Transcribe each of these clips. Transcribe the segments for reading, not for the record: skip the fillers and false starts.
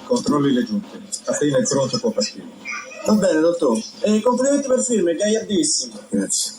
Controlli le giunte. Appena è pronto può partire. Va bene, dottor. E complimenti per il film, che è gaiardissimo. Grazie.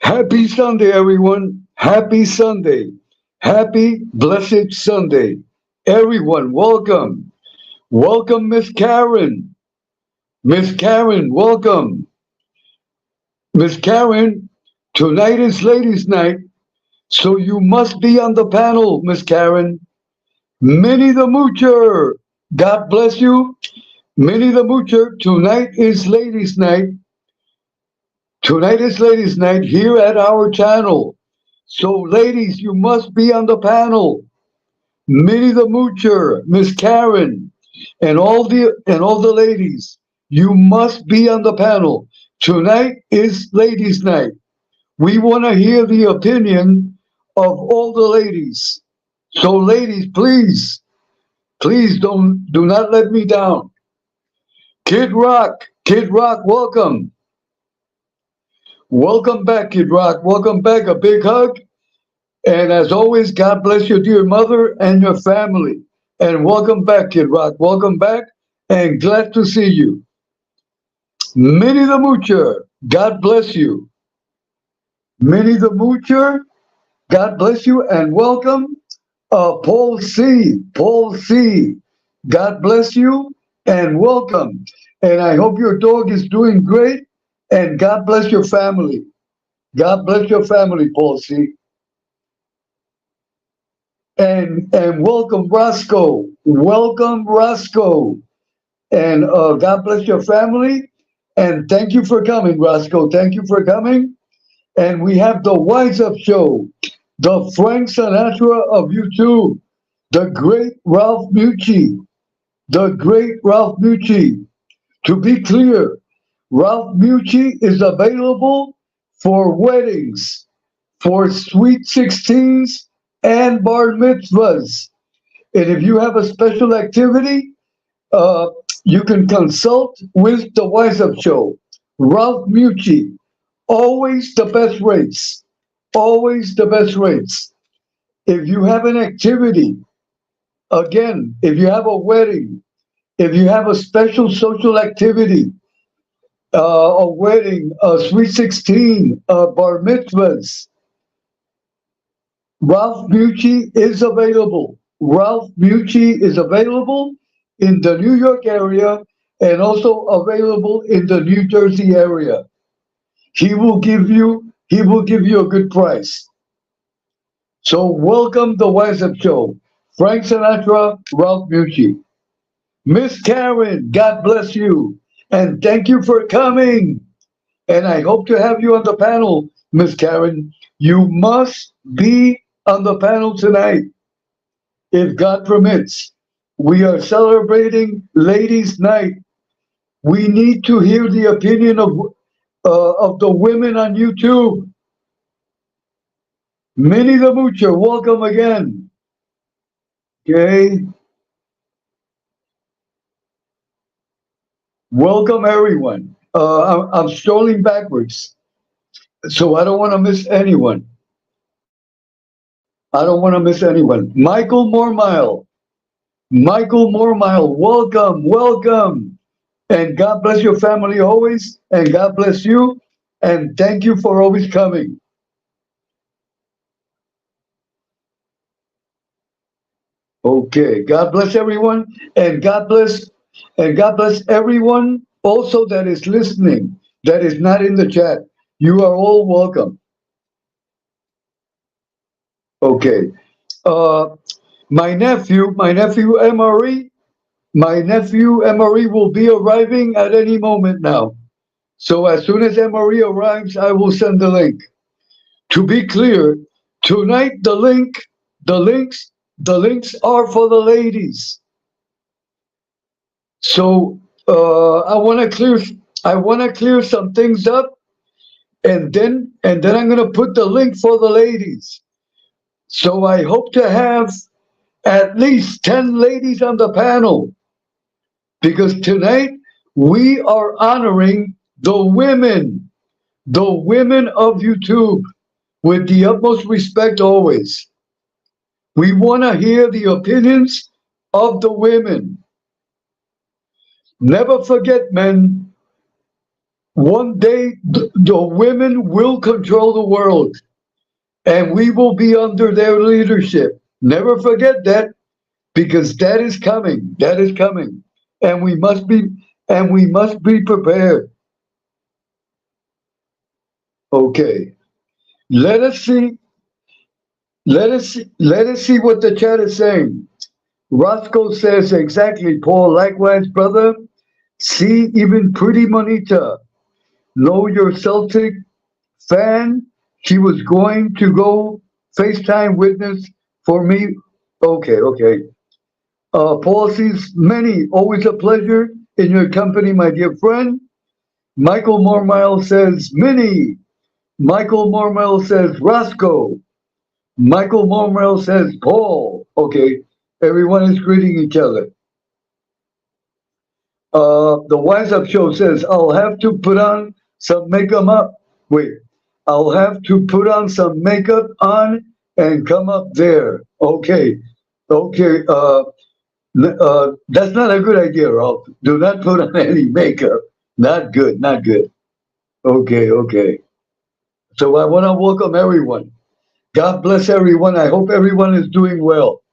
Happy Sunday, everyone. Happy Sunday. Happy, blessed Sunday. Everyone, welcome. Welcome, Miss Karen. Miss Karen, welcome. Miss Karen, tonight is ladies' night, so you must be on the panel, Miss Karen. Minnie the Moocher, God bless you. Minnie the Moocher, tonight is ladies' night. Tonight is ladies' night here at our channel. So, ladies, you must be on the panel. Minnie the Moocher, Miss Karen, and all the ladies, you must be on the panel. Tonight is ladies' night. We want to hear the opinion of all the ladies. So, ladies, please do not let me down. Kid Rock, welcome. Welcome back, Kid Rock. Welcome back. A big hug And as always, God bless your dear mother and your family. And welcome back, Kid Rock. Welcome back, and glad to see you. Minnie the Moocher, God bless you. Minnie the Moocher, God bless you, and welcome. Paul C, God bless you, and welcome. And I hope your dog is doing great, and God bless your family. God bless your family, Paul C. And welcome, Roscoe. Welcome, Roscoe. And God bless your family. And thank you for coming, Roscoe. Thank you for coming. And we have the Wise Up Show, the Frank Sinatra of YouTube, the great Ralph Mucci, the great Ralph Mucci. To be clear, Ralph Mucci is available for weddings, for sweet 16s and bar mitzvahs. And if you have a special activity, you can consult with the Wise Up Show. Ralph Mucci, always the best rates. Always the best rates. If you have an activity, again, if you have a wedding, if you have a special social activity, a wedding, a sweet 16, bar mitzvahs, Ralph Mucci is available. Ralph Mucci is available in the New York area and also available in the New Jersey area. He will give you a good price. So welcome the Wise Up Show. Frank Sinatra, Ralph Mucci. Miss Karen, God bless you. And thank you for coming. And I hope to have you on the panel, Miss Karen. You must be on the panel tonight, if God permits. We are celebrating Ladies' Night. We need to hear the opinion of the women on YouTube. Minnie the Moocher, welcome again. Okay. Welcome, everyone. I'm strolling backwards, so I don't want to miss anyone. I don't want to miss anyone. Michael Mormile. Michael Mormile, welcome, welcome. And God bless your family always, and God bless you, and thank you for always coming. Okay, God bless everyone, and God bless everyone also that is listening, that is not in the chat. You are all welcome. Okay. My nephew Emery, will be arriving at any moment now. So as soon as Emery arrives, I will send the link. To be clear, tonight the links are for the ladies. So I want to clear some things up, and then I'm going to put the link for the ladies. So I hope to have at least 10 ladies on the panel, because tonight we are honoring the women of YouTube with the utmost respect always. We want to hear the opinions of the women. Never forget, men, one day the women will control the world, and we will be under their leadership. Never forget that, because that is coming. That is coming. And we must be prepared. Okay. Let us see what the chat is saying. Roscoe says, exactly, Paul. Likewise, brother. See, even pretty Monita. Know your Celtic fan. She was going to go FaceTime witness for me. Okay. Paul sees many. Always a pleasure in your company, my dear friend. Michael Mormile says, Minnie. Michael Mormile says, Roscoe. Michael Mormile says, Paul. Okay, everyone is greeting each other. The Wise Up Show says, I'll have to put on some makeup on and come up there. Okay, okay. That's not a good idea, Ralph. Do not put on any makeup. Not good, not good. Okay, okay. So I want to welcome everyone. God bless everyone. I hope everyone is doing well.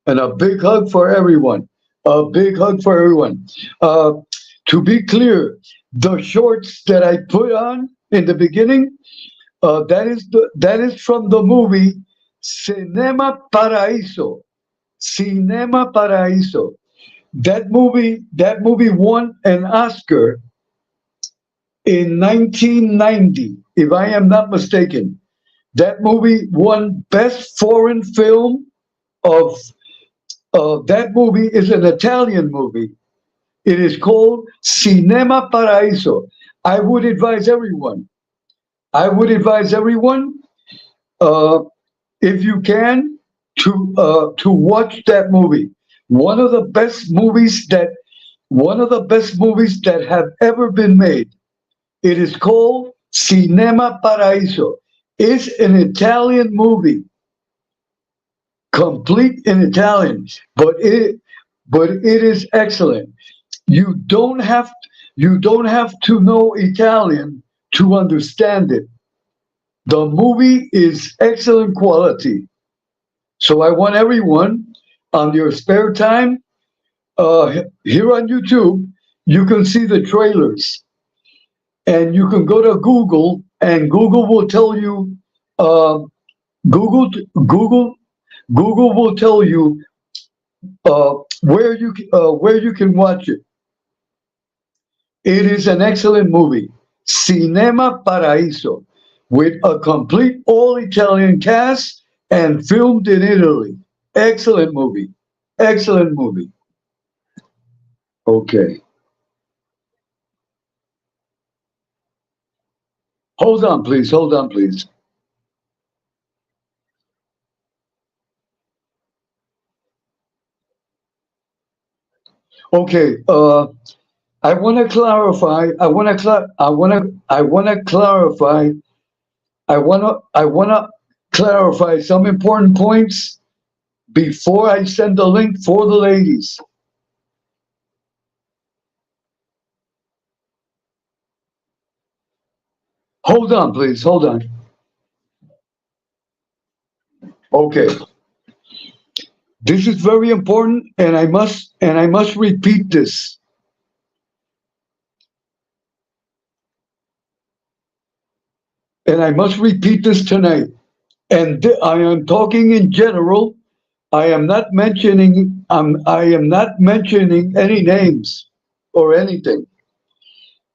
And a big hug for everyone. A big hug for everyone. To be clear, the shorts that I put on in the beginning, that is from the movie Cinema Paraíso. Cinema Paraíso. That movie won an Oscar in 1990, if I am not mistaken. That movie won Best Foreign Film of. That movie is an Italian movie. It is called Cinema Paraíso. I would advise everyone. I would advise everyone, if you can, to watch that movie. One of the best movies that have ever been made. It is called Cinema Paraíso. It's an Italian movie, complete in Italian, but it is excellent. You don't have to know Italian to understand it. The movie is excellent quality. So I want everyone on your spare time, here on YouTube, you can see the trailers, and you can go to Google, and Google will tell you. Google will tell you where you can watch it. It is an excellent movie, Cinema Paraíso, with a complete all-Italian cast and filmed in Italy. Excellent movie. Excellent movie. Okay. Hold on, please. Hold on, please. Okay. I want to clarify. I want to clarify some important points before I send the link for the ladies. Hold on, please. Hold on. Okay. This is very important, and I must repeat this. And I must repeat this tonight. And I am talking in general. I am not mentioning any names or anything.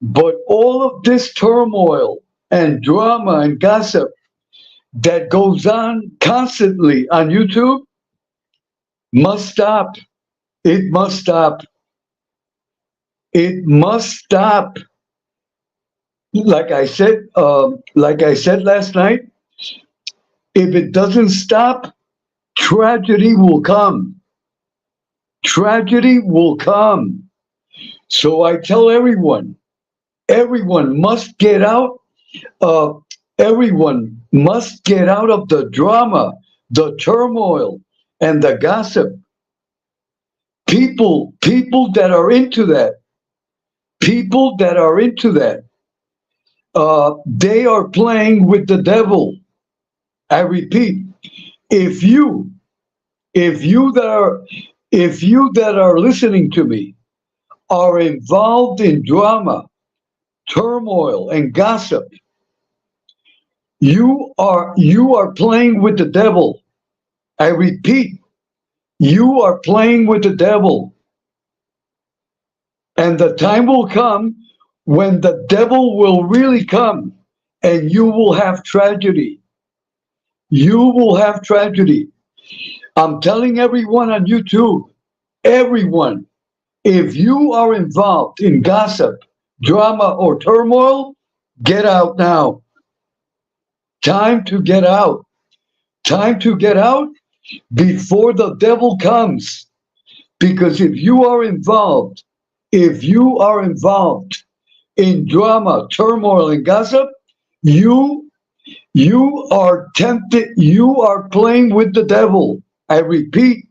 But all of this turmoil and drama and gossip that goes on constantly on YouTube must stop. It must stop. It must stop. Like I said last night, if it doesn't stop, tragedy will come. Tragedy will come. So I tell everyone must get out. Everyone must get out of the drama, the turmoil, and the gossip. People that are into that, they are playing with the devil. I repeat, if you that are listening to me are involved in drama, turmoil, and gossip, you are playing with the devil. I repeat, you are playing with the devil. And the time will come when the devil will really come, and you will have tragedy. You will have tragedy. I'm telling everyone on YouTube, everyone, if you are involved in gossip, drama, or turmoil, get out now. Time to get out. Time to get out before the devil comes. Because if you are involved in drama, turmoil, and gossip, you You are tempted, you are playing with the devil. I repeat,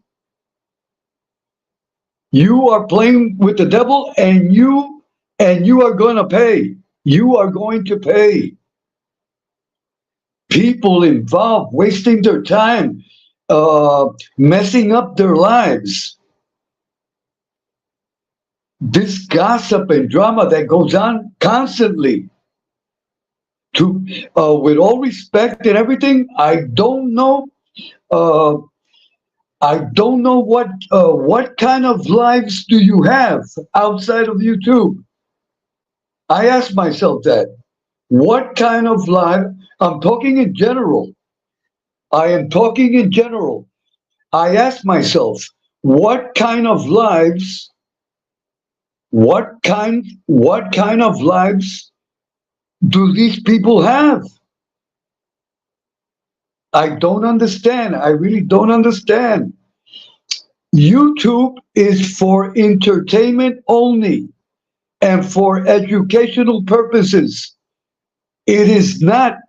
you are playing with the devil, and you are going to pay. You are going to pay. People involved wasting their time, messing up their lives. This gossip and drama that goes on constantly. With all respect and everything, I don't know. I don't know what kind of lives do you have outside of YouTube. I ask myself that. What kind of life? I'm talking in general. I am talking in general. I ask myself, what kind of lives? What kind of lives do these people have? I don't understand. I really don't understand. YouTube is for entertainment only and for educational purposes. It is not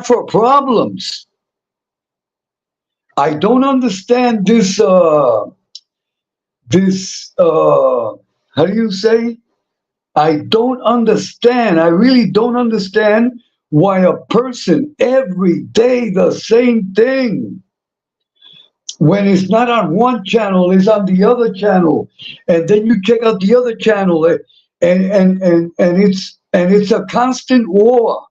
for problems. I don't understand this how do you say? I don't understand. I really don't understand why a person every day the same thing. When it's not on one channel, it's on the other channel, and then you check out the other channel, and it's a constant war,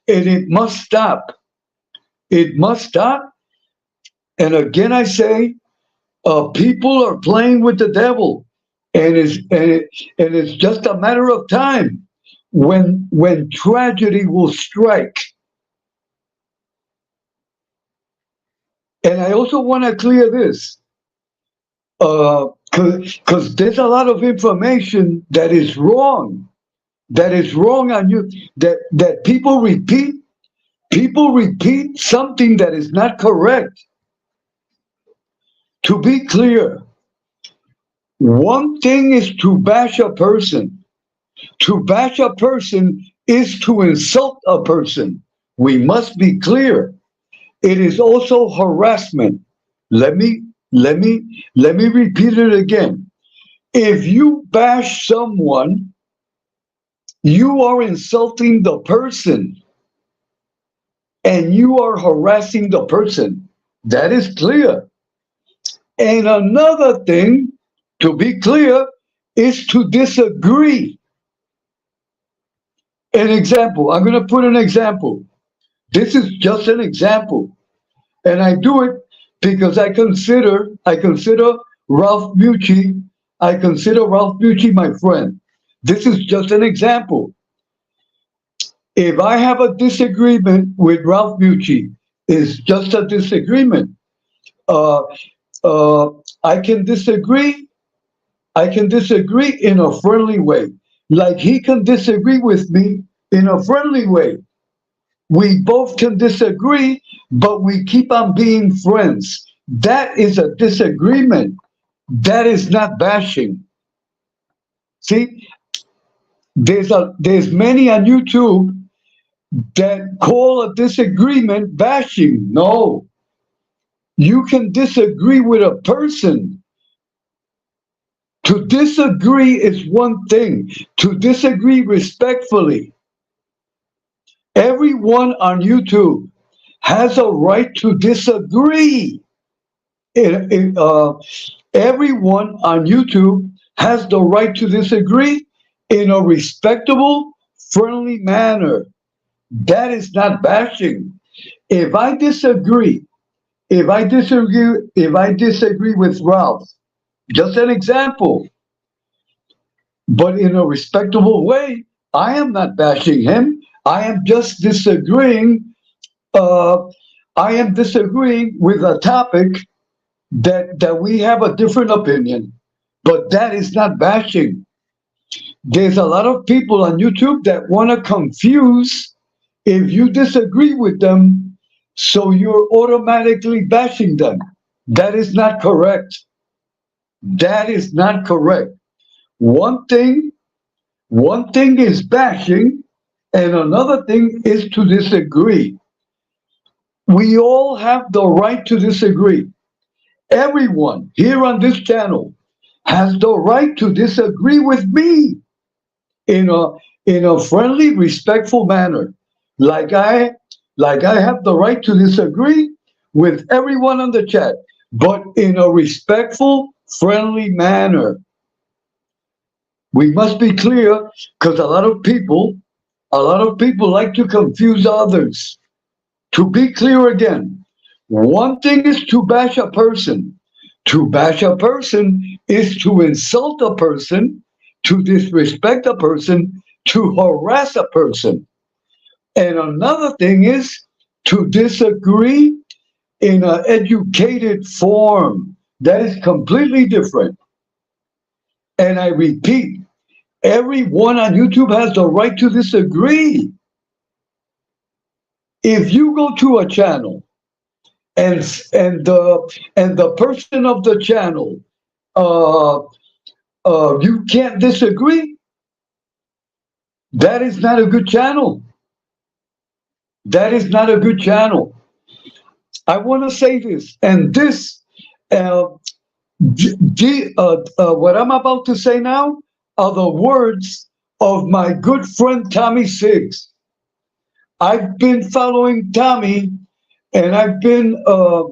and it must stop. It must stop. And again, I say, people are playing with the devil, and it's just a matter of time when tragedy will strike. And I also want to clear this, because there's a lot of information that is wrong on you, that people repeat something that is not correct. To be clear, one thing is to bash a person. To bash a person is to insult a person. We must be clear. It is also harassment. Let me repeat it again. If you bash someone, you are insulting the person, and you are harassing the person. That is clear. And another thing, to be clear, is to disagree. An example. I'm going to put an example. This is just an example. And I do it because I consider Ralph Mucci my friend. This is just an example. If I have a disagreement with Ralph Mucci, it's just a disagreement. I can disagree in a friendly way, like he can disagree with me in a friendly way. We both can disagree, but we keep on being friends. That is a disagreement. That is not bashing. See, there's many on YouTube that call a disagreement bashing. No. You can disagree with a person. To disagree is one thing. To disagree respectfully. Everyone on YouTube has a right to disagree. Everyone on YouTube has the right to disagree in a respectable, friendly manner. That is not bashing. If I disagree with Ralph, just an example, but in a respectable way, I am not bashing him. I am just disagreeing. I am disagreeing with a topic that we have a different opinion, but that is not bashing. There's a lot of people on YouTube that want to confuse if you disagree with them, so you're automatically bashing them. That is not correct. That is not correct. One thing One thing is bashing, and another thing is to disagree. We all have the right to disagree. Everyone here on this channel has the right to disagree with me in a friendly, respectful manner. Like I have the right to disagree with everyone on the chat, but in a respectful, friendly manner. We must be clear, because a lot of people like to confuse others. To be clear again, one thing is to bash a person. To bash a person is to insult a person, to disrespect a person, to harass a person. And another thing is to disagree in an educated form. That is completely different. And I repeat, everyone on YouTube has the right to disagree. If you go to a channel and the person of the channel, you can't disagree, that is not a good channel. That is not a good channel. I want to say this, and this, what I'm about to say now are the words of my good friend Tommy Siggs. I've been following Tommy, and I've been a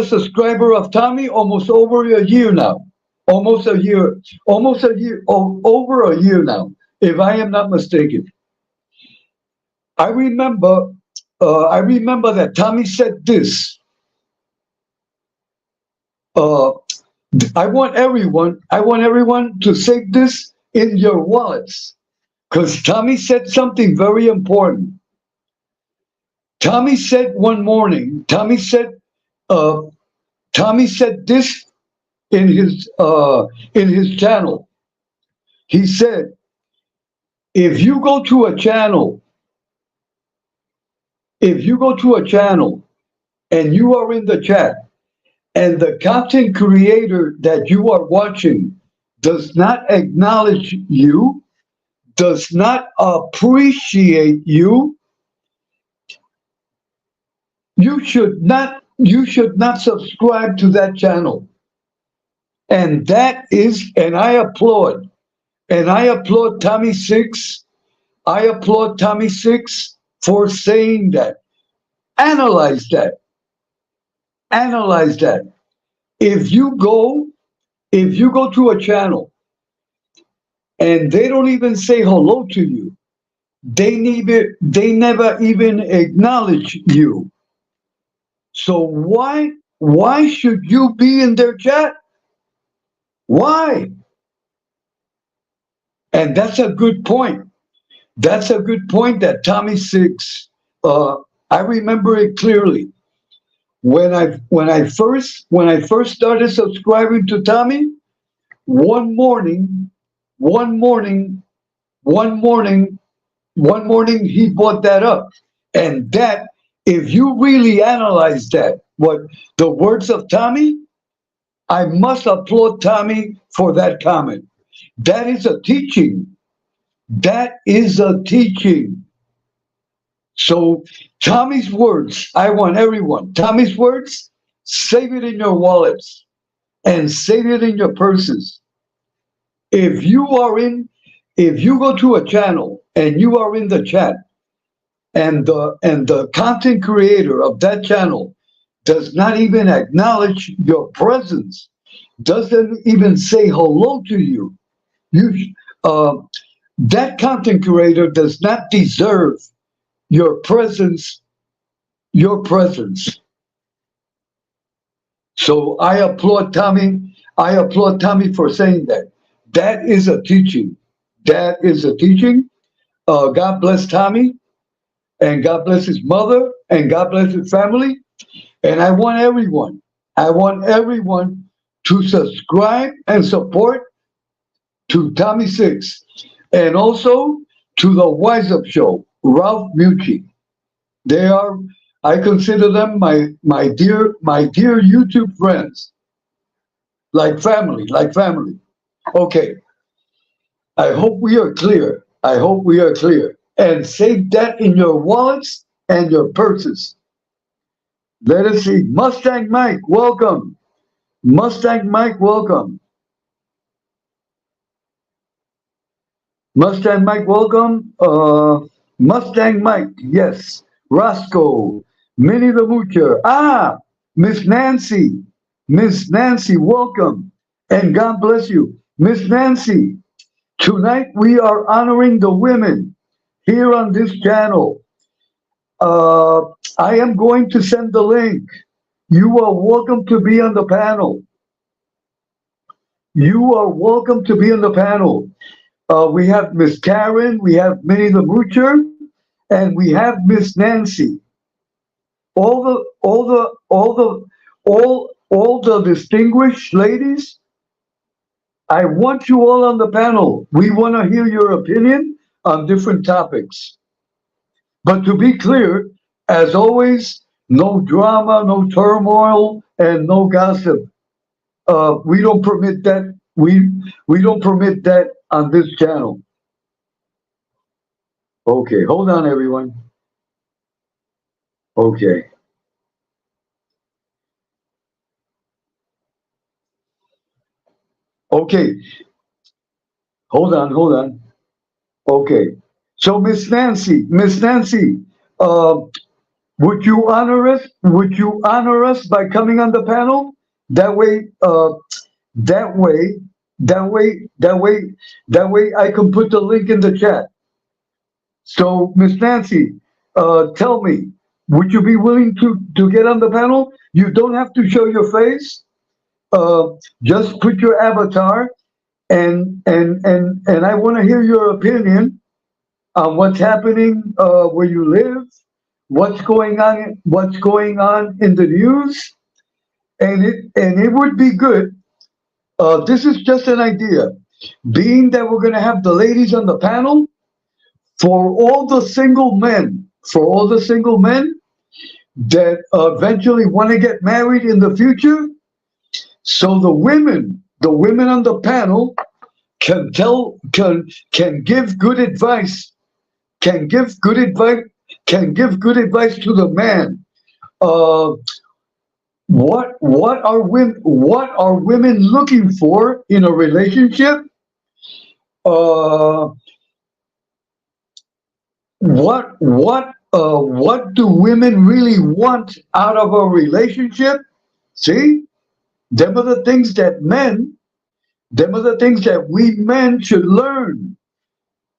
subscriber of Tommy almost over a year now. Over a year now, if I am not mistaken. I remember that Tommy said this. I want everyone to save this in your wallets, because Tommy said something very important. Tommy said one morning, Tommy said this in his channel. He said, if you go to a channel and you are in the chat, and the content creator that you are watching does not acknowledge you, does not appreciate you, you should not subscribe to that channel. And I applaud Tommy Siggs. I applaud Tommy Siggs for saying that. Analyze that. If you go to a channel and they don't even say hello to you, they never even acknowledge you. So why should you be in their chat? Why? And that's a good point. That's a good point that Tommy Siggs, I remember it clearly. When I first started subscribing to Tommy, one morning he brought that up. And that, if you really analyze that, what the words of Tommy, I must applaud Tommy for that comment. That is a teaching. That is a teaching. So Tommy's words, I want everyone, Tommy's words, save it in your wallets and save it in your purses. If you go to a channel and you are in the chat and the content creator of that channel does not even acknowledge your presence, doesn't even say hello to you, that content creator does not deserve your presence. So I applaud Tommy for saying that. That is a teaching. God bless Tommy, and God bless his mother, and God bless his family. And I want everyone to subscribe and support to Tommy Siggs, and also to the Wise Up Show, Ralph Mucci. I consider them my dear YouTube friends, like family. Okay. I hope we are clear. I hope we are clear. And save that in your wallets and your purses. Let us see. Mustang Mike, welcome. Mustang Mike, welcome. Mustang Mike, welcome. Mustang Mike, yes. Roscoe, Minnie the Moocher. Ah, Miss Nancy. Miss Nancy, welcome. And God bless you. Miss Nancy, tonight we are honoring the women here on this channel. I am going to send the link. You are welcome to be on the panel. You are welcome to be on the panel. We have Miss Karen, we have Minnie the Moocher, and we have Miss Nancy. All the distinguished ladies, I want you all on the panel. We want to hear your opinion on different topics. But to be clear, as always, no drama, no turmoil, and no gossip. We don't permit that. We don't permit that on this channel. Okay, hold on, everyone. Okay. Okay. Hold on. Okay. So, Miss Nancy, would you honor us? Would you honor us by coming on the panel? That way, I can put the link in the chat. So, Miss Nancy, tell me, would you be willing to get on the panel? You don't have to show your face. Just put your avatar, and I want to hear your opinion on what's happening where you live, what's going on in the news, and it would be good. This is just an idea, being that we're going to have the ladies on the panel. For all the single men that eventually want to get married in the future, so the women on the panel can give good advice, can give good advice to the man. What are women looking for in a relationship? What do women really want out of a relationship? See, them are the things that we men should learn.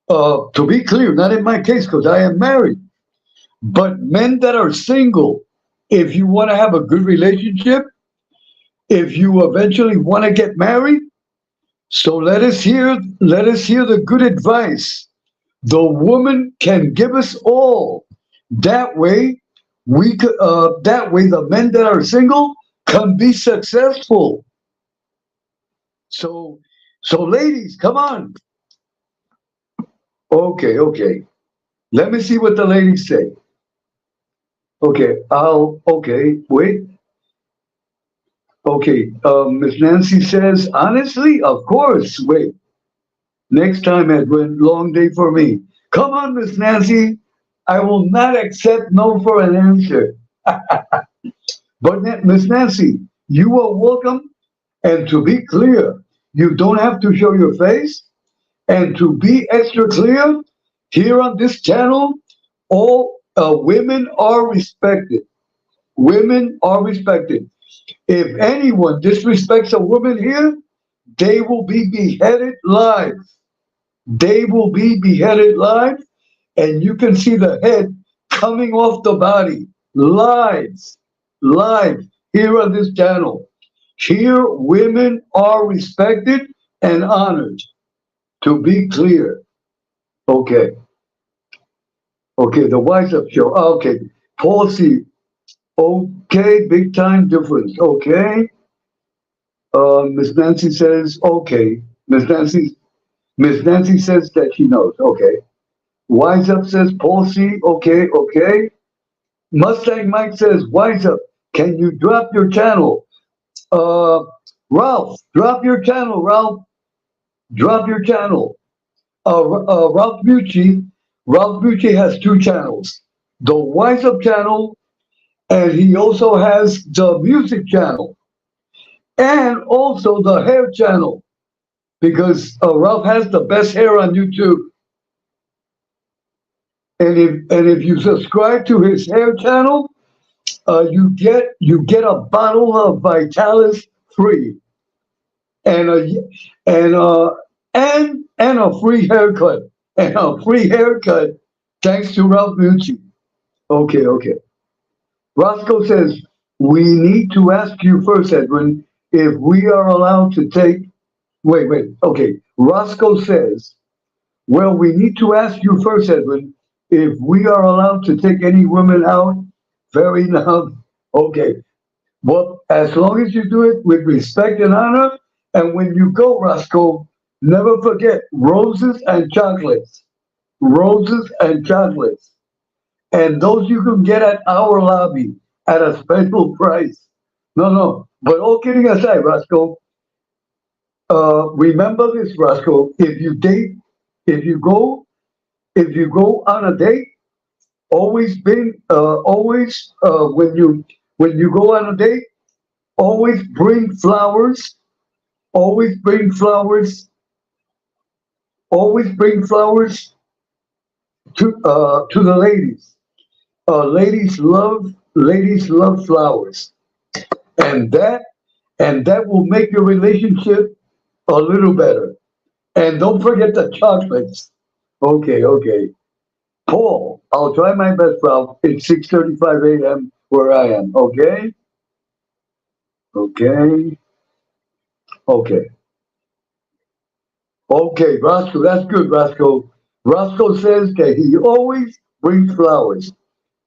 To be clear, not in my case, because I am married, but men that are single, if you want to have a good relationship, if you eventually want to get married, so let us hear the good advice the woman can give us all. That way, the men that are single can be successful. So ladies, come on. Okay. Let me see what the ladies say. Okay, wait. Okay, Miss Nancy says, honestly, of course, wait. Next time, Edwin, long day for me. Come on, Miss Nancy. I will not accept no for an answer. But Miss Nancy, you are welcome. And to be clear, you don't have to show your face. And to be extra clear, here on this channel, all women are respected. Women are respected. If anyone disrespects a woman here, they will be beheaded live. They will be beheaded live, and you can see the head coming off the body live here on this channel. Here, women are respected and honored. To be clear. Okay, the Wise Up Show. Okay, policy. Okay, big time difference. Okay. Miss Nancy says, okay. Miss Nancy says that she knows. Okay. Wise Up says policy. Okay. Mustang Mike says, Wise Up, can you drop your channel? Ralph, drop your channel, Ralph. Drop your channel. Ralph Bucci has two channels: the Wise Up channel, and he also has the Music channel, and also the Hair channel, because Ralph has the best hair on YouTube. And if you subscribe to his hair channel, you get a bottle of Vitalis free, and a free haircut, thanks to Ralph Bucci. Okay. Roscoe says we need to ask you first, Edwin, if we are allowed to take. Wait. Okay, Roscoe says, well, we need to ask you first, Edwin, if we are allowed to take any women out. Very now. Okay. Well, as long as you do it with respect and honor, and when you go, Roscoe, never forget roses and chocolates. Roses and chocolates. And those you can get at our lobby at a special price. No. But all kidding aside, Roscoe, remember this, Roscoe. If you go on a date, always when you go on a date, always bring flowers. Always bring flowers. Always bring flowers to the ladies. Ladies love flowers, and that will make your relationship a little better. And don't forget the chocolates. Okay. Paul, I'll try my best, Ralph. It's 6:35 a.m. where I am. Okay. Roscoe, that's good, Roscoe. Roscoe says that he always brings flowers.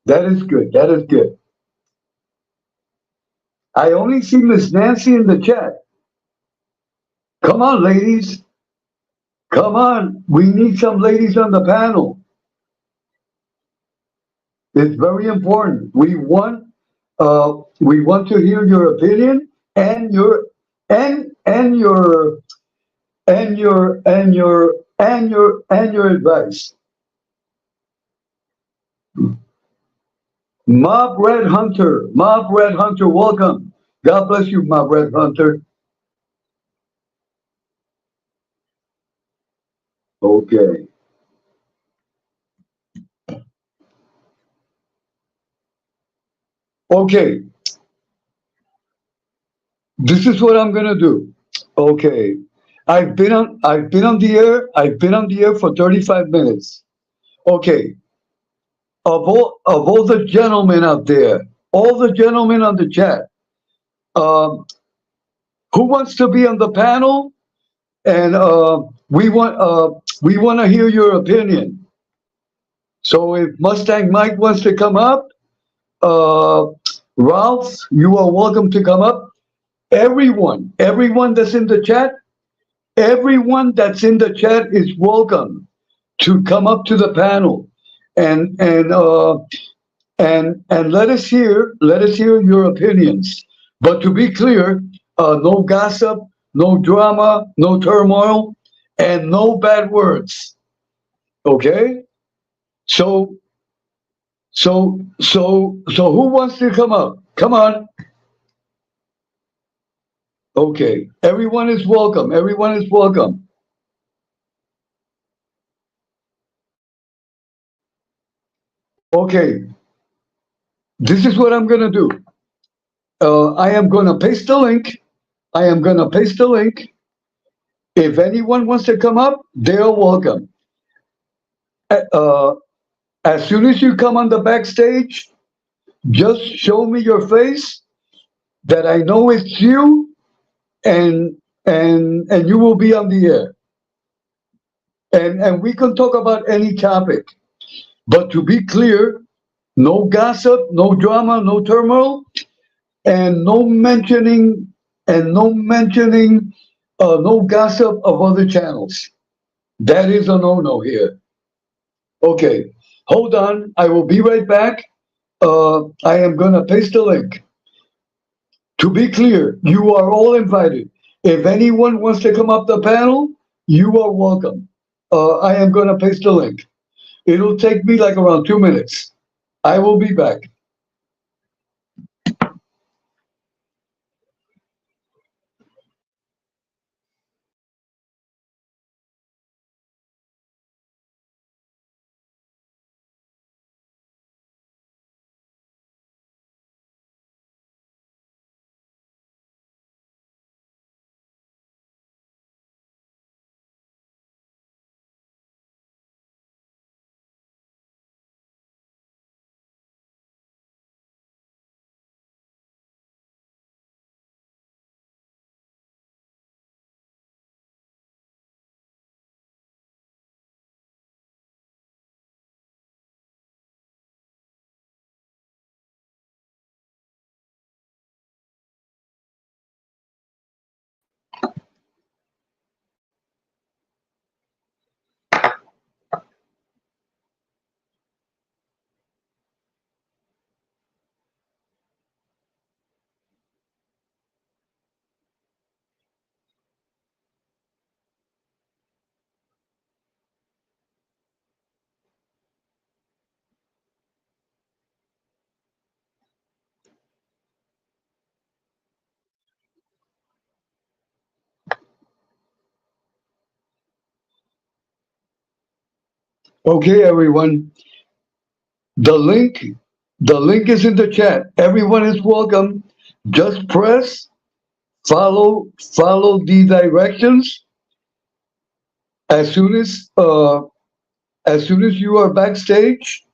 That is good. I only see Miss Nancy in the chat. Come on, ladies. Come on. We need some ladies on the panel. It's very important. We want to hear your opinion and your advice. Mob Red Hunter, welcome. God bless you, Mob Red Hunter. Okay. This is what I'm gonna do. Okay. I've been on the air for 35 minutes. Okay. Of all the gentlemen out there, all the gentlemen on the chat, who wants to be on the panel? And we want to hear your opinion. So if Mustang Mike wants to come up, Ralph, you are welcome to come up. Everyone that's in the chat, is welcome to come up to the panel and let us hear your opinions. But to be clear, no gossip, no drama, no turmoil, and no bad words. Okay? So who wants to come up? Come on. Okay. Everyone is welcome. Okay. This is what I'm going to do. I am going to paste the link. If anyone wants to come up, they're welcome. As soon as you come on the backstage, just show me your face, that I know it's you, and you will be on the air. And we can talk about any topic. But to be clear, no gossip, no drama, no turmoil, and no mentioning, no gossip of other channels. That is a no-no here. Okay, hold on. I will be right back. I am going to paste the link. To be clear, you are all invited. If anyone wants to come up the panel, you are welcome. I am going to paste the link. It'll take me like around 2 minutes. I will be back. Okay, everyone. The link, the link is in the chat. Everyone is welcome. Just press follow the directions. As soon as you are backstage,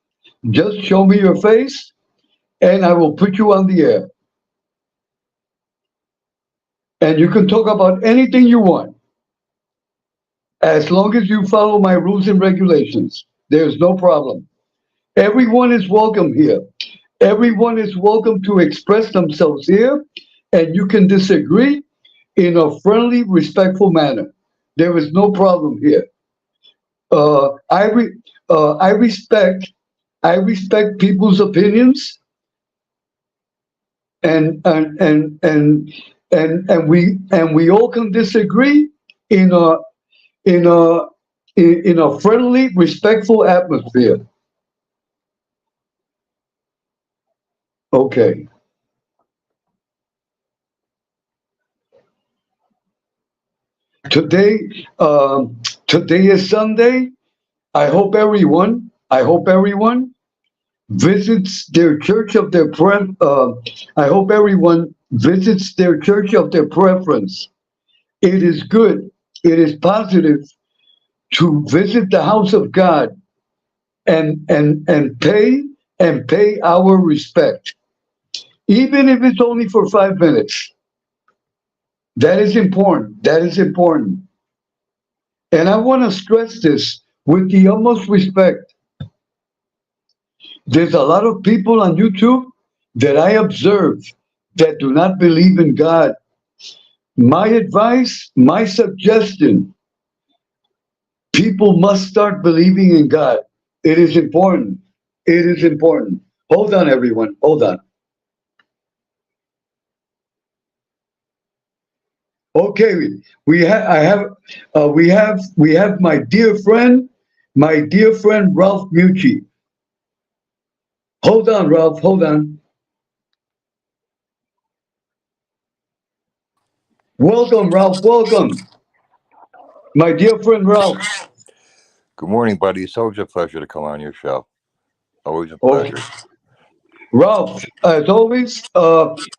just show me your face, and I will put you on the air. And you can talk about anything you want, as long as you follow my rules and regulations. There's no problem. Everyone is welcome here. Everyone is welcome to express themselves here, and you can disagree in a friendly, respectful manner. There is no problem here. Uh, I re, I respect people's opinions, and we all can disagree in a in a in a friendly, respectful atmosphere. Okay. Today, today is Sunday. I hope everyone visits their church of their I hope everyone visits their church of their preference. It is good. It is positive to visit the house of God and pay our respect, even if it's only for 5 minutes. That is important. That is important. And I want to stress this with the utmost respect. There's a lot of people on YouTube that I observe that do not believe in God. My advice, my suggestion, people must start believing in God. It is important. It is important. Hold on, everyone. Hold on. Okay, we have my dear friend, Ralph Mucci. Hold on, Ralph. Hold on. Welcome, Ralph. Welcome, my dear friend Ralph. Good morning, buddy. It's always a pleasure to come on your show. Always a Oh, pleasure. Ralph, as always,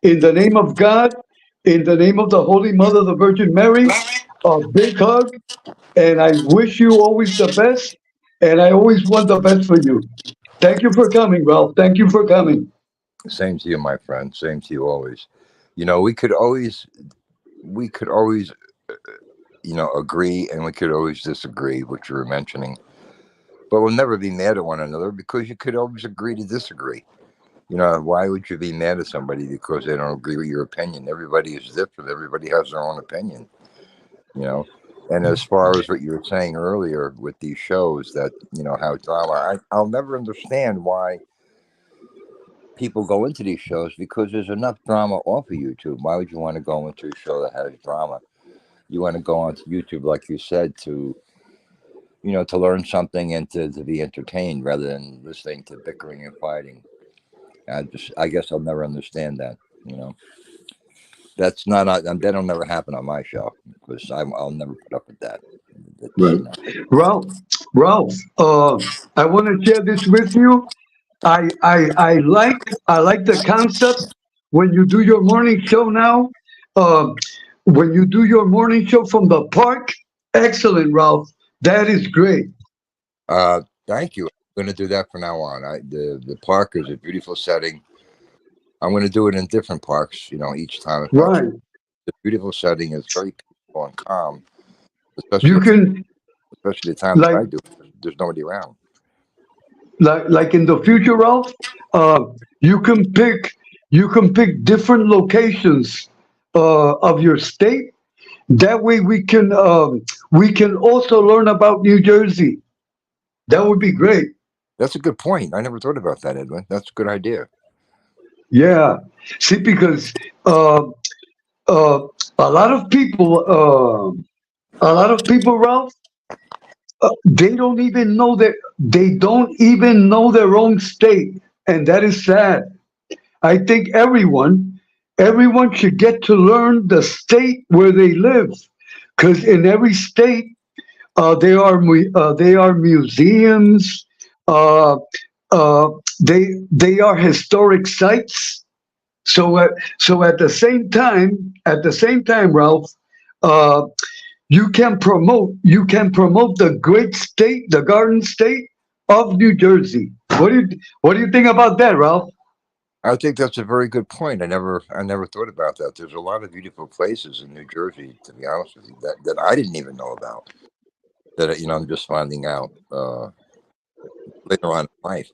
in the name of God, in the name of the Holy Mother, the Virgin Mary, a big hug, and I wish you always the best, and I always want the best for you. Thank you for coming, Ralph. Thank you for coming. Same to you, my friend. Same to you always. You know, we could always, agree, and we could always disagree, which you were mentioning. But we'll never be mad at one another because you could always agree to disagree. Why would you be mad at somebody because they don't agree with your opinion? Everybody is different. Everybody has their own opinion. You know. And as far as what you were saying earlier with these shows, that how drama, I'll never understand why people go into these shows because there's enough drama off of YouTube. Why would you want to go into a show that has drama? You want to go onto YouTube, like you said, to to learn something and to be entertained rather than listening to bickering and fighting. I guess I'll never understand that. That's not, that'll never happen on my show because I'll never put up with that. Right. Ralph, I want to share this with you. I like the concept when you do your morning show now. Uh, when you do your morning show from the park, excellent, Ralph. That is great. Thank you. I'm going to do that from now on. The park is a beautiful setting. I'm going to do it in different parks, each time. Right. The beautiful setting is very peaceful and calm, You can especially the time that like I do. There's nobody around. like in the future, Ralph. Uh, you can pick different locations of your state. That way we can also learn about New Jersey. That would be great. That's a good point. I never thought about that, Edwin. That's a good idea. Yeah. See, because uh, uh, a lot of people, Ralph, they don't even know their own state, and that is sad. I think everyone should get to learn the state where they live, because in every state there are museums, uh, uh, they are historic sites. So at the same time, Ralph, uh, you can promote the great state, the Garden State of New Jersey. What do you think about that, Ralph? I think that's a very good point. I never thought about that. There's a lot of beautiful places in New Jersey, to be honest with you, that I didn't even know about. That I'm just finding out later on in life.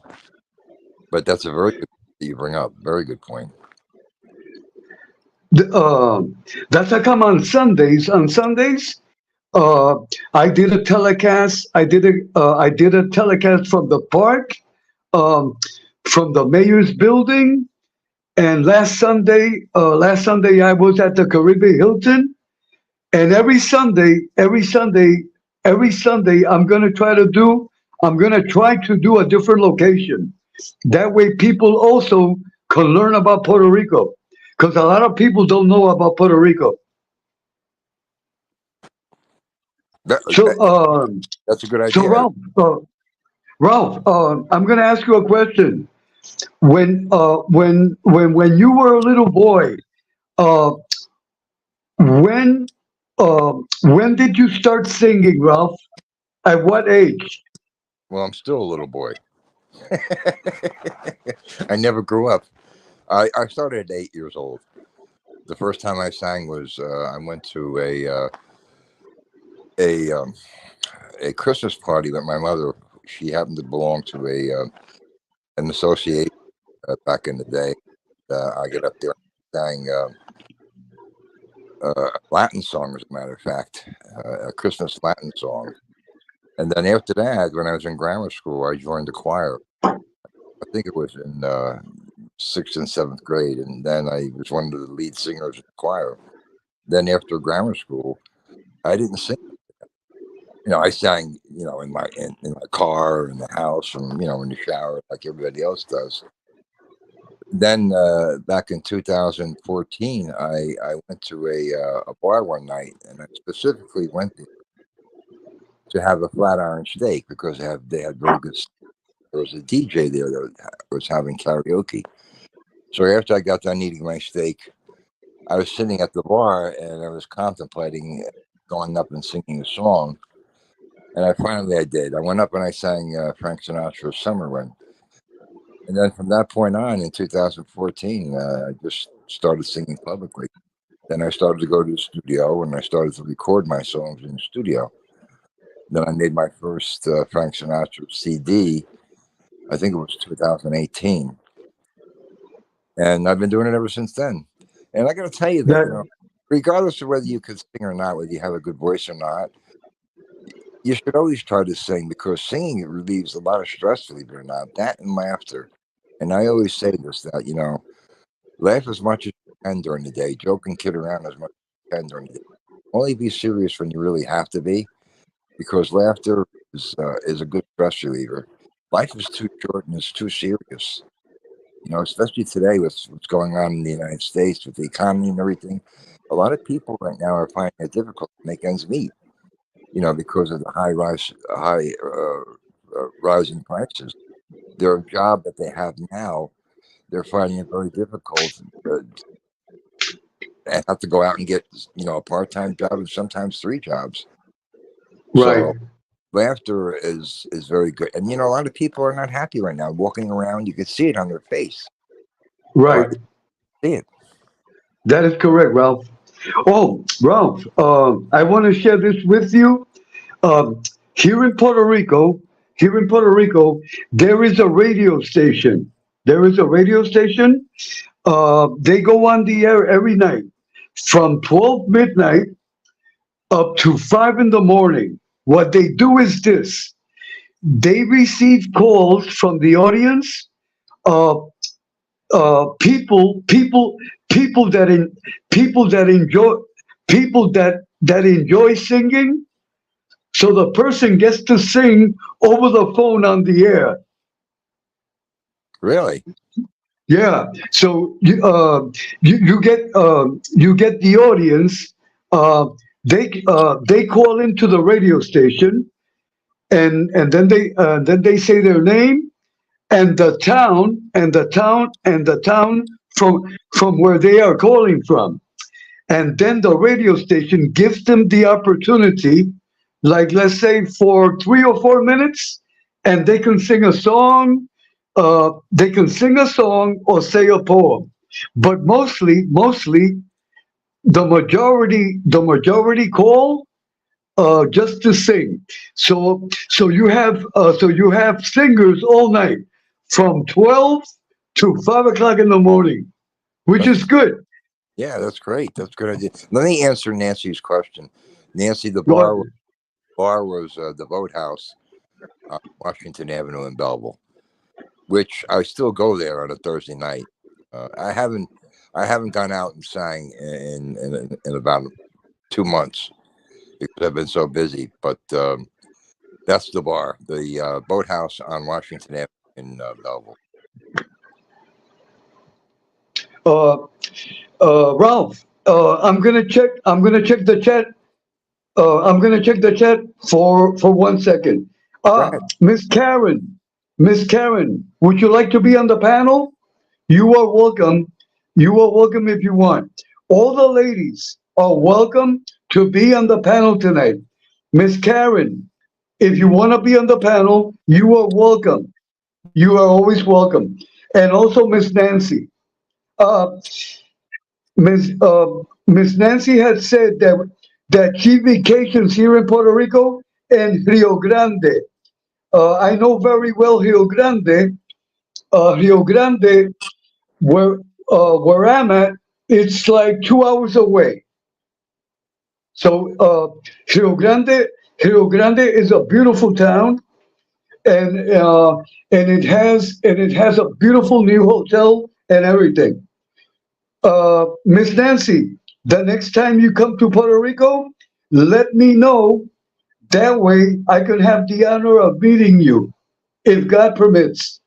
But that's a very good that you bring up. Very good point. The, that's how come on Sundays. On Sundays, uh, I did a telecast. I did a telecast from the park, um, from the mayor's building. And last Sunday I was at the Caribbean Hilton. And every Sunday, I'm gonna try to do a different location. That way, people also can learn about Puerto Rico, because a lot of people don't know about Puerto Rico. That, So, that that's a good so idea. Ralph, I'm gonna ask you a question. When you were a little boy, uh, when when did you start singing, Ralph? At what age? Well, I'm still a little boy. I never grew up. I started at 8 years old. The first time I sang was I went to a a Christmas party with my mother. She happened to belong to an association back in the day. I get up there and sang a Latin song, as a matter of fact, a Christmas Latin song. And then after that, when I was in grammar school, I joined the choir. I think it was in sixth and seventh grade, and then I was one of the lead singers in the choir. Then after grammar school, I didn't sing. I sang, in my car, in the house, and in the shower, like everybody else does. Then back in 2014, I went to a bar one night, and I specifically went there to have a flat iron steak because they had very good. There was a DJ there that was having karaoke. So after I got done eating my steak, I was sitting at the bar and I was contemplating going up and singing a song. And I did. I went up and I sang Frank Sinatra's Summer Wind. And then from that point on, in 2014, I just started singing publicly. Then I started to go to the studio and I started to record my songs in the studio. Then I made my first Frank Sinatra CD. I think it was 2018. And I've been doing it ever since then. And I got to tell you that, That regardless of whether you can sing or not, whether you have a good voice or not, you should always try to sing because singing it relieves a lot of stress, believe it or not, that and laughter. And I always say this, that, laugh as much as you can during the day, joke and kid around as much as you can during the day. Only be serious when you really have to be, because laughter is a good stress reliever. Life is too short and it's too serious. Especially today with what's going on in the United States with the economy and everything. A lot of people right now are finding it difficult to make ends meet. Because of the high rising prices. Their job that they have now, they're finding it very difficult and have to go out and get a part-time job and sometimes 3 jobs. Right. So laughter is very good, and a lot of people are not happy right now. Walking around, you can see it on their face. Right. See it. That is correct, Ralph. Oh, Ralph, I want to share this with you. Here in Puerto Rico, there is a radio station. There is a radio station. They go on the air every night from 12 midnight up to 5 in the morning. What they do is this. They receive calls from the audience, uh, people that enjoy, that enjoy singing. So the person gets to sing over the phone on the air. Really? Yeah. So you get the audience. They call into the radio station, and then they say their name and the town from where they are calling from, and then the radio station gives them the opportunity, like let's say for 3 or 4 minutes, and they can sing a song. They can sing a song or say a poem, but mostly the majority call just to sing. So you have singers all night from 12 to 5 o'clock in the morning, which is good. Yeah, that's great. That's a good idea. Let me answer Nancy's question. Nancy, the Go bar ahead. was the Boathouse on Washington Avenue in Belleville, which I still go there on a Thursday night. I haven't gone out and sang in about 2 months because I've been so busy. But that's the bar, the Boathouse on Washington Avenue in Belleville. Ralph, I'm gonna check. I'm gonna check the chat. I'm gonna check the chat for 1 second. Go ahead. Miss Karen, would you like to be on the panel? You are welcome. You are welcome if you want. All the ladies are welcome to be on the panel tonight. Miss Karen, if you want to be on the panel, you are welcome. You are always welcome. And also Miss Nancy. Uh, Miss Nancy had said that she vacations here in Puerto Rico and Rio Grande. I know very well Rio Grande. Rio Grande, where I'm at, it's like 2 hours away. So Rio Grande is a beautiful town, and it has a beautiful new hotel and everything. Miss Nancy, the next time you come to Puerto Rico, let me know. That way, I can have the honor of meeting you, if God permits.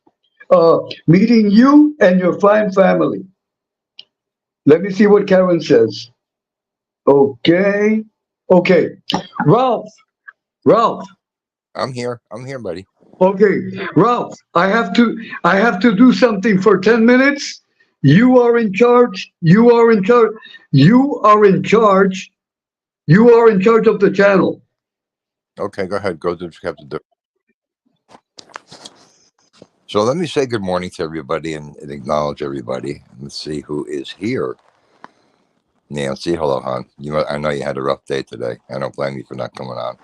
Meeting you and your fine family. Let me see what Karen says. Okay. Okay. Ralph. Ralph. I'm here, buddy. Okay. Ralph, I have to do something for 10 minutes. You are in charge. You are in charge. You are in charge. You are in charge of the channel. Okay, go ahead. Go do what you have to do. So let me say good morning to everybody and acknowledge everybody. Let's see who is here. Nancy, hello, hon. I know you had a rough day today. I don't blame you for not coming on.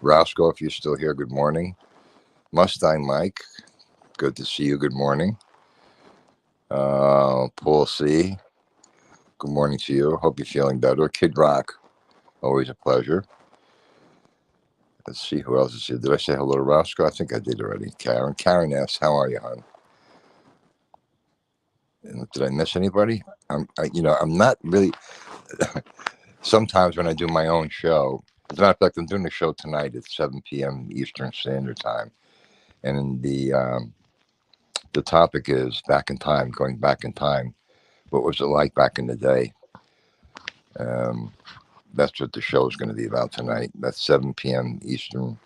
Roscoe, if you're still here, good morning. Mustang Mike, good to see you. Good morning. Paul C, good morning to you. Hope you're feeling better. Kid Rock, always a pleasure. Let's see who else is here. Did I say hello to Roscoe? I think I did already. Karen asks, how are you, hon? And did I miss anybody? I'm not really. Sometimes when I do my own show, As a matter of fact, I'm doing the show tonight at 7 p.m. Eastern Standard Time, and the topic is back in time, going back in time. What was it like back in the day? Um, that's what the show is going to be about tonight. That's 7 p.m. Eastern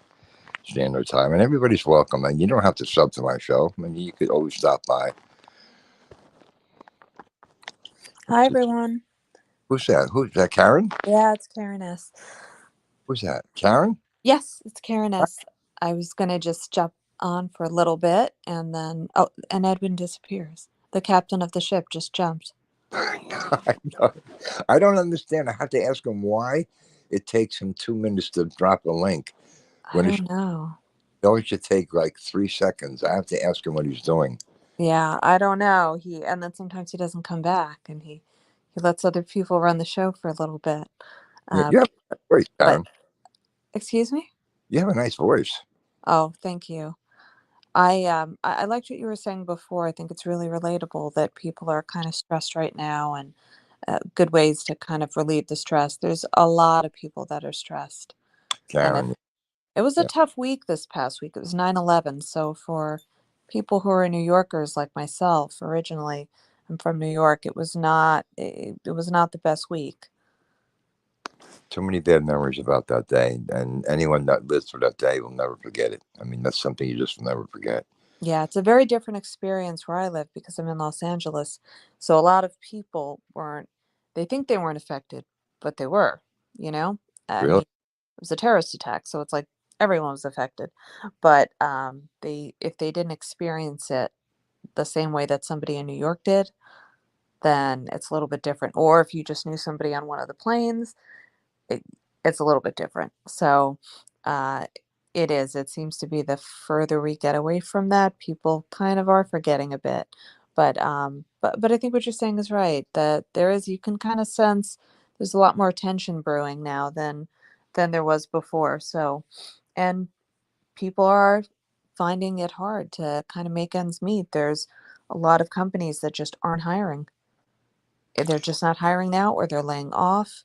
Standard Time, and everybody's welcome. And you don't have to sub to my show. I mean, you could always stop by. Hi, everyone. Who's that? Who's that? Karen? Yeah, it's Karen S. Who's that? Karen? Yes, it's Karen S. I was going to just jump on for a little bit and then, and Edwin disappears. The captain of the ship just jumped. I know. I don't understand. I have to ask him why it takes him 2 minutes to drop a link. I don't know. It always should take like 3 seconds. I have to ask him what he's doing. Yeah, I don't know. And then sometimes he doesn't come back and he lets other people run the show for a little bit. You have a nice voice, Karen. Excuse me? You have a nice voice. Oh, thank you. I liked what you were saying before. I think it's really relatable that people are kind of stressed right now, and good ways to kind of relieve the stress. There's a lot of people that are stressed. Karen. It was a tough week this past week. It was 9/11. So for people who are New Yorkers like myself, originally, I'm from New York, it was not the best week. Too many bad memories about that day, and anyone that lives through that day will never forget it. I mean, that's something you just never forget. Yeah, it's a very different experience where I live because I'm in Los Angeles. So a lot of people they think they weren't affected, but they were, you know? I Really? mean, it was a terrorist attack, so it's like everyone was affected. But if they didn't experience it the same way that somebody in New York did, then it's a little bit different. Or if you just knew somebody on one of the planes, it, it's a little bit different. So uh, it seems to be the further we get away from that, people kind of are forgetting a bit. But I think what you're saying is right, that you can kind of sense there's a lot more tension brewing now than there was before. So, and people are finding it hard to kind of make ends meet. There's a lot of companies that just aren't hiring. They're just not hiring now, or they're laying off,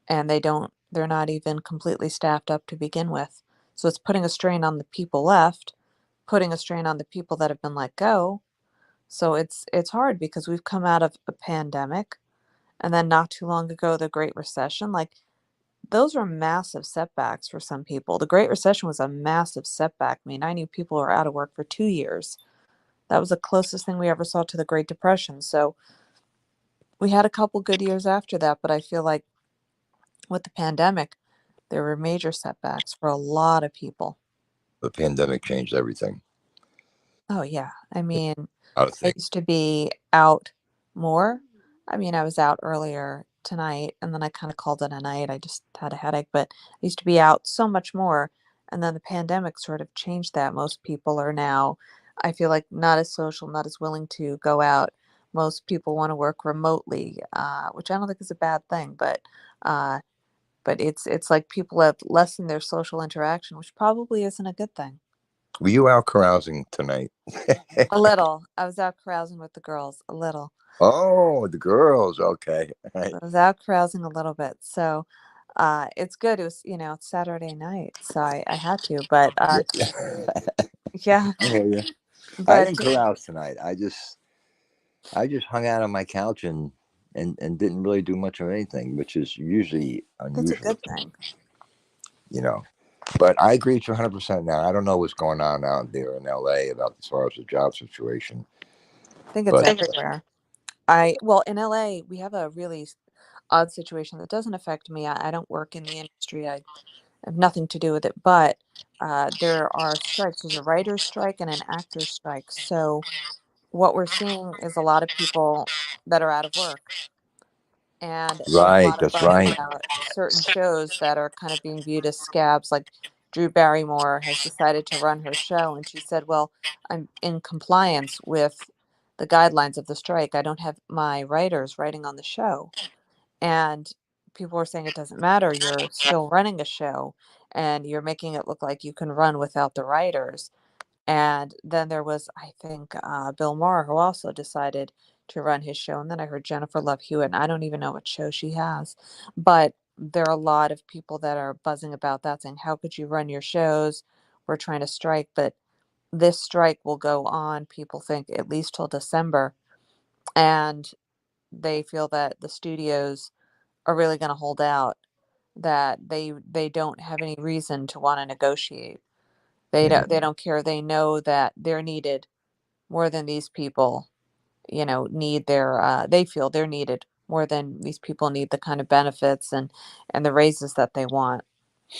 and they're not even completely staffed up to begin with. So it's putting a strain on the people left, putting a strain on the people that have been let go. So it's hard because we've come out of a pandemic, and then not too long ago the Great Recession. Like, those were massive setbacks for some people. The Great Recession was a massive setback. I mean, I knew people were out of work for 2 years. That was the closest thing we ever saw to the Great Depression. So we had a couple good years after that, but I feel like with the pandemic, there were major setbacks for a lot of people. The pandemic changed everything. Oh, yeah. I mean, I would I think. used to be out more. I mean, I was out earlier tonight and then I kind of called it a night. I just had a headache, but I used to be out so much more. And then the pandemic sort of changed that. Most people are now, I feel like, not as social, not as willing to go out. Most people want to work remotely, which I don't think is a bad thing, uh, but it's like people have lessened their social interaction, which probably isn't a good thing. Were you out carousing tonight? A little. I was out carousing with the girls, a little. Oh, the girls. Okay. Right. I was out carousing a little bit. So it's good. It was, it's Saturday night, so I had to. But yeah. Yeah. I But didn't carouse tonight. I just hung out on my couch and didn't really do much of anything, which is usually that's a unusual. good thing. But I agree with you 100% now. I don't know what's going on out there in LA about as far as the job situation. I think it's everywhere. In LA, we have a really odd situation that doesn't affect me. I don't work in the industry. I have nothing to do with it. But there are strikes. There's a writer's strike and an actor's strike. So what we're seeing is a lot of people that are out of work. And there's a Right, lot of that's buzz right. about certain shows that are kind of being viewed as scabs. Like Drew Barrymore has decided to run her show, and she said, "Well, I'm in compliance with the guidelines of the strike. I don't have my writers writing on the show." And people were saying it doesn't matter. You're still running a show, and you're making it look like you can run without the writers. And then there was, I think, Bill Maher, who also decided to run his show. And then I heard Jennifer Love Hewitt, and I don't even know what show she has. But there are a lot of people that are buzzing about that, saying, how could you run your shows? We're trying to strike, but this strike will go on, people think, at least till December. And they feel that the studios are really going to hold out, that they don't have any reason to want to negotiate. Mhm. They don't care. They know that they're needed more than these people, need their they feel they're needed more than these people need the kind of benefits and the raises that they want.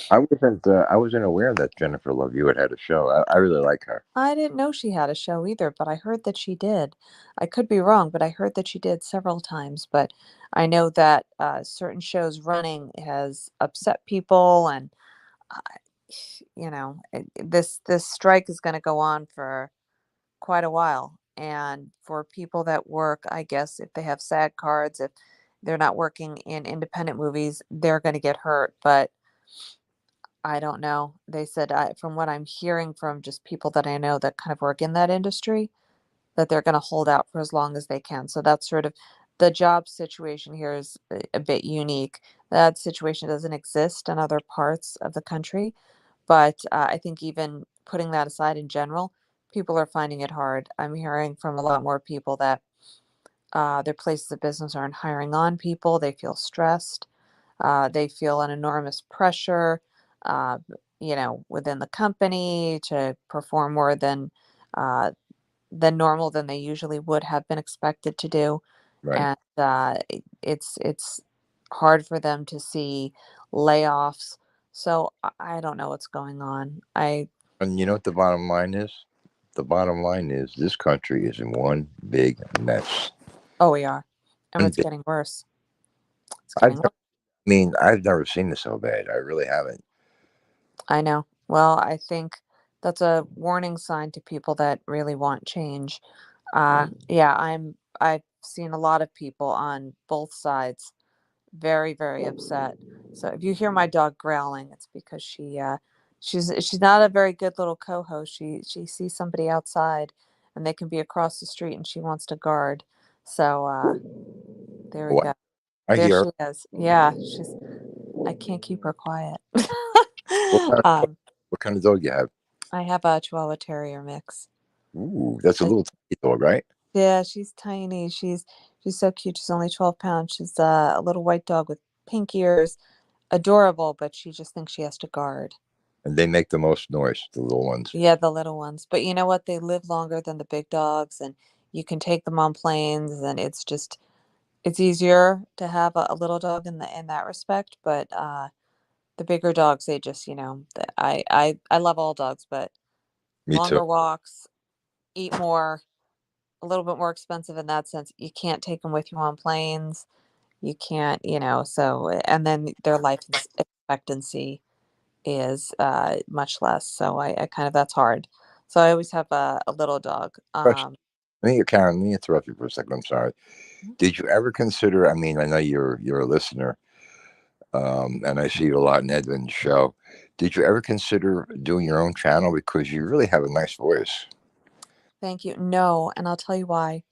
I wasn't aware that Jennifer Love Hewitt had a show. I really like her. I didn't know she had a show either, but I heard that she did. I could be wrong, but I heard that she did several times. But I know that certain shows running has upset people, and uh, this strike is going to go on for quite a while. And for people that work, I guess if they have SAG cards, if they're not working in independent movies, they're going to get hurt. But I don't know. They said, from what I'm hearing from just people that I know that kind of work in that industry, that they're going to hold out for as long as they can. So that's sort of the job situation here is a bit unique. That situation doesn't exist in other parts of the country. But I think even putting that aside in general, people are finding it hard. I'm hearing from a lot more people that their places of business aren't hiring on people. They feel stressed. They feel an enormous pressure, uh, within the company to perform more uh, than normal than they usually would have been expected to do, Right. and it's hard for them to see layoffs. So I don't know what's going on. And you know what the bottom line is? The bottom line is this country is in one big mess. Oh, we are, and One it's big. getting worse. It's I've getting never, worse. I mean, I've never seen this so bad. I really haven't. I know. Well, I think that's a warning sign to people that really want change. Yeah, I've seen a lot of people on both sides very, very upset. So if you hear my dog growling, it's because she's not a very good little co-host. She sees somebody outside and they can be across the street and she wants to guard. So there we Oh, go. I There hear her. she is. Yeah, I can't keep her quiet. What kind of, um, what kind of dog you have? I have a Chihuahua Terrier mix. Ooh, that's a I, little tiny dog, right? yeah, she's tiny. She's so cute. She's only 12 pounds. She's a little white dog with pink ears. Adorable, but she just thinks she has to guard. And they make the most noise, the little ones. Yeah, the little ones. But you know what? They live longer than the big dogs, and you can take them on planes, and it's easier to have a little dog in that respect. But the bigger dogs, they just, I love all dogs, but Me too. longer walks, eat more, a little bit more expensive in that sense. You can't take them with you on planes. You can't, so and then their expectancy is much less. So I kind of that's hard. So I always have a little dog. Question. Karen, let me interrupt you for a second. I'm sorry. Did you ever consider? I mean, I know you're a listener, and I see you a lot in Edwin's show. Did you ever consider doing your own channel because you really have a nice voice? Thank you. No, and I'll tell you why.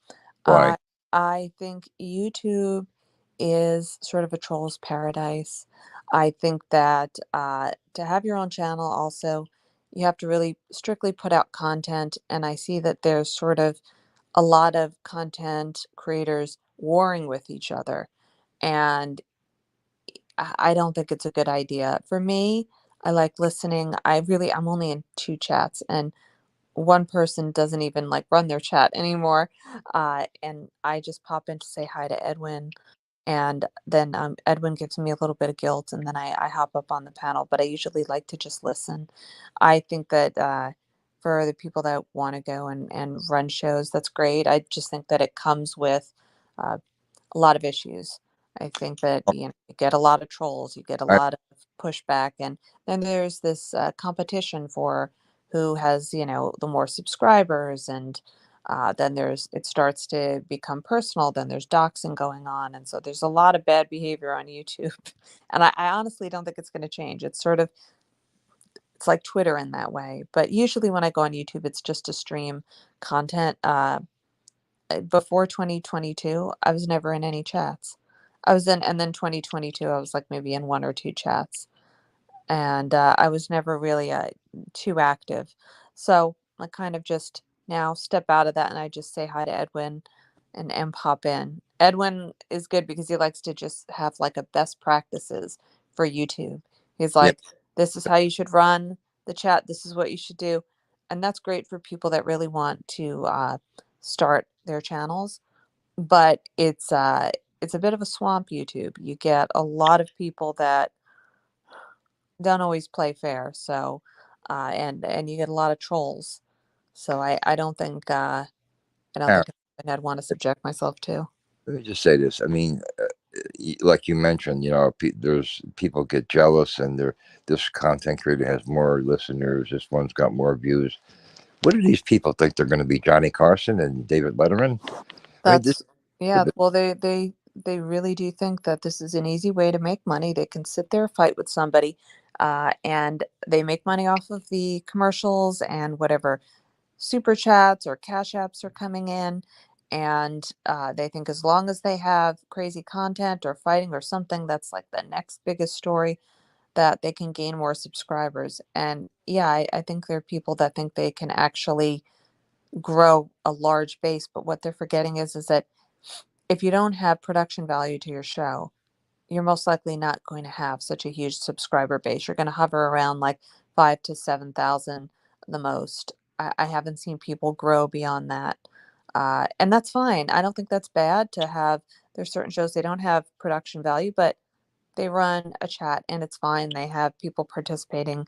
Why? Uh, I think YouTube is sort of a troll's paradise. I think that to have your own channel, also, you have to really strictly put out content. And I see that there's sort of a lot of content creators warring with each other. And I don't think it's a good idea. For me, I like listening. I'm only in two chats, and one person doesn't even like run their chat anymore. And I just pop in to say hi to Edwin. And then Edwin gives me a little bit of guilt, and then I hop up on the panel. But I usually like to just listen. I think that for the people that want to go and run shows, that's great. I just think that it comes with uh, a lot of issues. I think that you get a lot of trolls, you get a I, lot of pushback, and then there's this competition for who has the more subscribers, and then it starts to become personal. Then there's doxing going on, and so there's a lot of bad behavior on YouTube, and I honestly don't think it's going to change. It's like Twitter in that way, but usually when I go on YouTube, it's just to stream content. Before 2022, I was never in any chats. I was in, and then 2022, I was like maybe in one or two chats, and I was never really too active. So I kind of just now step out of that, and I just say hi to Edwin, and pop in. Edwin is good because he likes to just have like a best practices for YouTube. He's Yeah. like, this is how you should run the chat. This is what you should do, and that's great for people that really want to start their channels. But it's a bit of a swamp, YouTube. You get a lot of people that don't always play fair. So, and you get a lot of trolls. So I don't think I don't Aaron, think it's something I'd want to subject myself to. let me just say this. I mean, like you mentioned, there's people get jealous, and this content creator has more listeners. This one's got more views. What do these people think they're going to be, Johnny Carson and David Letterman? I mean, That's yeah. Well, they really do think that this is an easy way to make money. They can sit there, fight with somebody, and they make money off of the commercials and whatever super chats or cash apps are coming in. And they think as long as they have crazy content or fighting or something that's like the next biggest story, that they can gain more subscribers. And yeah, I think there are people that think they can actually grow a large base, but what they're forgetting is that if you don't have production value to your show, you're most likely not going to have such a huge subscriber base. You're going to hover around like 5 to 7,000 the most. I haven't seen people grow beyond that. And that's fine. I don't think that's bad to have. There's certain shows they don't have production value, but they run a chat and it's fine. They have people participating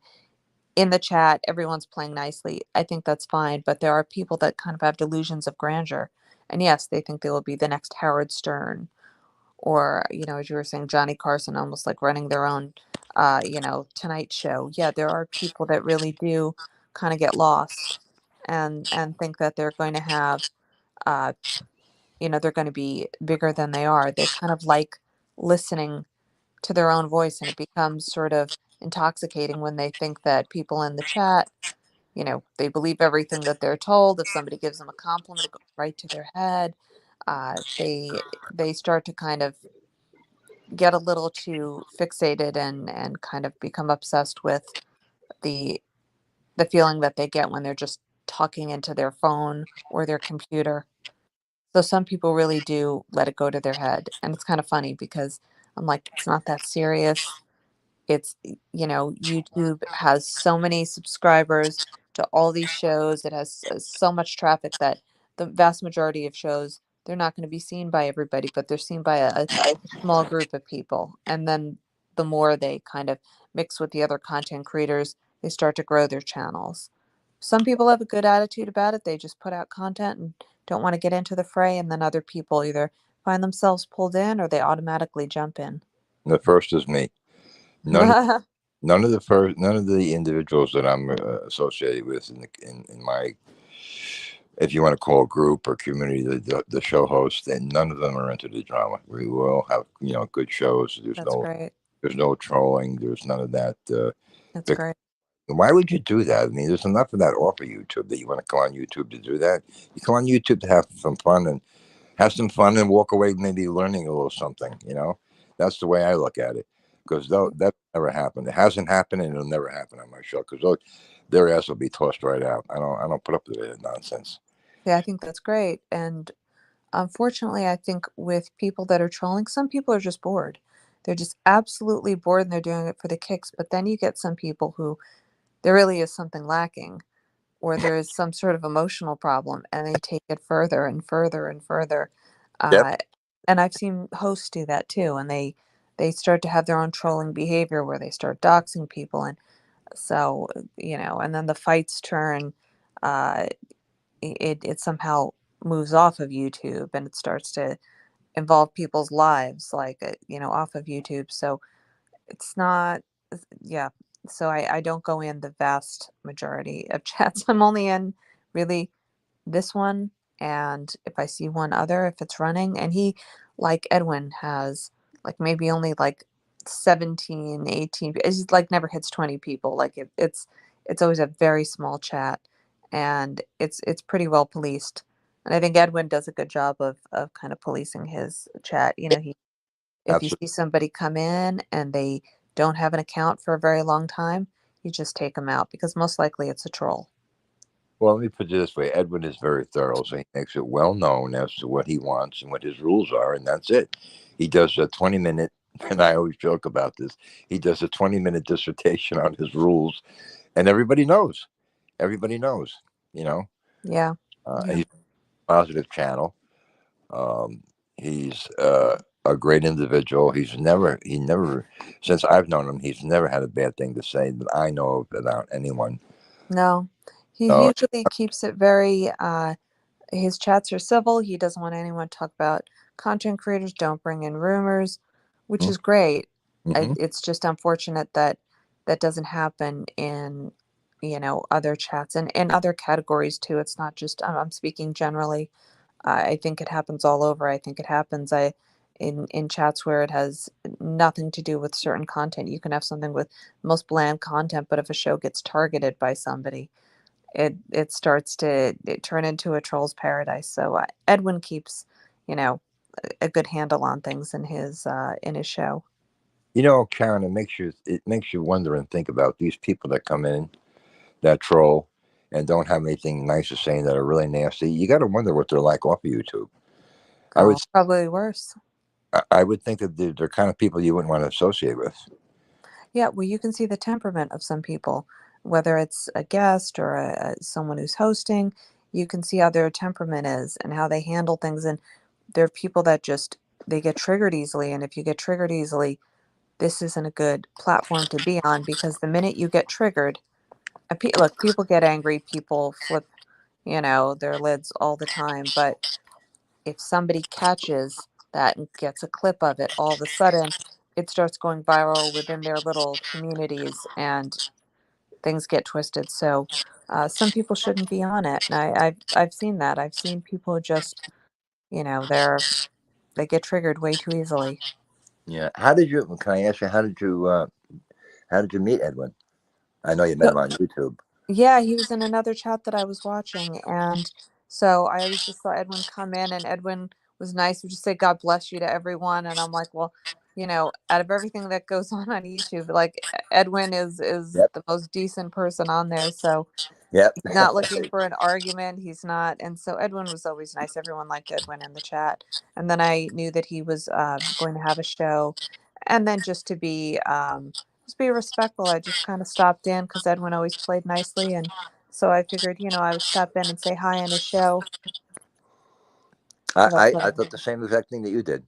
in the chat. Everyone's playing nicely. I think that's fine. But there are people that kind of have delusions of grandeur. And yes, they think they will be the next Howard Stern or, as you were saying, Johnny Carson, almost like running their own, Tonight Show. Yeah, there are people that really do kind of get lost and think that they're going to have, uh, they're going to be bigger than they are. They kind of like listening to their own voice, and it becomes sort of intoxicating when they think that people in the chat, they believe everything that they're told. If somebody gives them a compliment, it goes right to their head. They start to kind of get a little too fixated and kind of become obsessed with the the feeling that they get when they're just talking into their phone or their computer. So some people really do let it go to their head, and it's kind of funny because I'm like, it's not that serious. It's, YouTube has so many subscribers to all these shows. It has so much traffic that the vast majority of shows, they're not going to be seen by everybody, but they're seen by a small group of people. And then the more they kind of mix with the other content creators, they start to grow their channels. Some people have a good attitude about it. They just put out content and don't want to get into the fray. And then other people either find themselves pulled in or they automatically jump in. The first is me. None of the individuals that I'm associated with in my, if you want to call group or community, the show hosts, and none of them are into the drama. We will have good shows. That's great. There's no trolling. There's none of that. That's great. Why would you do that? I mean, there's enough of that off of YouTube that you want to come on YouTube to do that. You come on YouTube to have some fun and walk away maybe learning a little something. That's the way I look at it. Because that never happened. It hasn't happened, and it'll never happen on my show. Because their ass will be tossed right out. I don't put up with that nonsense. Yeah, I think that's great. And unfortunately, I think with people that are trolling, some people are just bored. They're just absolutely bored and they're doing it for the kicks. But then you get some people who there really is something lacking, or there is some sort of emotional problem, and they take it further and further and further. Yep. Uh, and I've seen hosts do that too, and they start to have their own trolling behavior where they start doxing people, and so and then the fights turn. Uh, it somehow moves off of YouTube and it starts to involve people's lives, like off of YouTube. So it's not, yeah. So I don't go in the vast majority of chats. I'm only in really this one, and if I see one other, if it's running, and he, like Edwin, has like maybe only like 17, 18. It's like never hits 20 people. Like it's always a very small chat, and it's pretty well policed. And I think Edwin does a good job of kind of policing his chat. He If you Absolutely. see somebody come in and they don't have an account for a very long time, you just take them out because most likely it's a troll. Well, let me put it this way: Edwin is very thorough, so he makes it well known as to what he wants and what his rules are, and that's it. He does a 20-minute, and I always joke about this. He does a 20-minute dissertation on his rules, and everybody knows. Everybody knows. You know, Yeah. Yeah. he's a positive channel. Um, he's a great individual. He never, since I've known him, he's never had a bad thing to say that I know of about anyone. No. He So, usually keeps it very his chats are civil. He doesn't want anyone to talk about content creators, don't bring in rumors, which is great. mm-hmm. It's just unfortunate that that doesn't happen in, other chats and in other categories too. It's not just, I'm speaking generally. I think it happens all over. I think it happens in chats where it has nothing to do with certain content. You can have something with most bland content, but if a show gets targeted by somebody, it starts to turn into a troll's paradise. So Edwin keeps, you know, a good handle on things in his show. Karen, it makes you wonder and think about these people that come in that troll and don't have anything nice to say that are really nasty. You got to wonder what they're like off of YouTube. I would Oh, probably worse. I would think that they're kind of people you wouldn't want to associate with. Yeah, well, you can see the temperament of some people, whether it's a guest or someone who's hosting. You can see how their temperament is and how they handle things. And there are people that just they get triggered easily. And if you get triggered easily, this isn't a good platform to be on because the minute you get triggered, look, people get angry, people flip, their lids all the time. But if somebody catches that and gets a clip of it, all of a sudden it starts going viral within their little communities and things get twisted. So some people shouldn't be on it. And I've seen that. I've seen people just, they get triggered way too easily. Yeah. How did you? Can I ask you? How did you meet Edwin? I know you met So him on YouTube. yeah, he was in another chat that I was watching, and so I always just saw Edwin come in, and Edwin was nice. He would just say "God bless you" to everyone, and I'm like, well, out of everything that goes on YouTube, like Edwin is Yep. the most decent person on there. So Yep. he's not looking for an argument. He's not, and so Edwin was always nice. Everyone liked Edwin in the chat, and then I knew that he was going to have a show, and then just be respectful. I just kind of stopped in because Edwin always played nicely, and so I figured, I would stop in and say hi on his show. I, So that's I what I I thought did. the same exact thing that you did.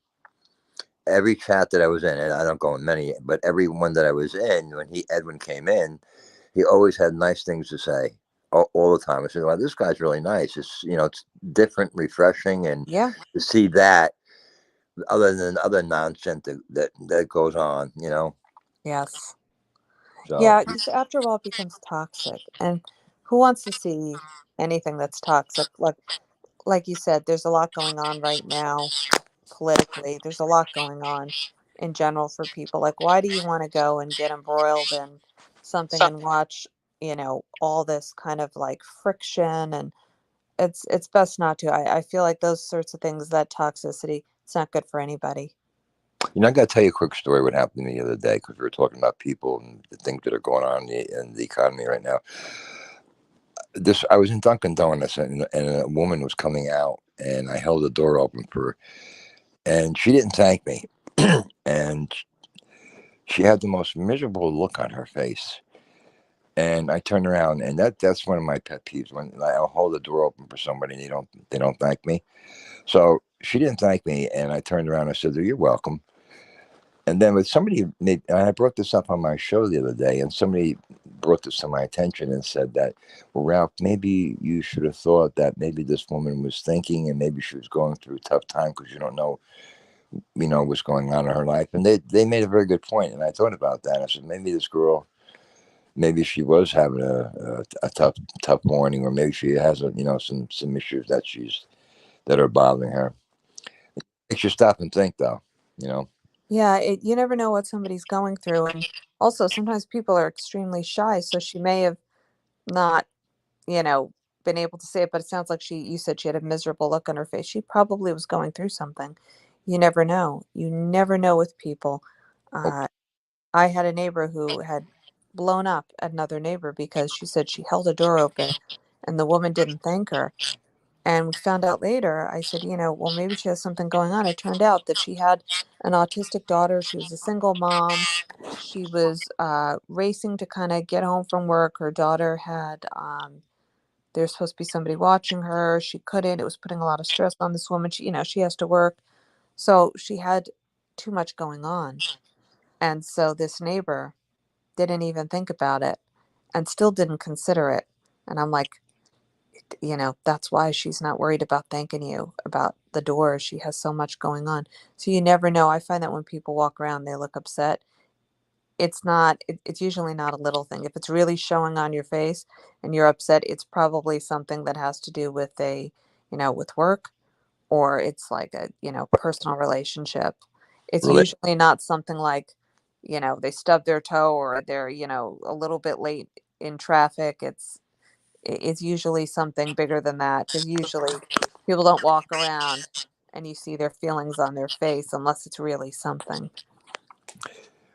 Every chat that I was in, and I don't go in many, but every one that I was in, when Edwin came in, he always had nice things to say all the time. I said, "Well, this guy's really nice. It's different, refreshing, and Yeah. to see that other than other nonsense that goes on. Yes. So Yeah. Because after a while, it becomes toxic, and who wants to see anything that's toxic? Like you said, there's a lot going on right now politically. There's a lot going on in general for people. Like, why do you want to go and get embroiled in something and watch, all this kind of like friction? And it's best not to. I feel like those sorts of things, that toxicity, it's not good for anybody. I got to tell you a quick story. What happened to me the other day because we were talking about people and the things that are going on in the economy right now. I was in Dunkin' Donuts and a woman was coming out, and I held the door open for her, and she didn't thank me, and she had the most miserable look on her face. And I turned around, and that's one of my pet peeves when I'll hold the door open for somebody and they don't thank me. So she didn't thank me, and I turned around and I said, "You're welcome." And then with somebody made, and I brought this up on my show the other day, and somebody brought this to my attention and said that, "Well, Ralph, maybe you should have thought that maybe this woman was thinking, and maybe she was going through a tough time because you don't know, what's going on in her life." And they made a very good point, and I thought about that. I said, maybe this girl, maybe she was having a tough morning, or maybe she has some issues that are bothering her. It makes you stop and think, though. You know. Yeah, you never know what somebody's going through, and also sometimes people are extremely shy, so she may have not, you know, been able to say it, but it sounds like you said she had a miserable look on her face. She probably was going through something. You never know. You never know with people. Oh, I had a neighbor who had blown up at another neighbor because she said she held a door open and the woman didn't thank her. And we found out later, I said, well, maybe she has something going on. It turned out that she had an autistic daughter. She was a single mom. She was racing to kind of get home from work. Her daughter had, there's supposed to be somebody watching her. She couldn't. It was putting a lot of stress on this woman. She has to work. So she had too much going on. And so this neighbor didn't even think about it and still didn't consider it. And I'm like, that's why she's not worried about thanking you about the door. She has so much going on. So you never know. I find that when people walk around, they look upset. It's usually not a little thing. If it's really showing on your face and you're upset, it's probably something that has to do with with work, or it's like a, personal relationship. It's really? usually not something like, they stubbed their toe or they're, a little bit late in traffic. It's usually something bigger than that, because usually people don't walk around and you see their feelings on their face unless it's really something.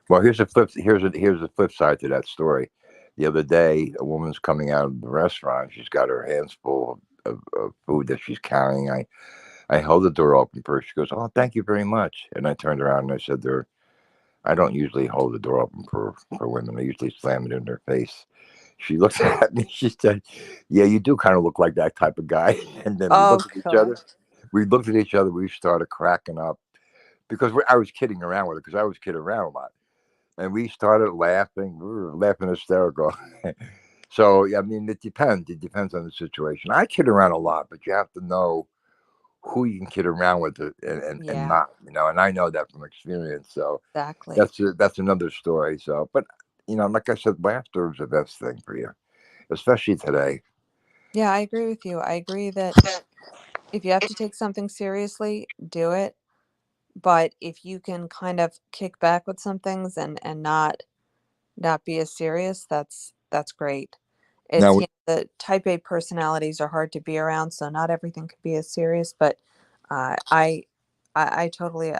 Well, here's the flip side to that story. The other day, a woman's coming out of the restaurant. She's got her hands full of food that she's carrying. I held the door open for her. She goes, "Oh, thank you very much." And I turned around and I said to her, "I don't usually hold the door open for women. I usually slam it in their face." She looked at me. She said, "Yeah, you do kind of look like that type of guy." And then we Oh looked at each other. gosh. We looked at each other. We started cracking up because I was kidding around with her, because I was kidding around a lot. And we started laughing. We were laughing hysterical. So, I mean, it depends. It depends on the situation. I kid around a lot, but you have to know who you can kid around with and Yeah, not, and I know that from experience. So exactly. that's another story. So, but, like I said, laughter is the best thing for you, especially today. Yeah, I agree with you. I agree that if you have to take something seriously, do it. But if you can kind of kick back with some things and not be as serious, that's great. It's, Now, the type A personalities are hard to be around, so not everything can be as serious. But uh, I, I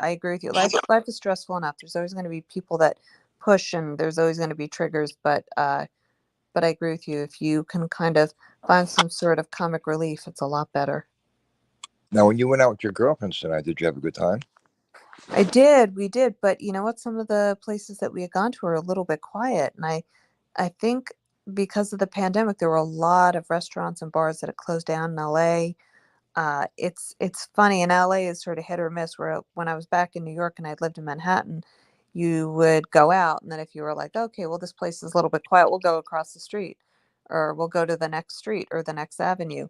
agree with you. Life is stressful enough. There's always going to be people that push, and there's always going to be triggers. But I agree with you. If you can kind of find some sort of comic relief, it's a lot better. when you went out with your girlfriends tonight, did you have a good time? I did, we did, but you know what? Some of the places that we had gone to were a little bit quiet, and I think because of the pandemic, there were a lot of restaurants and bars that had closed down in LA. It's funny, in LA is sort of hit or miss. Where when I was back in New York and I'd lived in Manhattan, you would go out, and then if you were like, okay, well, this place is a little bit quiet, we'll go across the street, or we'll go to the next street or the next avenue.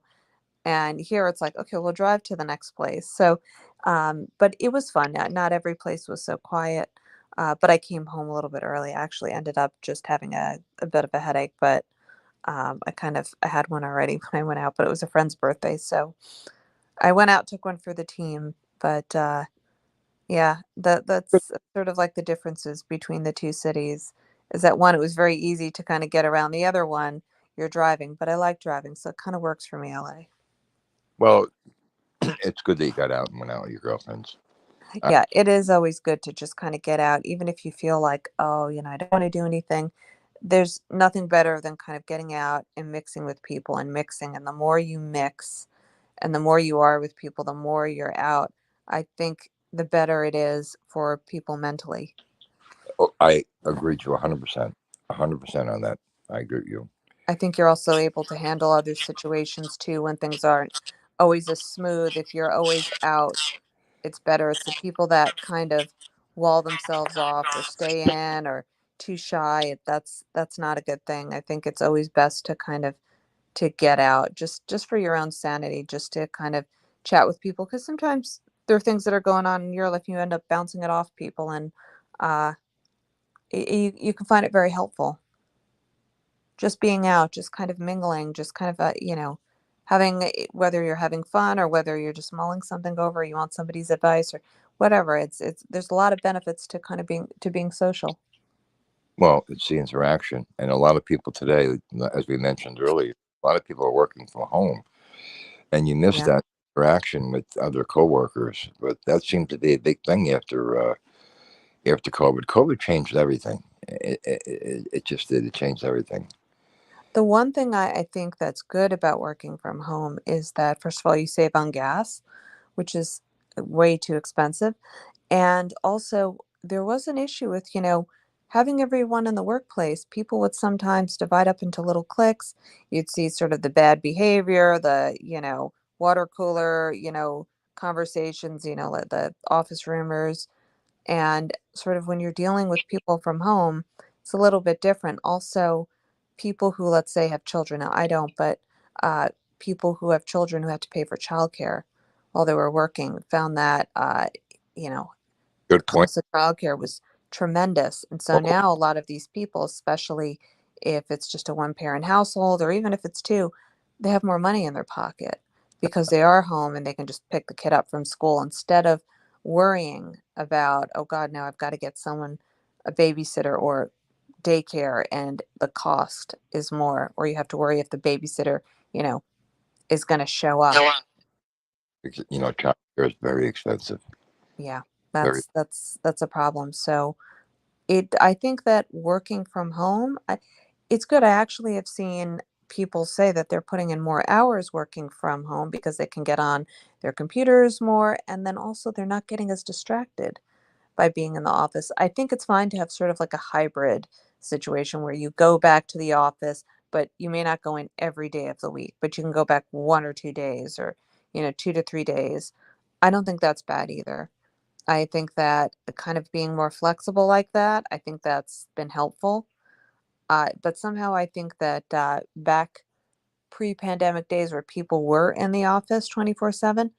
And here it's like, okay, we'll drive to the next place. So, but it was fun. Not every place was so quiet. But I came home a little bit early. I actually ended up just having a bit of a headache, but I had one already when I went out, but it was a friend's birthday. So I went out, took one for the team. But yeah, that's sort of like the differences between the two cities, is that one, it was very easy to kind of get around. The other one, you're driving, but I like driving. So it kind of works for me, LA. Well, it's good that you got out and went out with your girlfriends. Uh, Yeah, it is always good to just kind of get out, even if you feel like, oh, I don't want to do anything. There's nothing better than kind of getting out and mixing with people and mixing. And the more you mix and the more you are with people, the more you're out, I think the better it is for people mentally. I agree with you 100%. 100% on that. I agree with you. I think you're also able to handle other situations too when things aren't always as smooth. If you're always out, it's better. It's the people that kind of wall themselves off or stay in or too shy. That's not a good thing. I think it's always best to kind of to get out, just for your own sanity, just to kind of chat with people, because sometimes there are things that are going on in your life. You end up bouncing it off people, and uh, you can find it very helpful. Just being out, just kind of mingling, just kind of having whether you're having fun or whether you're just mulling something over, you want somebody's advice or whatever. It's there's a lot of benefits to kind of being social. Well, it's the interaction. And a lot of people today, as we mentioned earlier, a lot of people are working from home, and you miss Yeah. that interaction with other coworkers. But that seemed to be a big thing after COVID. COVID changed everything. It just did. It changed everything. The one thing I think that's good about working from home is that, first of all, you save on gas, which is way too expensive. And also, there was an issue with, having everyone in the workplace. People would sometimes divide up into little cliques. You'd see sort of the bad behavior, the, water cooler, conversations, like the office rumors. And sort of when you're dealing with people from home, it's a little bit different. Also, people who, let's say, have children. Now, I don't, but people who have children who had to pay for childcare while they were working found that, you know, the Good point. cost of childcare was tremendous. And so Oh, now a lot of these people, especially if it's just a one parent household or even if it's two, they have more money in their pocket because they are home and they can just pick the kid up from school instead of worrying about, oh God, now I've got to get someone a babysitter or daycare and the cost is more, or you have to worry if the babysitter, you know, is going to show up. child care is very expensive. Yeah, Very. that's a problem. So I think that working from home, it's good. I actually have seen people say that they're putting in more hours working from home because they can get on their computers more, and then also they're not getting as distracted by being in the office. I think it's fine to have sort of like a hybrid situation where you go back to the office, but you may not go in every day of the week, but you can go back 1 or 2 days or, 2 to 3 days. I don't think that's bad either. I think that kind of being more flexible like that, I think that's been helpful. But somehow I think that back pre-pandemic days where people were in the office 24/7,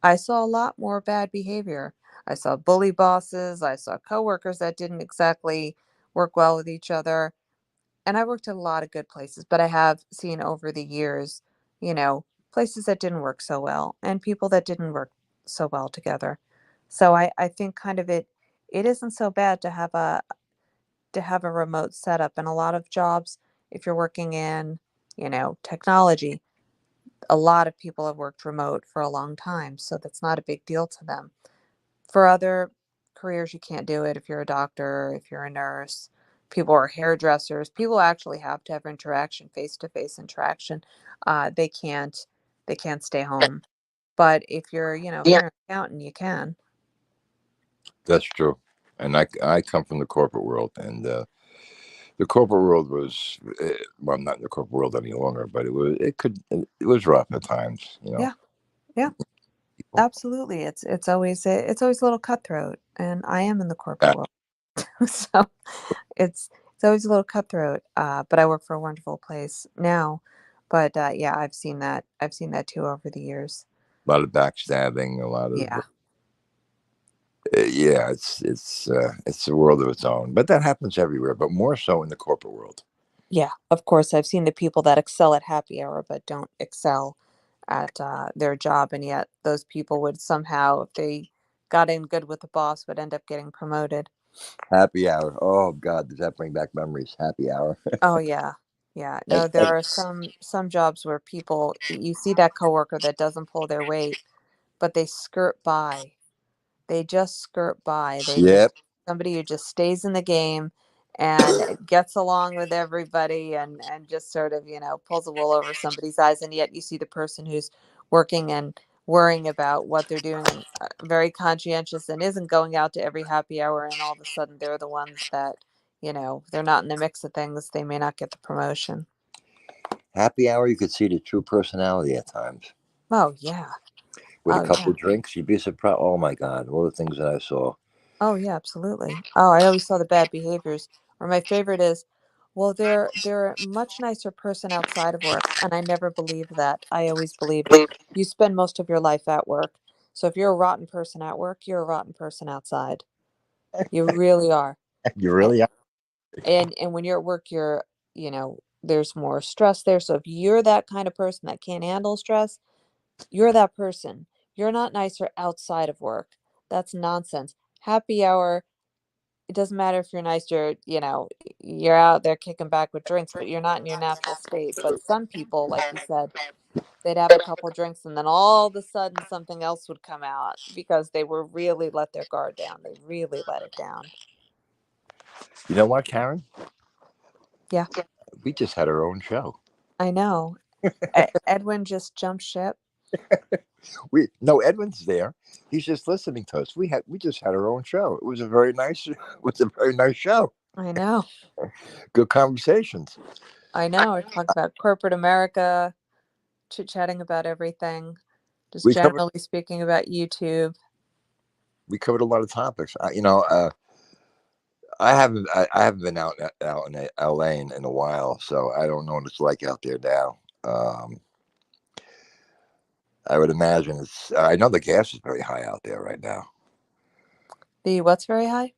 I saw a lot more bad behavior. I saw bully bosses. I saw coworkers that didn't exactly work well with each other. And I worked at a lot of good places, but I have seen over the years, places that didn't work so well and people that didn't work so well together. So I think kind of it isn't so bad to have a remote setup. And a lot of jobs, if you're working in, technology, a lot of people have worked remote for a long time. So that's not a big deal to them. For other careers, you can't do it. If you're a doctor, if you're a nurse, people are hairdressers, people actually have to have interaction, face-to-face interaction. They can't stay home. But if you're, if Yeah. you're an accountant, you can. That's true. And I come from the corporate world, and the corporate world was well, I'm not in the corporate world any longer, but it was rough at times. Yeah, yeah, People. absolutely. It's always a little cutthroat, and I am in the corporate Yeah, world, so it's always a little cutthroat. But I work for a wonderful place now. But yeah, I've seen that. I've seen that too over the years. a lot of backstabbing, a lot of Yeah. yeah. It's a world of its own, but that happens everywhere, but more so in the corporate world. Yeah, of course, I've seen the people that excel at happy hour but don't excel at their job, and yet those people would somehow, if they got in good with the boss, would end up getting promoted. Happy hour. Oh God, does that bring back memories? Happy hour. Oh yeah, yeah. And, No, there are some jobs where people, you see that coworker that doesn't pull their weight, but they skirt by. They just skirt by. They just yep. somebody who just stays in the game and gets along with everybody and just sort of, pulls the wool over somebody's eyes. And yet you see the person who's working and worrying about what they're doing, very conscientious and isn't going out to every happy hour. And all of a sudden they're the ones that, they're not in the mix of things. They may not get the promotion. Happy hour. You could see the true personality at times. Oh, yeah. With a Oh, couple yeah. of drinks, you'd be surprised. Oh my God, all the things that I saw. Oh yeah, absolutely. Oh, I always saw the bad behaviors. Or my favorite is, well, they're a much nicer person outside of work, and I never believed that. I always believed you spend most of your life at work. So if you're a rotten person at work, you're a rotten person outside. You really are. You A- really are. And when you're at work, there's more stress there. So if you're that kind of person that can't handle stress, you're that person. You're not nicer outside of work. That's nonsense. Happy hour, it doesn't matter if you're nice, you're out there kicking back with drinks, but you're not in your natural state. But some people, like you said, They'd have a couple drinks, and then all of a sudden something else would come out because they were really let their guard down. They really let it down. You know what, Karen? Yeah, We just had our own show. I know. Edwin just jumped ship. Edwin's there. He's just listening to us. We just had our own show. It was a very nice. It was a very nice show. I know. Good conversations. I know. We talked about corporate America, chit-chatting about everything, just We covered generally speaking about YouTube. we covered a lot of topics. I haven't been out in LA in a while, so I don't know what it's like out there now. I would imagine it's. I know the gas is very high out there right now. The what's very high?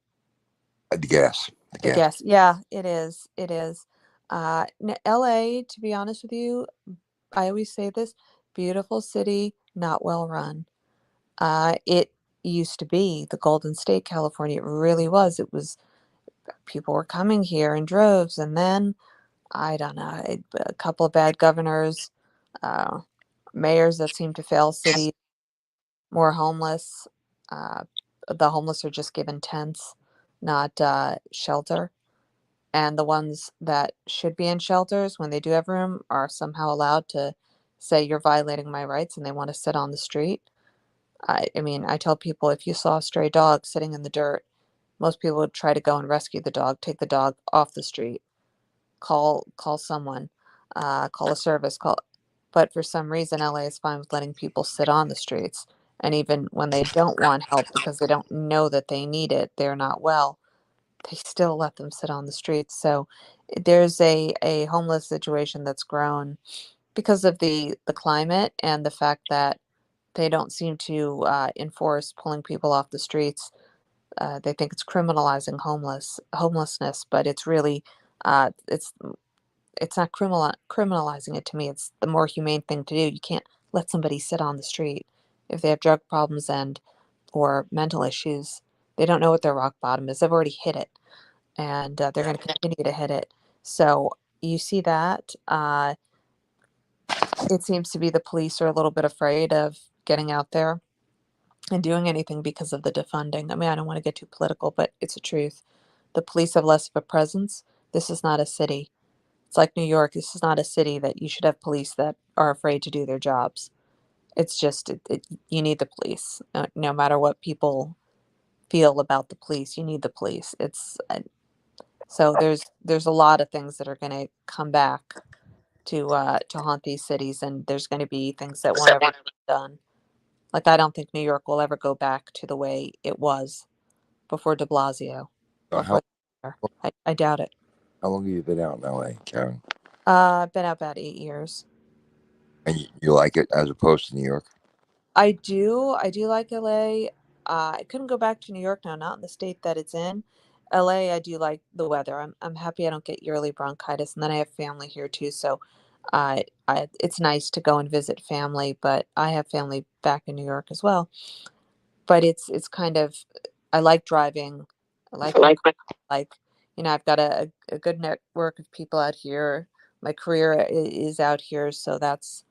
The gas. The gas. Yeah, it is. It is. LA, to be honest with you, I always say this: beautiful city, not well run. It used to be the Golden State, California. It really was. It was people were coming here in droves, and then I don't know, a couple of bad governors, mayors that seem to fail cities, more homeless. Uh, the homeless are just given tents, not shelter. And the ones that should be in shelters, when they do have room, are somehow allowed to say, "You're violating my rights," and they want to sit on the street. I mean, I tell people if you saw a stray dog sitting in the dirt, most people would try to go and rescue the dog, take the dog off the street, call someone, call a service, call. But for some reason, LA is fine with letting people sit on the streets, and even when they don't want help because they don't know that they need it, they're not well, they still let them sit on the streets. So there's a homeless situation that's grown because of the climate and the fact that they don't seem to enforce pulling people off the streets. They think it's criminalizing homelessness, but it's really it's not criminalizing it. To me, it's the more humane thing to do. You can't let somebody sit on the street if they have drug problems and or mental issues. They don't know what their rock bottom is. They've already hit it, and they're going to continue to hit it. So you see that. It seems to be the police are a little bit afraid of getting out there and doing anything because of the defunding. I mean, I don't want to get too political, but it's the truth. The police have less of a presence. This is not a city. It's like New York. This is not a city that you should have police that are afraid to do their jobs. It's just you need the police. No matter what people feel about the police, you need the police. So there's a lot of things that are going to come back to haunt these cities, and there's going to be things that won't ever be done. Like I don't think New York will ever go back to the way it was before De Blasio. How I doubt it. how long have you been out in LA, Karen? I've been out about 8 years. And you like it as opposed to New York? I do like LA. I couldn't go back to New York now, not in the state that it's in. LA, I do like the weather. I'm happy I don't get yearly bronchitis, and then I have family here too, so it's nice to go and visit family. But I have family back in New York as well. But it's kind of I like driving. I like like I've got a good network of people out here. My career is out here, so that's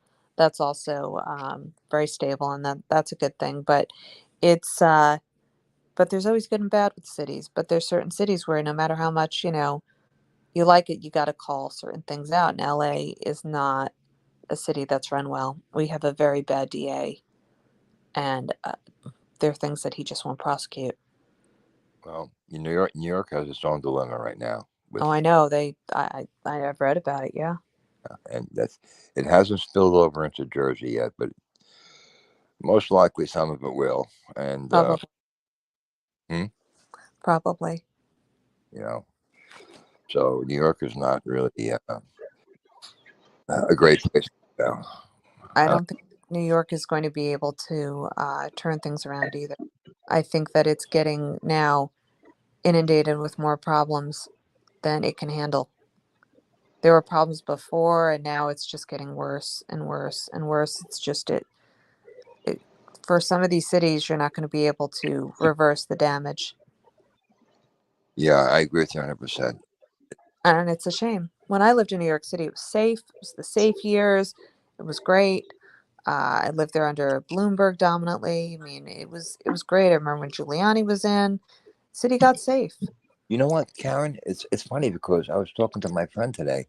also very stable, and that's a good thing. But it's but there's always good and bad with cities. But there's certain cities where no matter how much you like it, you got to call certain things out. And LA is not a city that's run well. We have a very bad DA, and there are things that he just won't prosecute. Well, New York has its own dilemma right now. Oh, I know. I've read about it. Yeah. And it hasn't spilled over into Jersey yet, but most likely some of it will. And Probably. Hmm? Probably. So New York is not really a great place to go. I don't think New York is going to be able to turn things around either. I think that it's getting now inundated with more problems than it can handle. There were problems before, and now it's just getting worse and worse and worse. It's just for some of these cities, you're not going to be able to reverse the damage. Yeah, I agree with you 100%. And it's a shame. When I lived in New York City, it was safe. It was the safe years. It was great. I lived there under Bloomberg dominantly. I mean, it was great. I remember when Giuliani was in, city got safe. You know what, Karen? It's funny because I was talking to my friend today.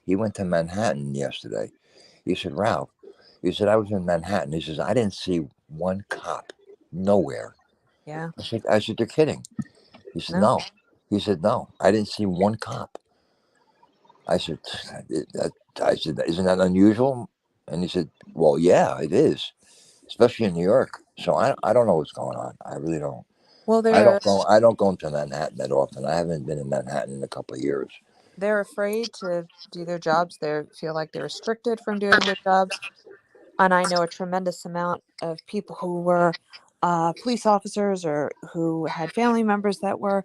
He went to Manhattan yesterday. He said, Ralph, he said, I was in Manhattan. He says, I didn't see one cop nowhere. Yeah. I said, you're kidding. He said, No. no. He said, no, I didn't see one cop. I said, isn't that unusual? And he said, well, yeah, it is, especially in New York. So I don't know what's going on. I really don't. Well, I don't go into Manhattan that often. I haven't been in Manhattan in a couple of years. they're afraid to do their jobs. They feel like they're restricted from doing their jobs. And I know a tremendous amount of people who were police officers or who had family members that were,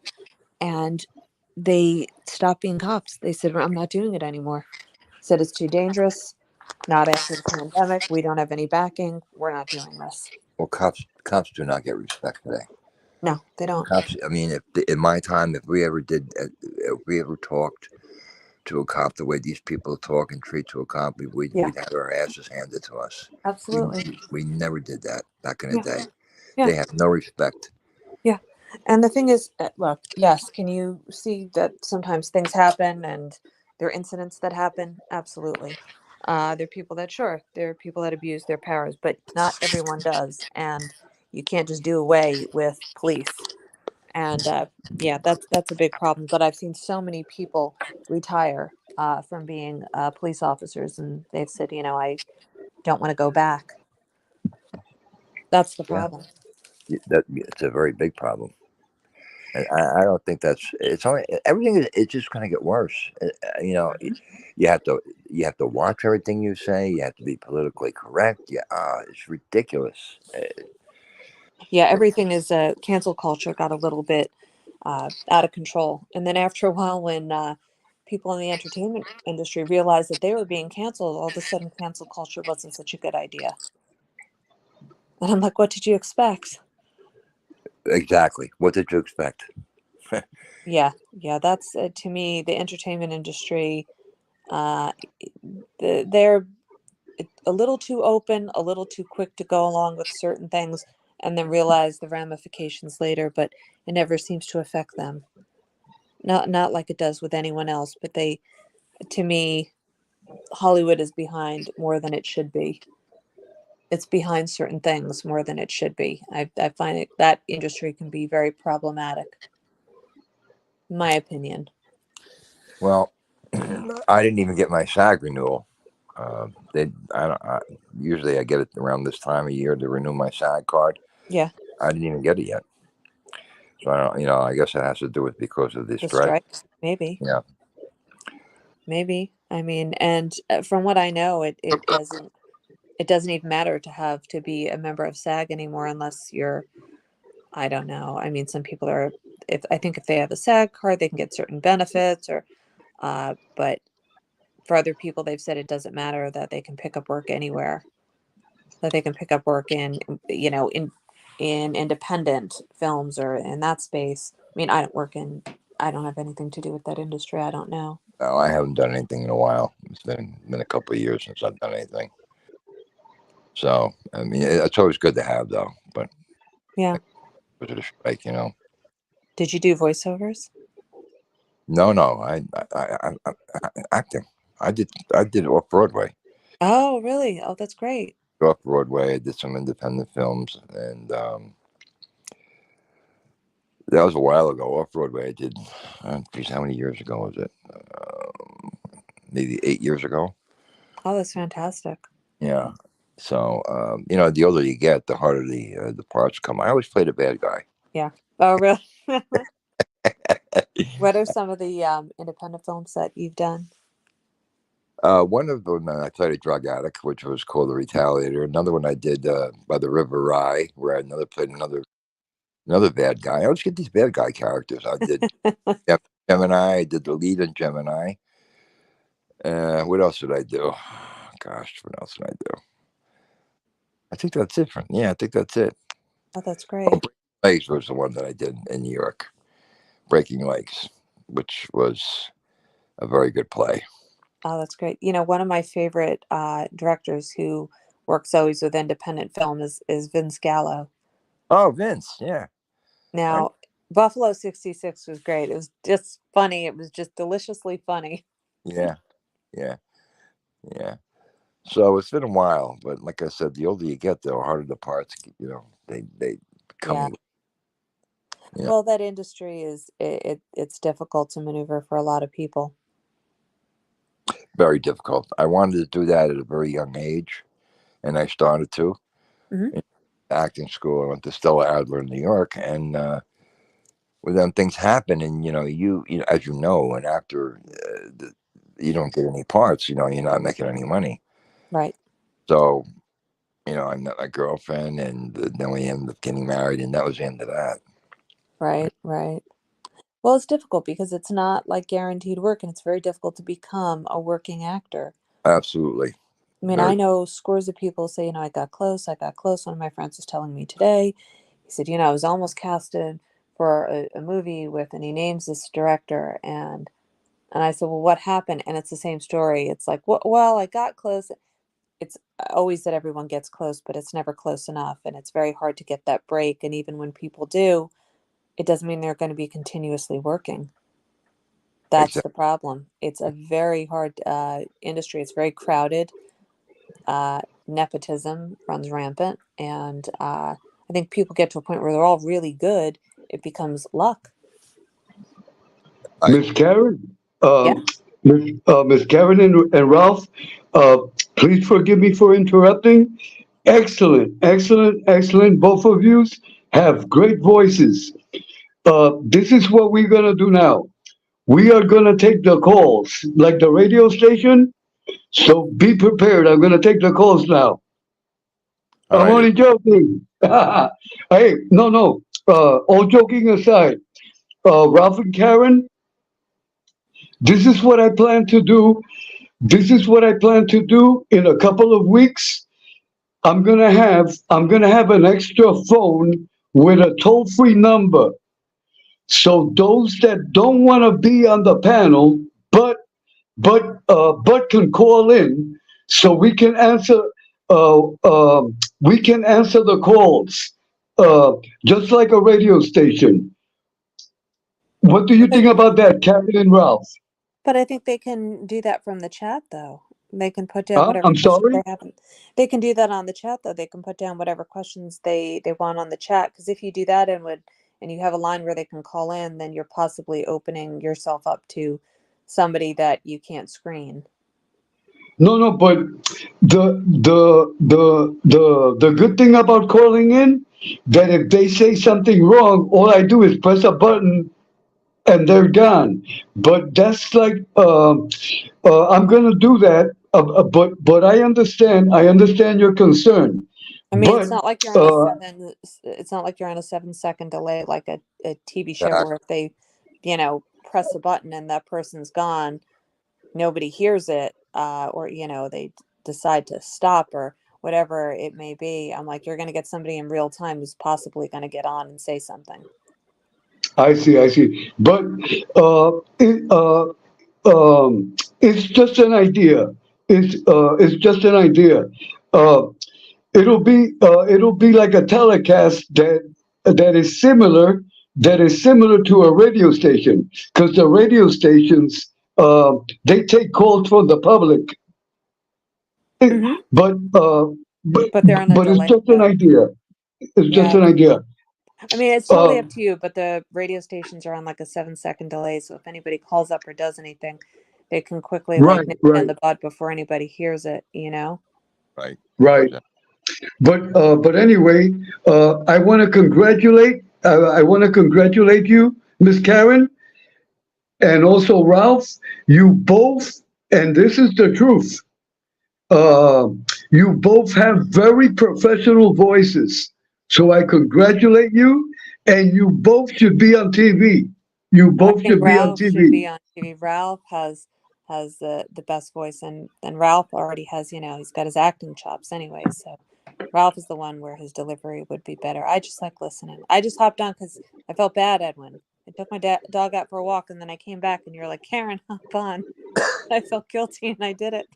and they stopped being cops. They said, I'm not doing it anymore. Said it's too dangerous. Not after the pandemic. We don't have any backing. We're not doing this. Well, cops do not get respect today. No, they don't. Cops. I mean, in my time, if we ever talked to a cop the way these people talk and treat to a cop, we'd have our asses handed to us. Absolutely. We never did that back in the day. Yeah. They have no respect. Yeah. And the thing is, look, yes, can you see that sometimes things happen and there are incidents that happen? Absolutely. There are people that, sure, there are people that abuse their powers, but not everyone does. And you can't just do away with police. And yeah, that's a big problem. But I've seen so many people retire from being police officers, and they've said, I don't want to go back. That's the problem. It's a very big problem. And I don't think it's only everything. It's just going to get worse. You have to watch everything you say. You have to be politically correct. Yeah, it's ridiculous. Yeah, everything is cancel culture got a little bit out of control. And then after a while, when people in the entertainment industry realized that they were being canceled, all of a sudden cancel culture wasn't such a good idea. And I'm like, what did you expect? Exactly. What did you expect? Yeah, that's to me, the entertainment industry, they're a little too open, a little too quick to go along with certain things and then realize the ramifications later, but it never seems to affect them. Not like it does with anyone else, but to me, Hollywood is behind more than it should be. It's behind certain things more than it should be. I find that industry can be very problematic, in my opinion. Well, I didn't even get my SAG renewal. Usually I get it around this time of year to renew my SAG card. Yeah. I didn't even get it yet. So I don't, I guess it has to do with because of the strike. Strikes, maybe. Yeah. Maybe. I mean, and from what I know, it doesn't even matter to be a member of SAG anymore unless you're, I don't know. I mean, some people are, if they have a SAG card, they can get certain benefits but for other people, they've said it doesn't matter, that they can pick up work anywhere, that they can pick up work in independent films or in that space. I mean, I don't have anything to do with that industry. I don't know. No, I haven't done anything in a while. It's been a couple of years since I've done anything. So, I mean, it's always good to have, though. But yeah, because of the strike, Did you do voiceovers? No, I acting. I did off Broadway. Oh, really? Oh, that's great. Off Broadway, I did some independent films, and that was a while ago. Off Broadway, I did. Geez, how many years ago was it? Maybe 8 years ago. Oh, that's fantastic. Yeah. So the older you get, the harder the parts come. I always played a bad guy. Yeah. Oh, really? What are some of the independent films that you've done? One of them I played a drug addict, which was called The Retaliator. Another one I did by the River Rye, where I played another bad guy. I always get these bad guy characters. I did Gemini. I did the lead in Gemini. What else did I do? Gosh, what else did I do? I think that's it. I think that's it. Oh, that's great. Breaking Legs was the one that I did in New York. Breaking Legs, which was a very good play. Oh, that's great. One of my favorite directors who works always with independent film is Vince Gallo. Oh, Vince, yeah. Now, Buffalo 66 was great. It was just funny. It was just deliciously funny. Yeah, yeah, yeah. So it's been a while, but like I said, the older you get, the harder the parts, they become. Yeah. Yeah. Well, that industry it's difficult to maneuver for a lot of people. Very difficult. I wanted to do that at a very young age, and I started to. Mhm. In acting school. I went to Stella Adler in New York, and well, then things happen, and you as you know, an actor, you don't get any parts. You're not making any money. Right. So, I met my girlfriend, and then we ended up getting married, and that was the end of that. Right. Well, it's difficult because it's not like guaranteed work, and it's very difficult to become a working actor. Absolutely. I mean, I know scores of people say, I got close. One of my friends was telling me today, he said, I was almost casted for a movie with, and he names this director. And I said, well, what happened? And it's the same story. It's like, well, I got close. It's always that everyone gets close, but it's never close enough. And it's very hard to get that break. And even when people do, it doesn't mean they're going to be continuously working. That's the problem. It's a very hard industry. It's very crowded. Nepotism runs rampant, and I think people get to a point where they're all really good. It becomes luck. Miss Karen, Yeah. Miss Karen and Ralph, please forgive me for interrupting. Excellent, both of you have great voices. This is what we're gonna do now. We are gonna take the calls like the radio station. So be prepared. I'm gonna take the calls now. I'm only joking. Hey, no. All joking aside, Ralph and Karen, this is what I plan to do. This is what I plan to do in a couple of weeks. I'm gonna have an extra phone with a toll-free number. So those that don't want to be on the panel, but can call in, so we can answer. We can answer the calls, just like a radio station. What do you think about that, Karen and Ralph? But I think they can do that from the chat, though. They can put down whatever I'm questions sorry. they have. They can do that on the chat, though. They can put down whatever questions they want on the chat. Because if you do that and you have a line where they can call in, then you're possibly opening yourself up to somebody that you can't screen. No, but the good thing about calling in, that if they say something wrong, all I do is press a button and they're gone. But that's like I'm gonna do that. But I understand your concern. I mean, But it's not like you're on it's not like you're on a 7-second delay like a TV show where if they, press a button and that person's gone, nobody hears it, or they decide to stop or whatever it may be. I'm like, you're going to get somebody in real time who's possibly going to get on and say something. I see. But it's just an idea. It's just an idea. It'll be like a telecast that is similar to a radio station, because the radio stations, they take calls from the public. Mhm. But they're on a it's delay, just an idea. It's just an idea. I mean, it's totally up to you, but the radio stations are on like a 7-second delay. So if anybody calls up or does anything, they can quickly nip it in the bud before anybody hears it, Right. But anyway, I want to congratulate you, Miss Karen, and also Ralph. You both, and this is the truth. You both have very professional voices. So I congratulate you, and you both should be on TV. You both should be on TV. Should be on TV. Ralph has the best voice, and Ralph already has, he's got his acting chops anyway. So Ralph is the one where his delivery would be better. I just like listening. I just hopped on because I felt bad, Edwin. I took my dog out for a walk, and then I came back, and you're like, Karen, hop on. I felt guilty, and I did it.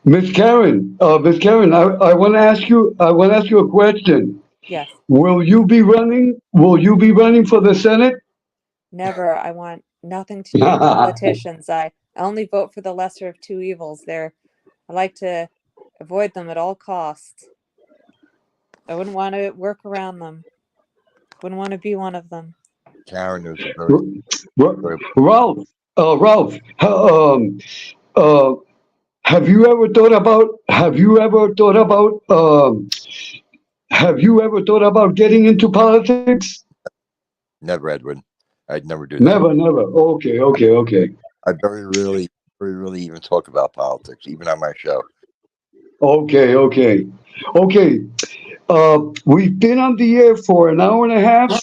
Miss Karen, I want to ask you. I want to ask you a question. Yes. Will you be running? Will you be running for the Senate? Never. I want nothing to do with politicians. I only vote for the lesser of two evils. I like to avoid them at all costs. I wouldn't want to work around them. Wouldn't want to be one of them. Karen, it was a very, very Ralph, Ralph, have you ever thought about? Have you ever thought about getting into politics? never, Edwin. I'd never do that. Never, never. Okay. I very rarely even talk about politics, even on my show. Okay. We've been on the air for an hour and a half.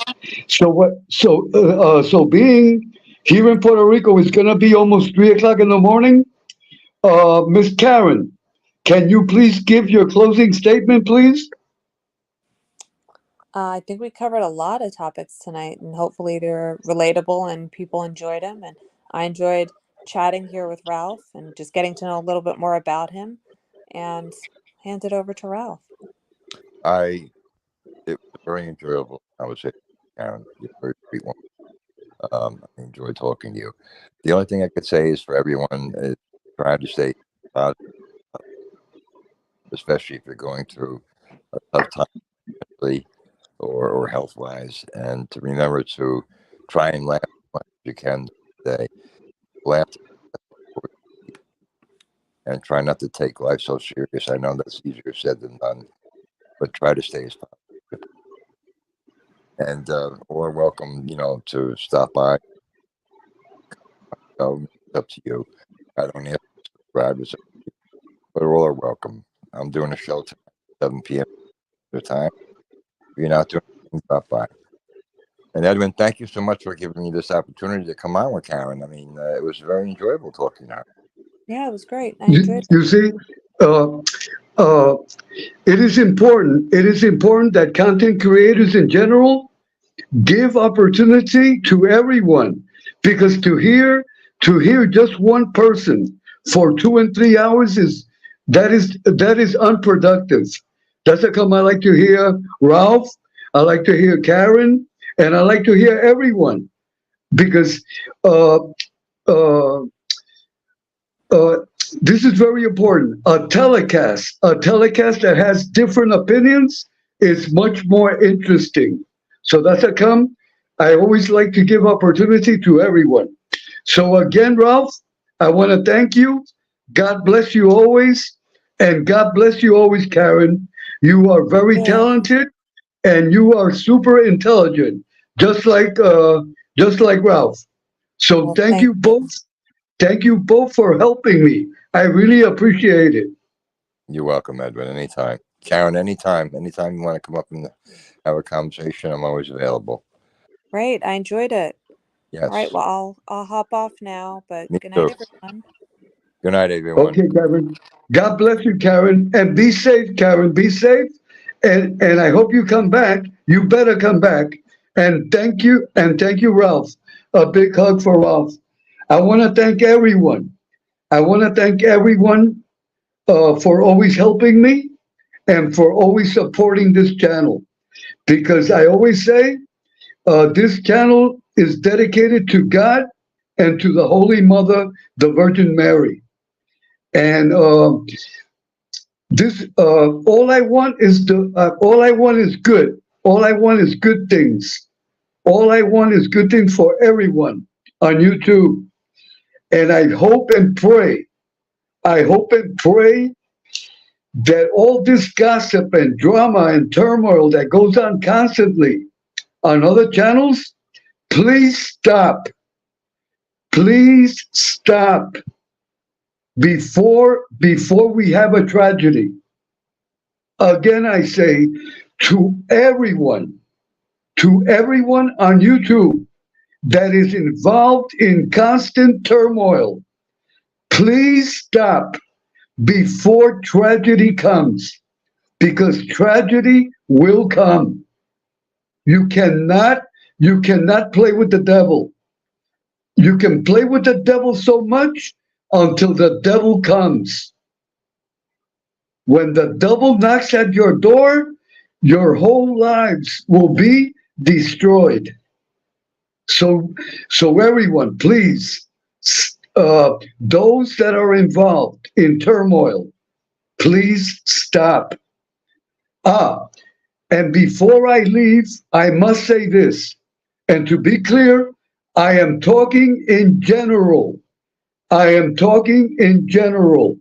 So what? So being here in Puerto Rico, it's gonna be almost 3 o'clock in the morning. Miss Karen, can you please give your closing statement, please? I think we covered a lot of topics tonight, and hopefully they're relatable and people enjoyed them. And I enjoyed chatting here with Ralph and just getting to know a little bit more about him. And hand it over to Ralph. It was very enjoyable. I would say, Karen, you're a very sweet one. I enjoyed talking to you. The only thing I could say is for everyone is try to stay positive, especially if you're going through a tough time, mentally or health wise, and to remember to try and laugh as much as you can today. Laugh and try not to take life so serious. I know that's easier said than done, but try to stay as positive. And or welcome, to stop by. It's up to you. I don't have subscribers, but all are welcome. I'm doing a show tonight, 7 p.m. the time. If you're not doing anything, stop by. And Edwin, thank you so much for giving me this opportunity to come on with Karen. I mean, it was very enjoyable talking to her. Yeah, it was great. I enjoyed it. You see, it is important. It is important that content creators in general give opportunity to everyone, because to hear just one person for 2 and 3 hours is unproductive. That's how come I like to hear Ralph, I like to hear Karen, and I like to hear everyone, because this is very important. A telecast that has different opinions is much more interesting. So that's how come I always like to give opportunity to everyone. So again, Ralph, I want to thank you. God bless you always. And God bless you always, Karen. You are very talented and you are super intelligent, just like Ralph. So thank you both. Thank you both for helping me. I really appreciate it. You're welcome, Edwin. Anytime. Karen, anytime you want to come up and have a conversation, I'm always available. Great. I enjoyed it. Yes. All right. Well, I'll hop off now, but Me good night, too. everyone. Good night, everyone. Okay, Karen. God bless you, Karen. And be safe, Karen. Be safe. And I hope you come back. You better come back. And thank you, Ralph. A big hug for Ralph. I want to thank everyone. For always helping me and for always supporting this channel. Because I always say, this channel is dedicated to God and to the Holy Mother, the Virgin Mary. And all I want is good. All I want is good things. All I want is good things for everyone on YouTube. And I hope and pray that all this gossip and drama and turmoil that goes on constantly on other channels, please stop. Please stop before we have a tragedy. Again, I say to everyone on YouTube that is involved in constant turmoil, please stop before tragedy comes, because tragedy will come. You cannot play with the devil. You can play with the devil so much until the devil comes. When the devil knocks at your door, your whole lives will be destroyed. So everyone, please, those that are involved in turmoil, please stop. And before I leave, I must say this. And to be clear, I am talking in general. I am talking in general.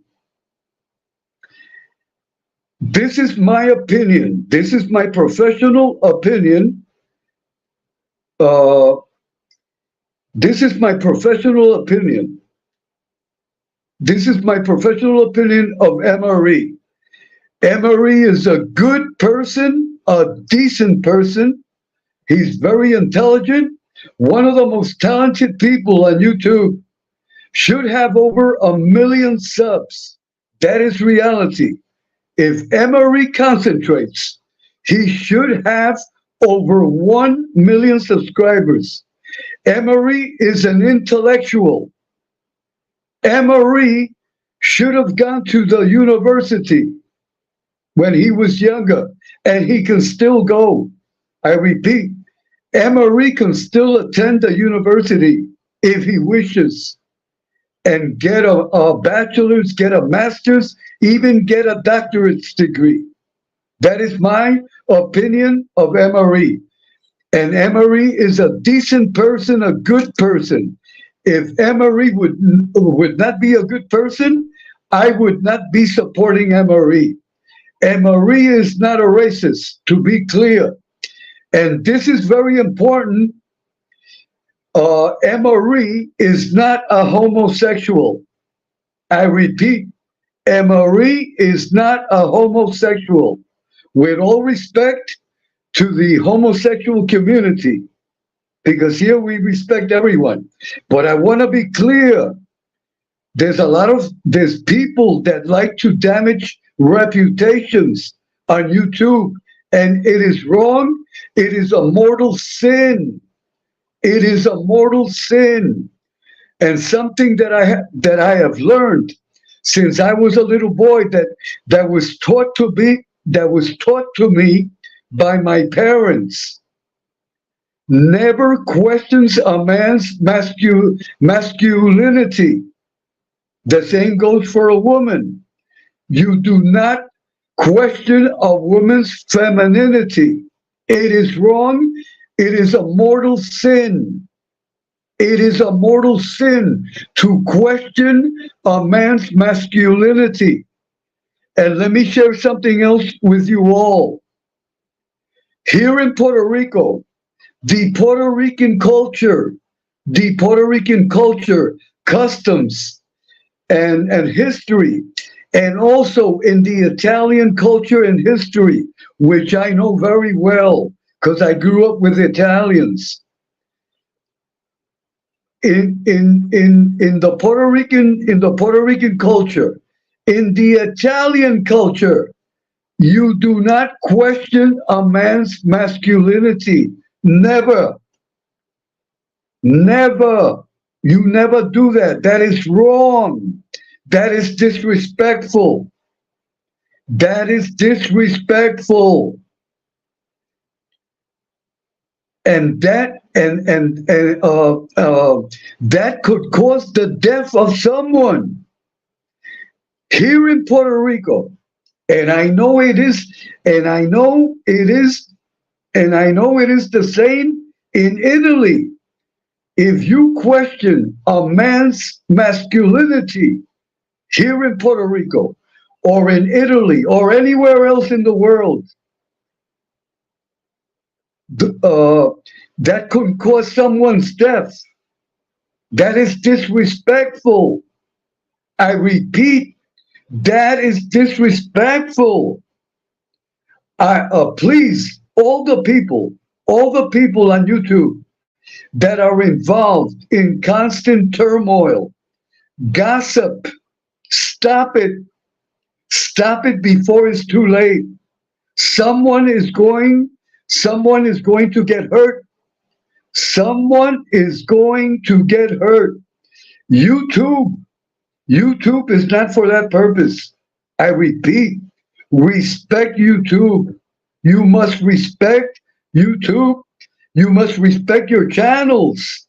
This is my opinion. This is my professional opinion. This is my professional opinion. This is my professional opinion of Emery. Emery is a good person, a decent person. He's very intelligent. One of the most talented people on YouTube. Should have over 1 million subs. That is reality. If Emery concentrates, he should have over 1 million subscribers. Emery is an intellectual. Emery should have gone to the university when he was younger, and he can still go. I repeat, Emery can still attend the university if he wishes and get a bachelor's, get a master's, even get a doctorate's degree. That is my opinion of Emery. And Emery is a decent person, a good person. If Emery would not be a good person, I would not be supporting Emery. Emery is not a racist, to be clear. And this is very important. Emery is not a homosexual. I repeat, Emery is not a homosexual. With all respect to the homosexual community, because here we respect everyone. But I want to be clear. There's people that like to damage reputations on YouTube, and it is wrong. It is a mortal sin. It is a mortal sin. And something that I have learned since I was a little boy that was taught to me by my parents. Never questions a man's masculinity. The same goes for a woman. You do not question a woman's femininity. It is wrong. It is a mortal sin. It is a mortal sin to question a man's masculinity. And let me share something else with you all. Here in Puerto Rico, the Puerto Rican culture, customs, and history, and also in the Italian culture and history, which I know very well because I grew up with Italians. In the Puerto Rican culture, in the Italian culture, you do not question a man's masculinity. Never. Never. You never do that. That is wrong. That is disrespectful. That is disrespectful. And that could cause the death of someone. Here in Puerto Rico, and I know it is the same in Italy. If you question a man's masculinity here in Puerto Rico or in Italy or anywhere else in the world, that could cause someone's death. That is disrespectful. I repeat, that is disrespectful. Please, all the people on YouTube that are involved in constant turmoil, gossip, stop it. Stop it before it's too late. Someone is going to get hurt. Someone is going to get hurt. YouTube is not for that purpose. I repeat, Respect YouTube. You must respect YouTube. You must respect your channels.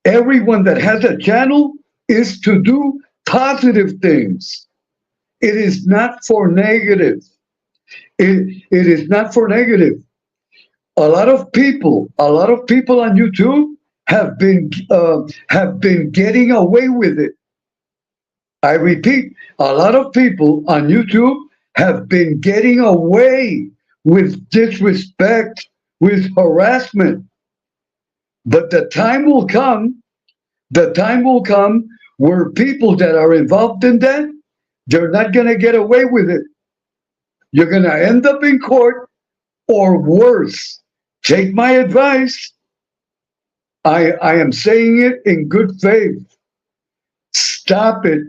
Everyone that has a channel is to do positive things. It is not for negative. It is not for negative. A lot of people on YouTube have been getting away with it. I repeat, a lot of people on YouTube have been getting away with disrespect, with harassment. But the time will come where people that are involved in that, they're not going to get away with it. You're going to end up in court or worse. Take my advice. I am saying it in good faith. Stop it.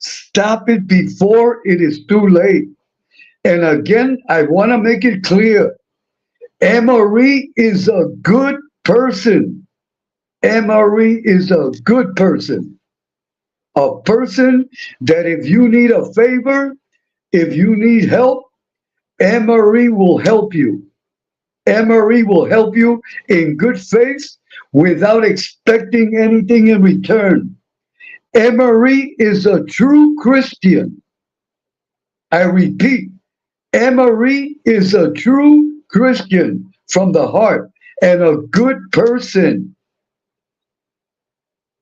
Stop it before it is too late. And again, I want to make it clear. Emery is a good person. Emery is a good person. A person that if you need a favor, if you need help, Emery will help you. Emery will help you in good faith without expecting anything in return. Emery is a true Christian. I repeat, Emery is a true Christian from the heart and a good person.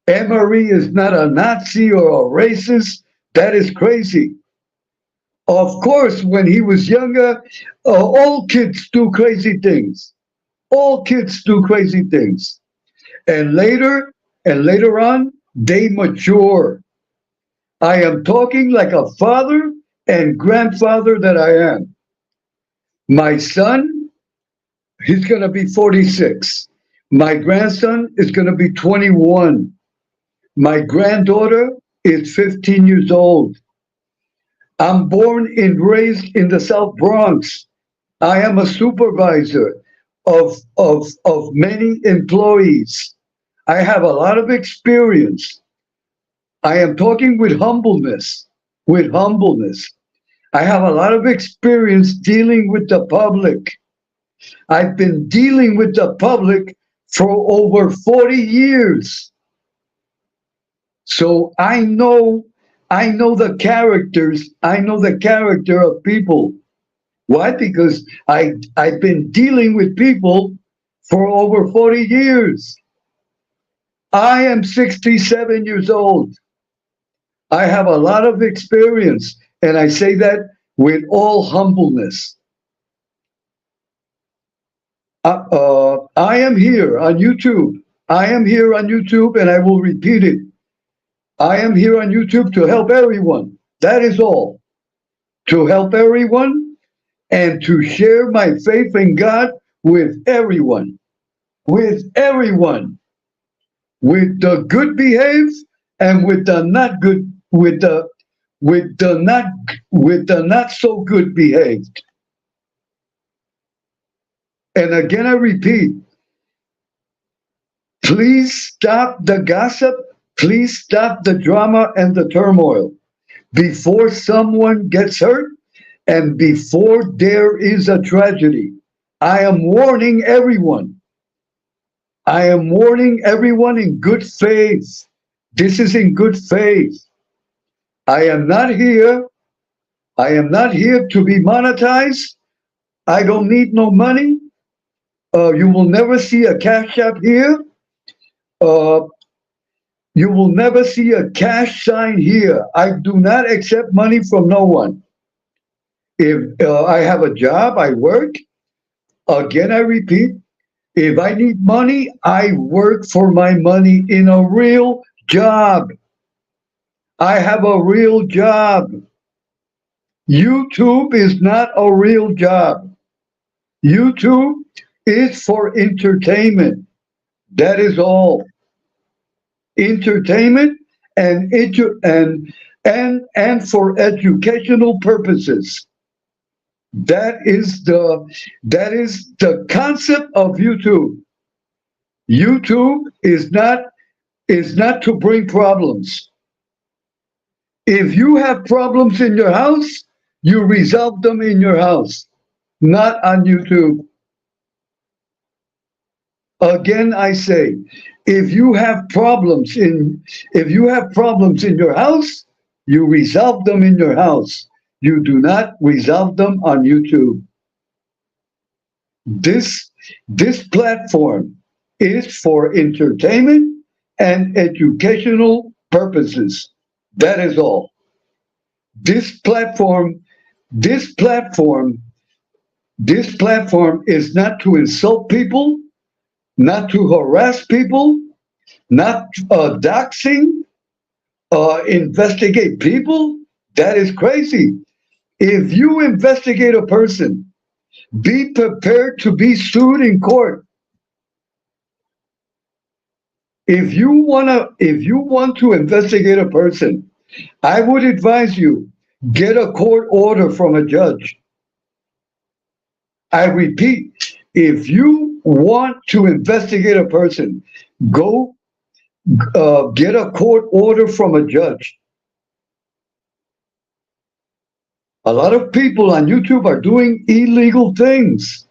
Emery is not a Nazi or a racist. That is crazy. Of course, when he was younger, all kids do crazy things. All kids do crazy things. And later on, they mature. I am talking like a father and grandfather that I am. My son, he's going to be 46. My grandson is going to be 21. My granddaughter is 15 years old. I'm born and raised in the South Bronx. I am a supervisor of many employees. I have a lot of experience. I am talking with humbleness, I have a lot of experience dealing with the public. I've been dealing with the public for over 40 years. So I know the characters, I know the character of people. Why? Because I've been dealing with people for over 40 years. I am 67 years old. I have a lot of experience, and I say that with all humbleness. I am here on YouTube. I am here on YouTube, and I will repeat it. I am here on YouTube to help everyone. That is all. To help everyone and to share my faith in God with everyone. With everyone. With the good behaved and with the not good, with the not so good behaved. And again, I repeat, please stop the gossip. Please stop the drama and the turmoil before someone gets hurt and before there is a tragedy. I am warning everyone. I am warning everyone in good faith. This is in good faith. I am not here to be monetized. I don't need no money. You will never see a cash app here. You will never see a cash sign here. I do not accept money from no one. If I have a job, I work. Again, I repeat, if I need money, I work for my money in a real job. I have a real job. YouTube is not a real job. YouTube is for entertainment. That is all. Entertainment and for educational purposes. That is the concept of YouTube. YouTube is not to bring problems. If you have problems in your house, you resolve them in your house, not on YouTube. Again, I say, if you have problems in your house, you resolve them in your house. You do not resolve them on YouTube. This platform is for entertainment and educational purposes. That is all. This platform is not to insult people, not to harass people, not doxing, investigate people. That is crazy. If you investigate a person, be prepared to be sued in court. If you want to investigate a person, I would advise you, get a court order from a judge. I repeat, if you want to investigate a person, go get a court order from a judge. A lot of people on YouTube are doing illegal things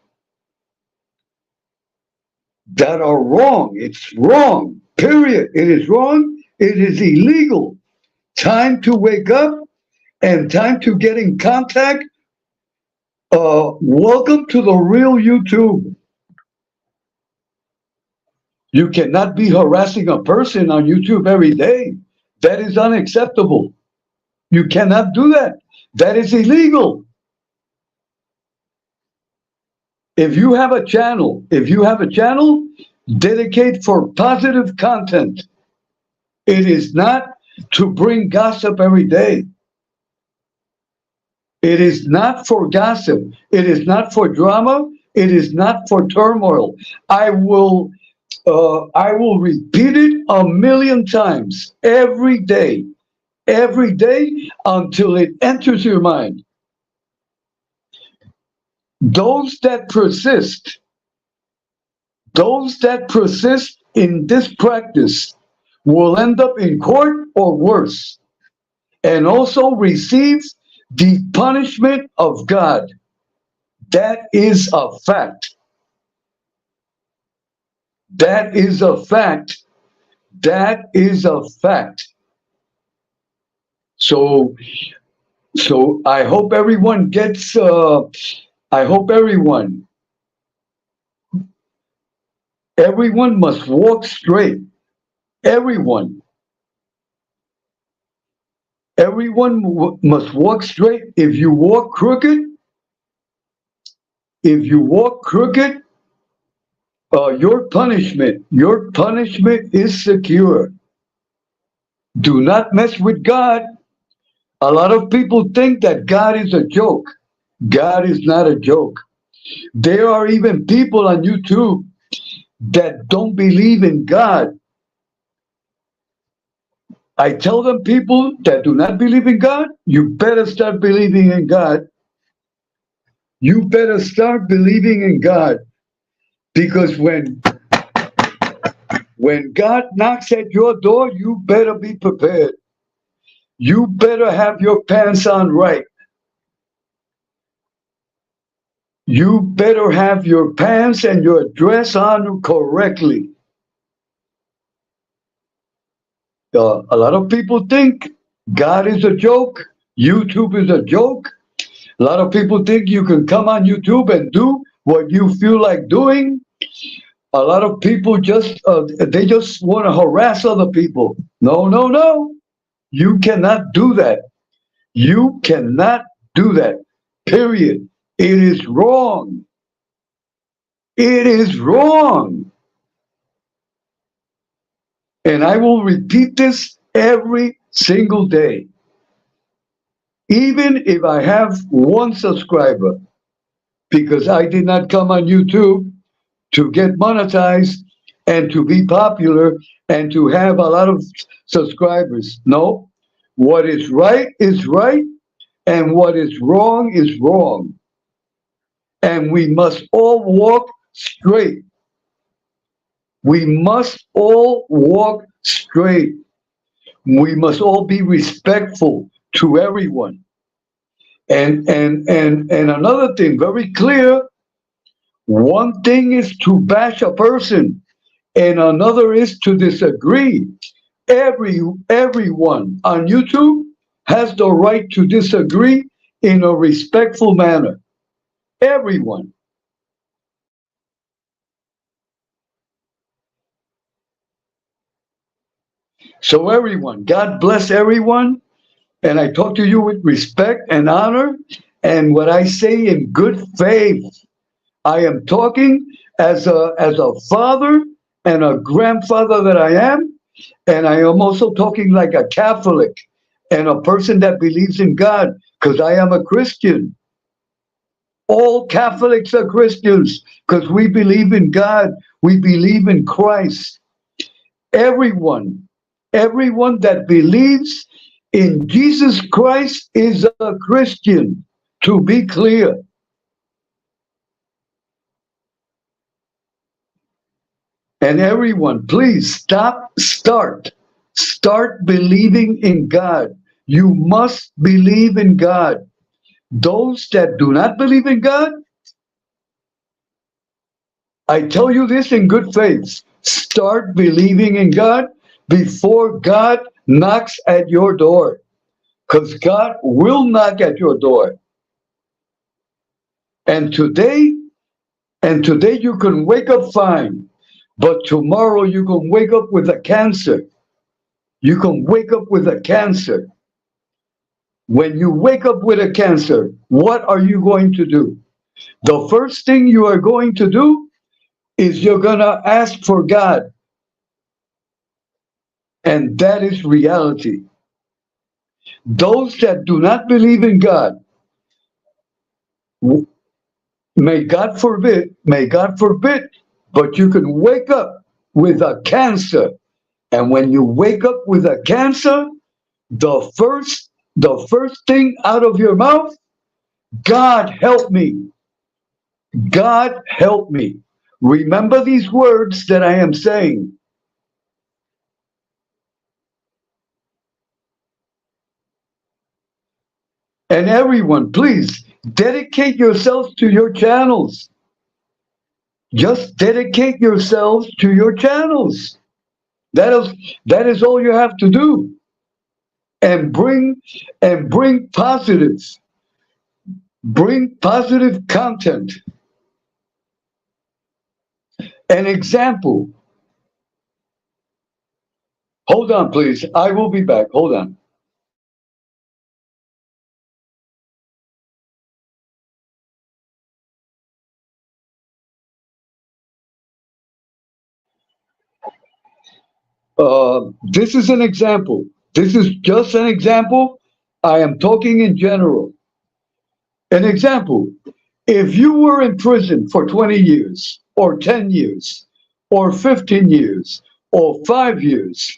that are wrong. It's wrong, period. It is wrong. It is illegal. Time to wake up and time to get in contact. Welcome to the real YouTube. You cannot be harassing a person on YouTube every day. That is unacceptable. You cannot do that. That is illegal. If you have a channel, dedicate for positive content. It is not to bring gossip every day. It is not for gossip. It is not for drama. It is not for turmoil. I will repeat it 1,000,000 times every day until it enters your mind. Those that persist in this practice will end up in court or worse, and also receive the punishment of God. That is a fact. That is a fact. That is a fact. So I hope everyone gets, everyone must walk straight. Everyone must walk straight. If you walk crooked, your punishment is secure. Do not mess with God. A lot of people think that God is a joke. God is not a joke. There are even people on YouTube that don't believe in God. I tell them, people that do not believe in God, you better start believing in God. You better start believing in God. Because when God knocks at your door, you better be prepared. You better have your pants on right. You better have your pants and your dress on correctly. A lot of people think God is a joke. YouTube is a joke. A lot of people think you can come on YouTube and do what you feel like doing. A lot of people just want to harass other people. No. You cannot do that. You cannot do that. Period. It is wrong. It is wrong. And I will repeat this every single day. Even if I have 1 subscriber, because I did not come on YouTube to get monetized and to be popular and to have a lot of subscribers. No, what is right, and what is wrong. And we must all walk straight. We must all walk straight. We must all be respectful to everyone. And another thing, very clear, one thing is to bash a person, and another is to disagree. Everyone on YouTube has the right to disagree in a respectful manner. Everyone. So everyone, God bless everyone. And I talk to you with respect and honor. And what I say in good faith, I am talking as a father and a grandfather that I am. And I am also talking like a Catholic and a person that believes in God, because I am a Christian. All Catholics are Christians because we believe in God. We believe in Christ. Everyone that believes in Jesus Christ is a Christian, to be clear. And everyone, please start believing in God. You must believe in God. Those that do not believe in God, I tell you this in good faith, start believing in God before God knocks at your door, because God will knock at your door. And today you can wake up fine, but tomorrow you can wake up with a cancer. You can wake up with a cancer. When you wake up with a cancer, what are you going to do? The first thing you are going to do is you're going to ask for God. And that is reality. Those that do not believe in God, may God forbid, but you can wake up with a cancer. And when you wake up with a cancer, the first thing out of your mouth, God help me. God help me. Remember these words that I am saying. And everyone, please dedicate yourselves to your channels. Just dedicate yourselves to your channels. That is all you have to do. And bring positive. Bring positive content. An example. Hold on, please. I will be back. Hold on. This is an example. This is just an example. I am talking in general. An example. If you were in prison for 20 years, or 10 years, or 15 years, or 5 years,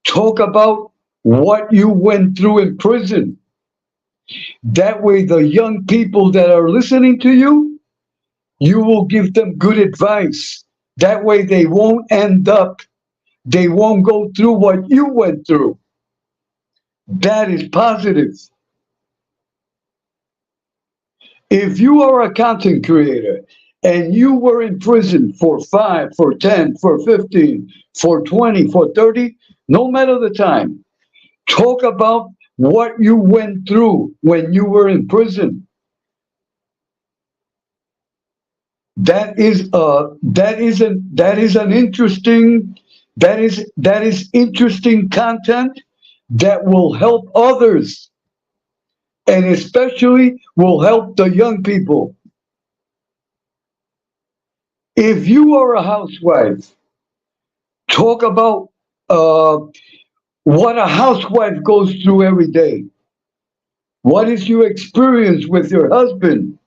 talk about what you went through in prison. That way, the young people that are listening to you, you will give them good advice. That way, they won't go through what you went through. That is positive. If you are a content creator and you were in prison for 5, for 10, for 15, for 20, for 30, no matter the time, talk about what you went through when you were in prison. That is interesting content that will help others, and especially will help the young people. If you are a housewife, talk about what a housewife goes through every day. What is your experience with your husband?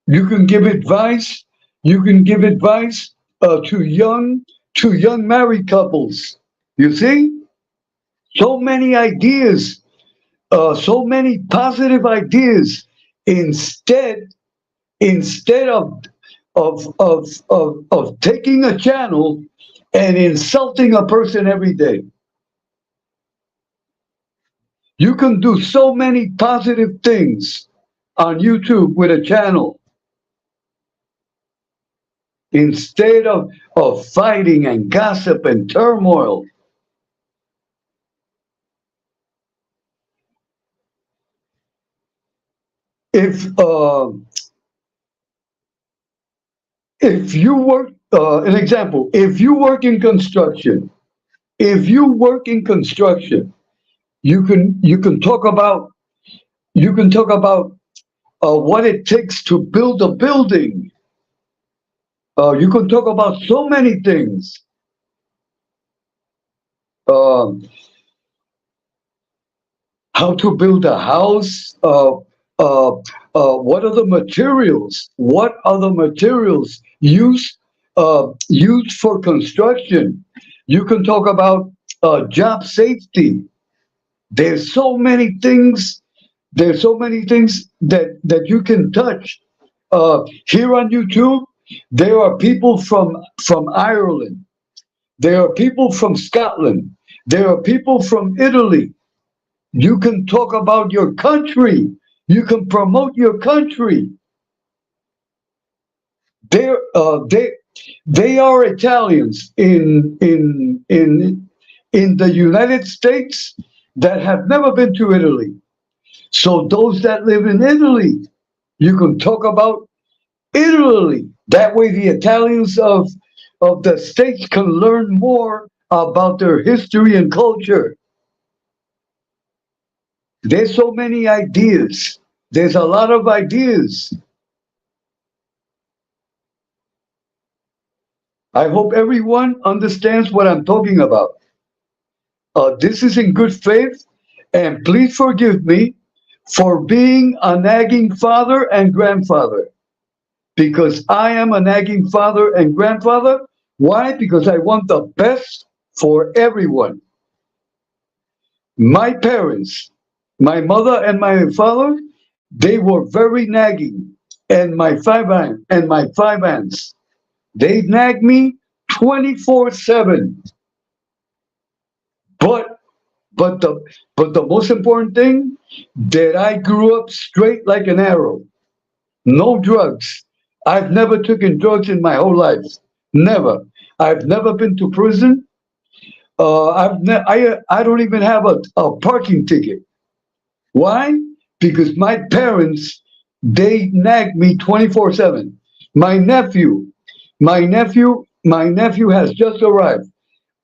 You can give advice. You can give advice to young married couples. You see, so many ideas, so many positive ideas. Instead of taking a channel and insulting a person every day. You can do so many positive things on YouTube with a channel instead of fighting and gossip and turmoil. If you work, an example, if you work in construction, you can talk about what it takes to build a building. You can talk about so many things. How to build a house. What are the materials? What are the materials used for construction? You can talk about job safety. There's so many things. There's so many things that you can touch. Here on YouTube, there are people from Ireland. There are people from Scotland. There are people from Italy. You can talk about your country. You can promote your country. They are Italians in the United States that have never been to Italy. So those that live in Italy, you can talk about Italy. That way the Italians of the States can learn more about their history and culture. There's so many ideas. There's a lot of ideas. I hope everyone understands what I'm talking about. This is in good faith, and please forgive me for being a nagging father and grandfather, because I am a nagging father and grandfather. Why? Because I want the best for everyone. My parents, my mother and my father, they were very nagging, and my five aunts, they nag me 24/7. But the most important thing, that I grew up straight like an arrow. No drugs. I've never taken drugs in my whole life. Never. I've never been to prison. I don't even have a parking ticket. Why? Because my parents, they nag me 24/7. My nephew has just arrived.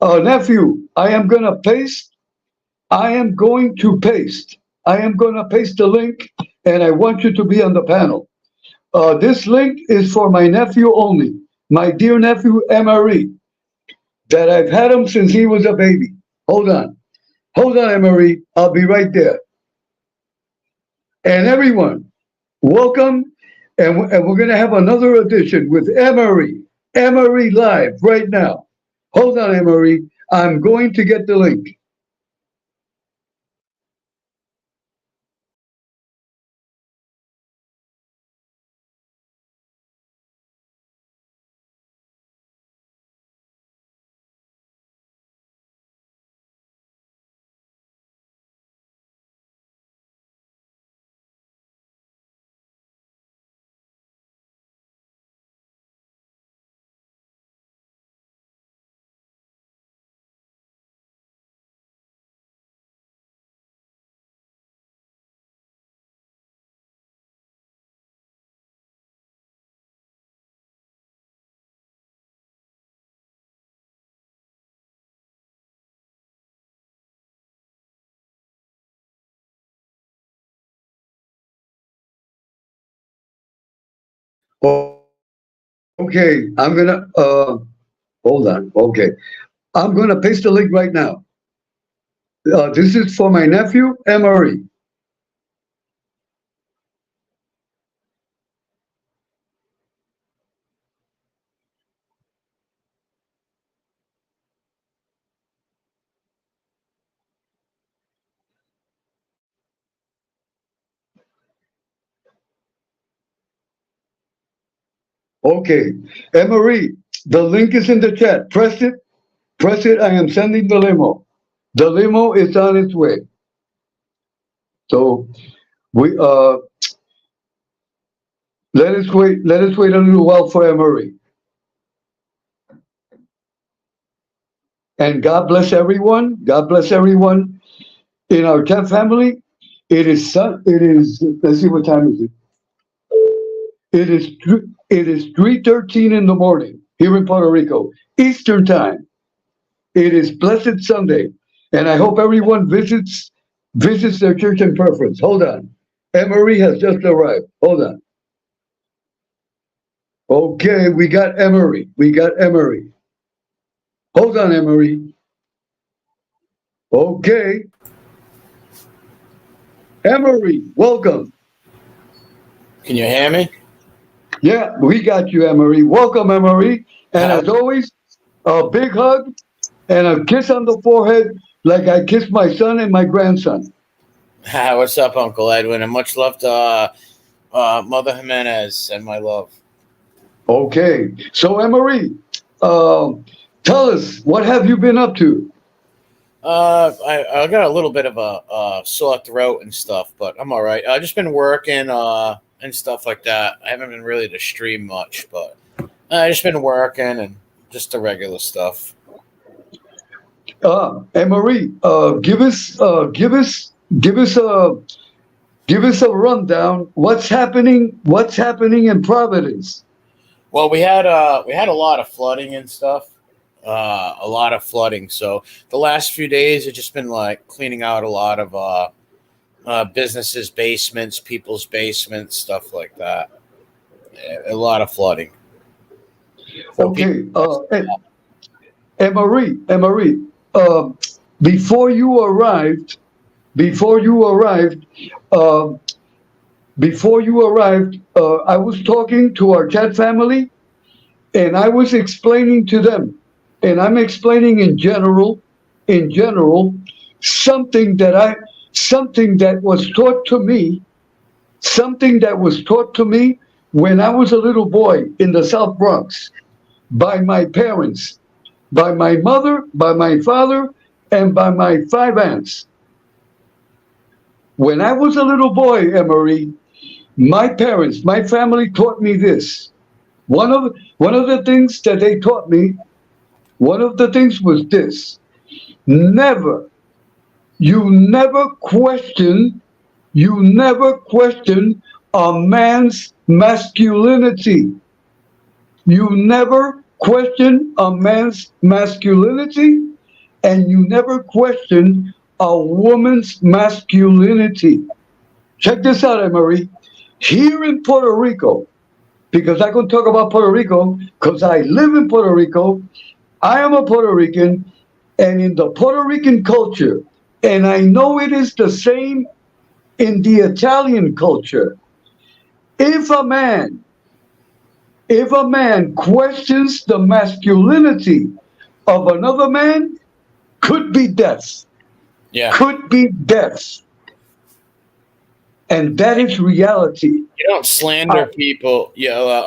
Nephew, I am going to paste the link, and I want you to be on the panel. This link is for my nephew only, my dear nephew, Emery, that I've had him since he was a baby. Hold on, Emery, I'll be right there. And everyone, welcome, and we're going to have another edition with Emery live right now. Hold on, Emery, I'm going to get the link. Okay, I'm gonna hold on. Okay, I'm gonna paste the link right now. This is for my nephew, Emery. Okay, Emery, the link is in the chat. Press it. I am sending the limo. The limo is on its way. So we let us wait. Let us wait a little while for Emery. And God bless everyone. God bless everyone in our chat family. It is sun. It is. Let's see what time is it. It is 3:13 in the morning here in Puerto Rico, Eastern time. It is Blessed Sunday, and I hope everyone visits their church in preference. Hold on, Emery has just arrived. Hold on. Okay, we got Emery. We got Emery. Hold on, Emery. Okay, Emery, welcome. Can you hear me? Yeah, we got you, Emery. Welcome, Emery. And as always, a big hug and a kiss on the forehead like I kissed my son and my grandson. What's up, Uncle Edwin? And much love to Mother Jimenez and my love. Okay, so Emery, tell us, what have you been up to? I got a little bit of a sore throat and stuff, but I'm all right. I've just been working and stuff like that. I haven't been really to stream much, but I just been working and just the regular stuff. Emery, give us a rundown. What's happening? What's happening in Providence? Well, we had a lot of flooding and stuff. A lot of flooding. So the last few days, it's just been like cleaning out a lot of businesses' basements, people's basements, stuff like that. A lot of flooding. So Okay, Emery, before you arrived, I was talking to our chat family, and I was explaining to them, and I'm explaining in general, something that was taught to me when I was a little boy in the South Bronx by my parents, by my mother, by my father, and by my 5 aunts. When I was a little boy, Emery, my parents, my family taught me this. One of the things that they taught me, one of the things was this: you never question a man's masculinity. You never question a man's masculinity, and you never question a woman's masculinity. Check this out, Emery. Here in Puerto Rico, because I can talk about Puerto Rico because I live in Puerto Rico, I am a Puerto Rican, and in the Puerto Rican culture, and I know it is the same in the Italian culture, if a man questions the masculinity of another man, could be death. Yeah. Could be death. And that is reality. You don't slander people.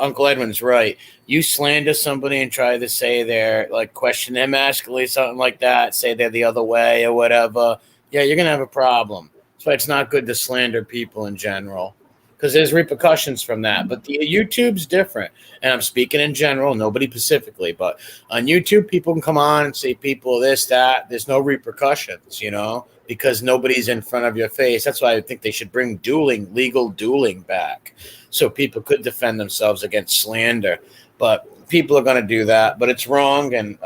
Uncle Edwin's right. You slander somebody and try to say they're like question them masculinity, something like that, say they're the other way or whatever. Yeah, you're gonna have a problem. That's why it's not good to slander people in general, because there's repercussions from that. But the YouTube's different, and I'm speaking in general, nobody specifically. But on YouTube, people can come on and say people this, that. There's no repercussions, because nobody's in front of your face. That's why I think they should bring legal dueling back, so people could defend themselves against slander. But people are going to do that, but it's wrong. And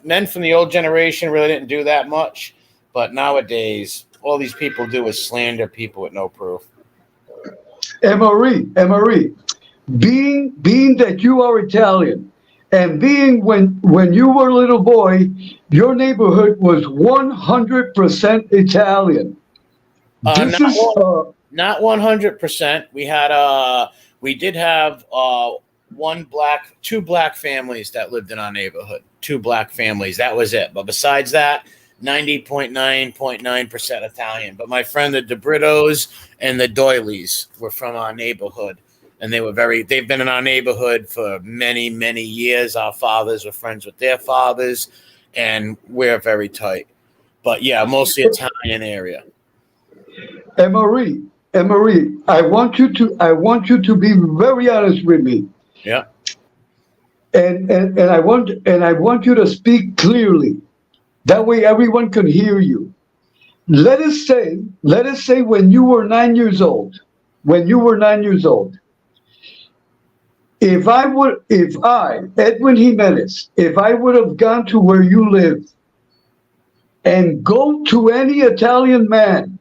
men from the old generation really didn't do that much, but nowadays all these people do is slander people with no proof. Emery, being that you are Italian, and being when you were a little boy, your neighborhood was 100% Italian. Not 100%. We did have two black families that lived in our neighborhood. 2 black families. That was it. But besides that, 90.9% Italian. But my friend, the DeBrittos and the Doilies were from our neighborhood. And they've been in our neighborhood for many, many years. Our fathers were friends with their fathers, and we're very tight. But yeah, mostly Italian area. Emery, I want you to be very honest with me. Yeah. And I want you to speak clearly. That way everyone can hear you. Let us say when you were 9 years old, if I, Edwin Jimenez, if I would have gone to where you live and go to any Italian man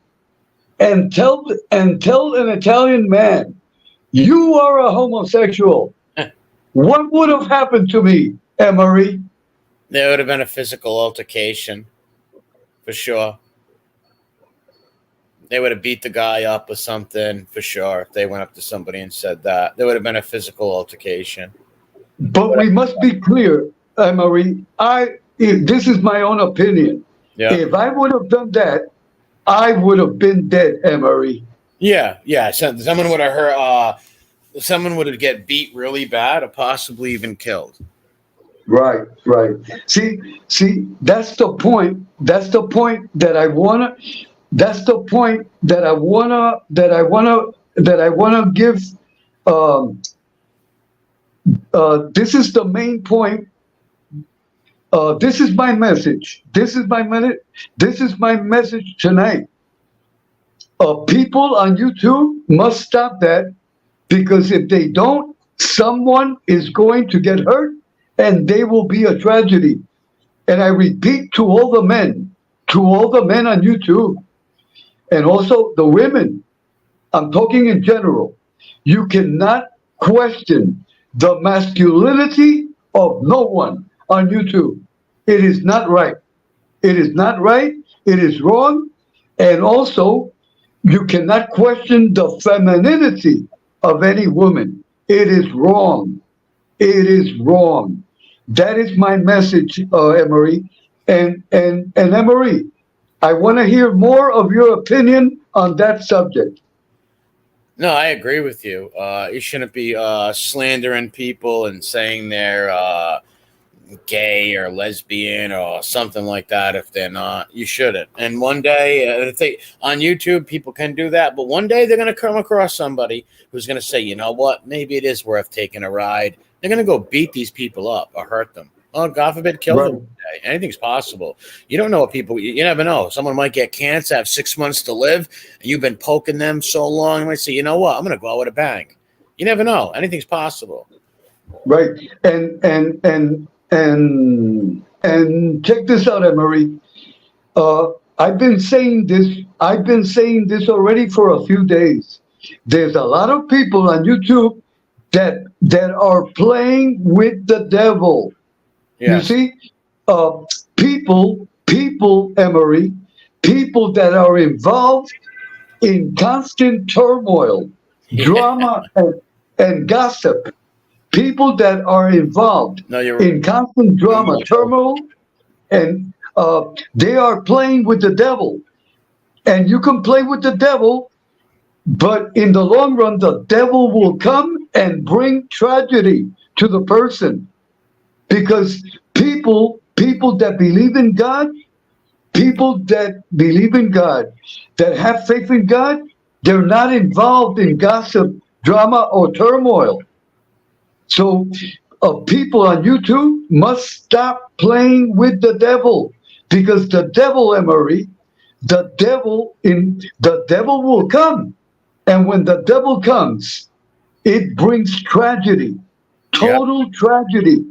and tell an Italian man, you are a homosexual, what would have happened to me, Emery? There would have been a physical altercation, for sure. They would have beat the guy up or something, for sure. If they went up to somebody and said that, there would have been a physical altercation. But we must be clear, Emery. This is my own opinion. Yeah. If I would have done that, I would have been dead, Emery. Yeah. Someone would have hurt. Someone would have get beat really bad, or possibly even killed. Right. See, that's the point. That's the point that I wanna. That's the point that I wanna give. This is the main point. This is my message. This is my message tonight. People on YouTube must stop that, because if they don't, someone is going to get hurt, and they will be a tragedy. And I repeat to all the men on YouTube, and also the women, I'm talking in general, you cannot question the masculinity of no one on YouTube. It is not right. It is not right. It is wrong. And also, you cannot question the femininity of any woman. It is wrong. It is wrong. That is my message, Emery. And Emery, I want to hear more of your opinion on that subject. No, I agree with you. You shouldn't be slandering people and saying they're gay or lesbian or something like that if they're not. You shouldn't. And one day, on YouTube, people can do that, but one day they're going to come across somebody who's going to say, you know what, maybe it is worth taking a ride. They're going to go beat these people up or hurt them. Oh, God forbid, kill them one day. Anything's possible. You don't know what people, you never know. Someone might get cancer, have 6 months to live, and you've been poking them so long, you might say, you know what, I'm going to go out with a bang. You never know. Anything's possible. Right. And check this out, Emery. I've been saying this already for a few days. There's a lot of people on YouTube that are playing with the devil. Yeah. You see, people, Emery, people that are involved in constant turmoil, drama, and gossip. People that are involved in constant drama, turmoil, and they are playing with the devil. And you can play with the devil, but in the long run, the devil will come and bring tragedy to the person. Because people that believe in God, that have faith in God, they're not involved in gossip, drama, or turmoil. So people on YouTube must stop playing with the devil, because the devil, Emery, the devil will come. And when the devil comes, it brings tragedy, total tragedy.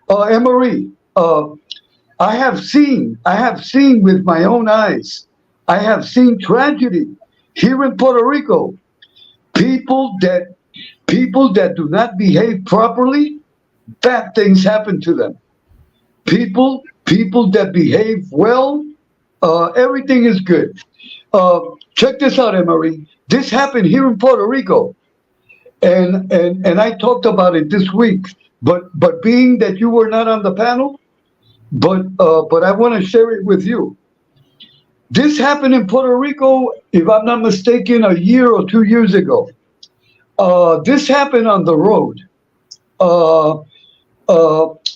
Emery, I have seen with my own eyes, I have seen tragedy here in Puerto Rico. People that do not behave properly, bad things happen to them. People that behave well, everything is good. Check this out, Emery. This happened here in Puerto Rico, and I talked about it this week. But being that you were not on the panel, but I want to share it with you. This happened in Puerto Rico, if I'm not mistaken, a year or 2 years ago. This happened on the road.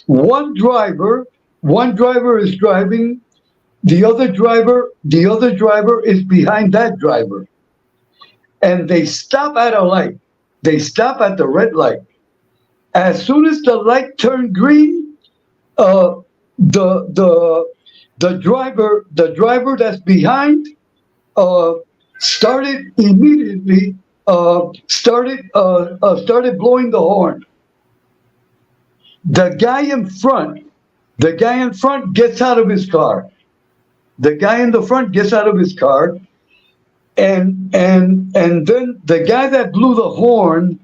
One driver is driving, the other driver is behind that driver. and they stop at a light. They stop at the red light. As soon as the light turned green, the driver that's behind started immediately started blowing the horn. The guy in front gets out of his car. The guy in the front gets out of his car, and then the guy that blew the horn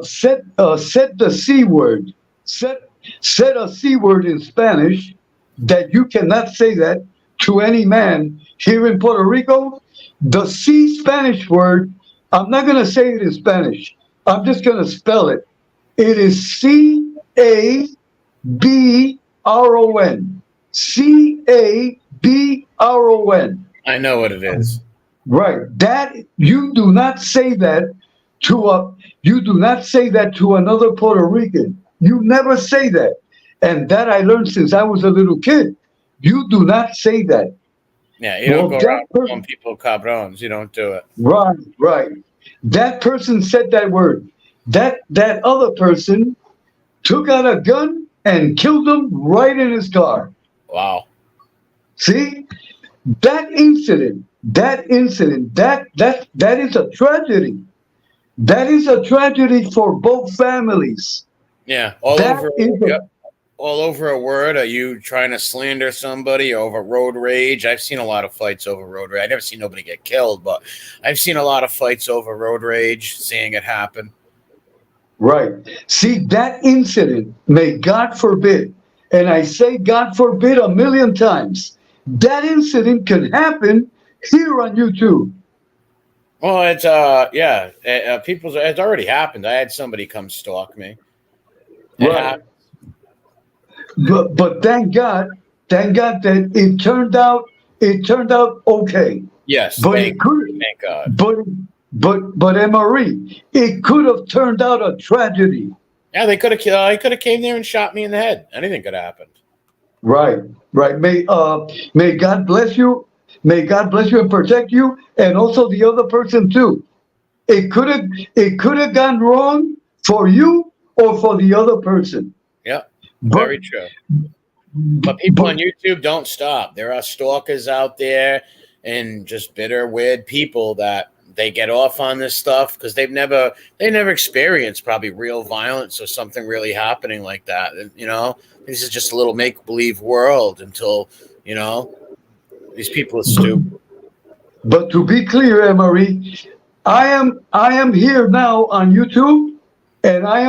said the C word, said a C word in Spanish that you cannot say that to any man here in Puerto Rico. The C Spanish word, I'm not going to say it in Spanish. I'm just going to spell it. It is C-A-B-R-O-N. C-A-B-R-O-N. I know what it is. Right. That you do not say that to another Puerto Rican. You never say that. And that I learned since I was a little kid. You do not say that. Yeah, you don't go around calling people cabrons. You don't do it. Right, right. That person said that word. That other person took out a gun and killed him right in his car. Wow. See? That incident, that is a tragedy. That is a tragedy for both families. Yeah, all over a word. Are you trying to slander somebody over road rage? I've seen a lot of fights over road rage. I've never seen nobody get killed, but I've seen a lot of fights over road rage, seeing it happen. Right. See, that incident, may God forbid, and I say God forbid a million times, that incident can happen here on YouTube. Well, it's it's already happened. I had somebody come stalk me. Right. But thank God that it turned out okay. Yes, But thank God. But Emery, it could have turned out a tragedy. Yeah, they could have killed. He could have came there and shot me in the head. Anything could have happened. Right. May God bless you. May God bless you and protect you, and also the other person too. It could have gone wrong for you or for the other person. Yeah, very true. But people on YouTube don't stop. There are stalkers out there and just bitter, weird people that they get off on this stuff because they never experienced probably real violence or something really happening like that. You know, this is just a little make-believe world until, you know, these people are stupid. But to be clear, Emery, I am here now on YouTube, and I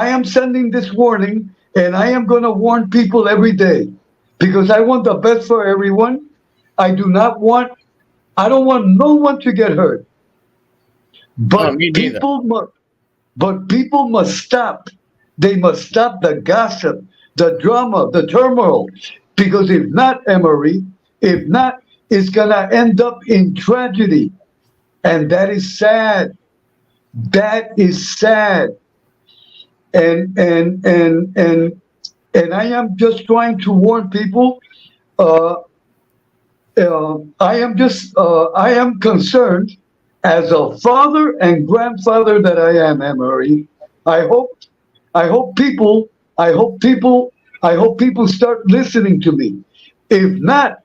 am sending this warning, and I am going to warn people every day because I want the best for everyone. I don't want no one to get hurt. But people must stop. They must stop the gossip, the drama, the turmoil. Because if not, Emery, it's gonna end up in tragedy. And that is sad. That is sad. And I am just trying to warn people. I am concerned as a father and grandfather that I am, Emery. I hope people start listening to me. If not,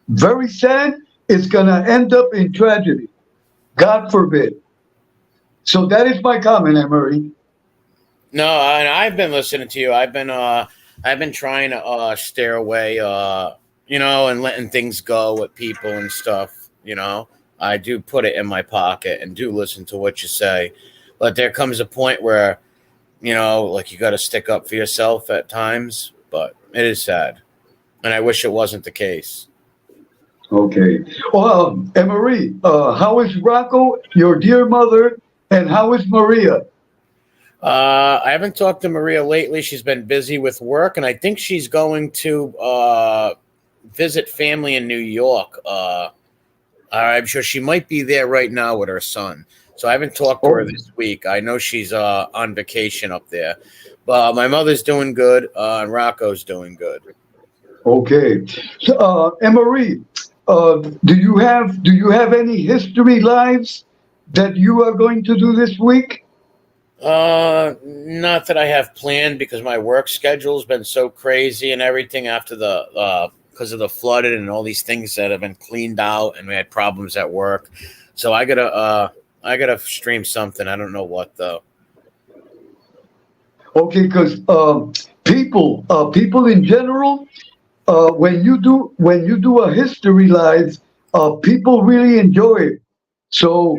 very sad, it's gonna end up in tragedy. God forbid. So that is my comment, Emery. No, and I've been listening to you. I've been trying to steer away, you know, and letting things go with people and stuff. You know, I do put it in my pocket and do listen to what you say, but there comes a point where, you know, like you got to stick up for yourself at times. But it is sad, and I wish it wasn't the case. Okay. Well, Emery, how is Rocco, your dear mother, and how is Maria? I haven't talked to Maria lately. She's been busy with work, and I think she's going to visit family in New York. I'm sure she might be there right now with her son. So I haven't talked to her this week. I know she's on vacation up there. But my mother's doing good, and Rocco's doing good. Okay. So, Emery, do you have any history lives that you are going to do this week? Not that I have planned because my work schedule's been so crazy and everything after the because of the flooding and all these things that have been cleaned out, and we had problems at work. So I gotta stream something. I don't know what though. Okay, because people in general, when you do a history live, people really enjoy it. So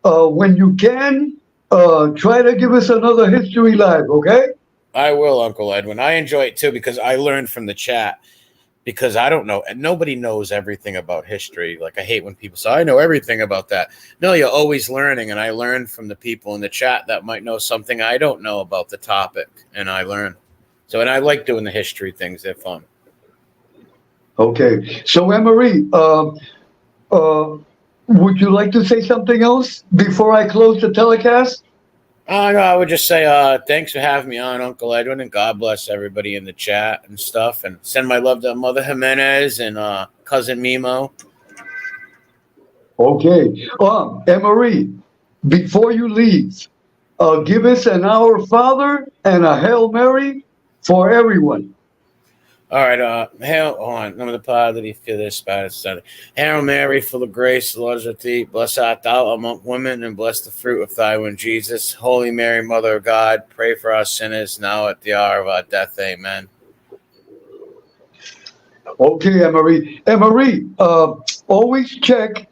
when you can, try to give us another history live, okay? I will, Uncle Edwin. I enjoy it too because I learned from the chat. Because I don't know, and nobody knows everything about history. Like I hate when people say, I know everything about that. No, you're always learning, and I learn from the people in the chat that might know something I don't know about the topic, and I learn. So, and I like doing the history things. They're fun. Okay. So, Emery, would you like to say something else before I close the telecast? No, I would just say thanks for having me on, Uncle Edwin, and God bless everybody in the chat and stuff. And send my love to Mother Jimenez and Cousin Mimo. Okay. Emery, before you leave, give us an Our Father and a Hail Mary for everyone. All right, Hail, hold on. Number the Padre, Filho, Espírito Santo. Hail Mary, full of grace, the Lord is with thee. Blessed art thou among women, and blessed the fruit of thy womb, Jesus. Holy Mary, Mother of God, pray for us sinners now at the hour of our death. Amen. Okay, Emery. Emery, always check,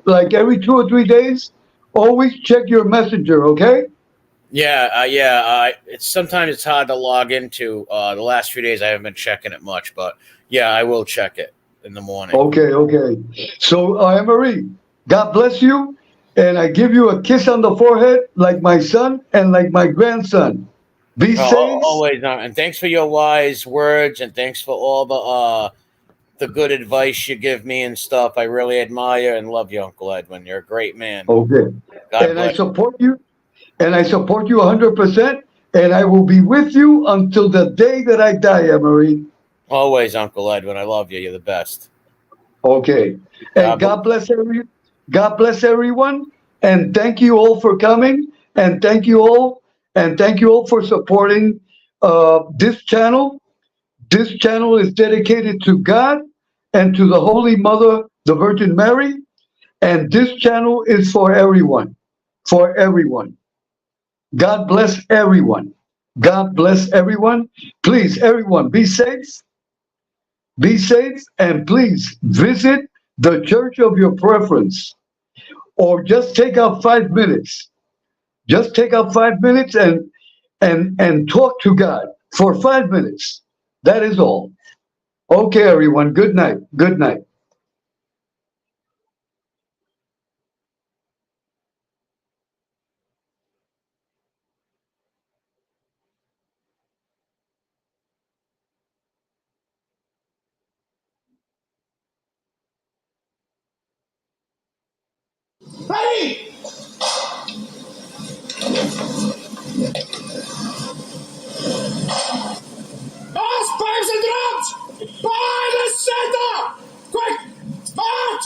like every 2 or 3 days, always check your messenger, okay? Yeah. It's sometimes it's hard to log into. The last few days I haven't been checking it much, but yeah, I will check it in the morning. Okay. So, Emery, God bless you, and I give you a kiss on the forehead like my son and like my grandson. Be safe. Always, and thanks for your wise words, and thanks for all the good advice you give me and stuff. I really admire and love you, Uncle Edwin. You're a great man. Okay. God And bless. I support you. And I support you 100%, and I will be with you until the day that I die, Emery. Always, Uncle Edwin. I love you. You're the best. Okay. And God bless everyone. And thank you all for coming. And thank you all for supporting this channel. This channel is dedicated to God and to the Holy Mother, the Virgin Mary. And this channel is for everyone. For everyone. God bless everyone. God bless everyone. Please, everyone, be safe. Be safe, and please visit the church of your preference, or just take out 5 minutes. Just take out 5 minutes and talk to God for 5 minutes. That is all. Okay, everyone. Good night. Good night. Ready! Mass pipes and drums! By the center! Quick! March!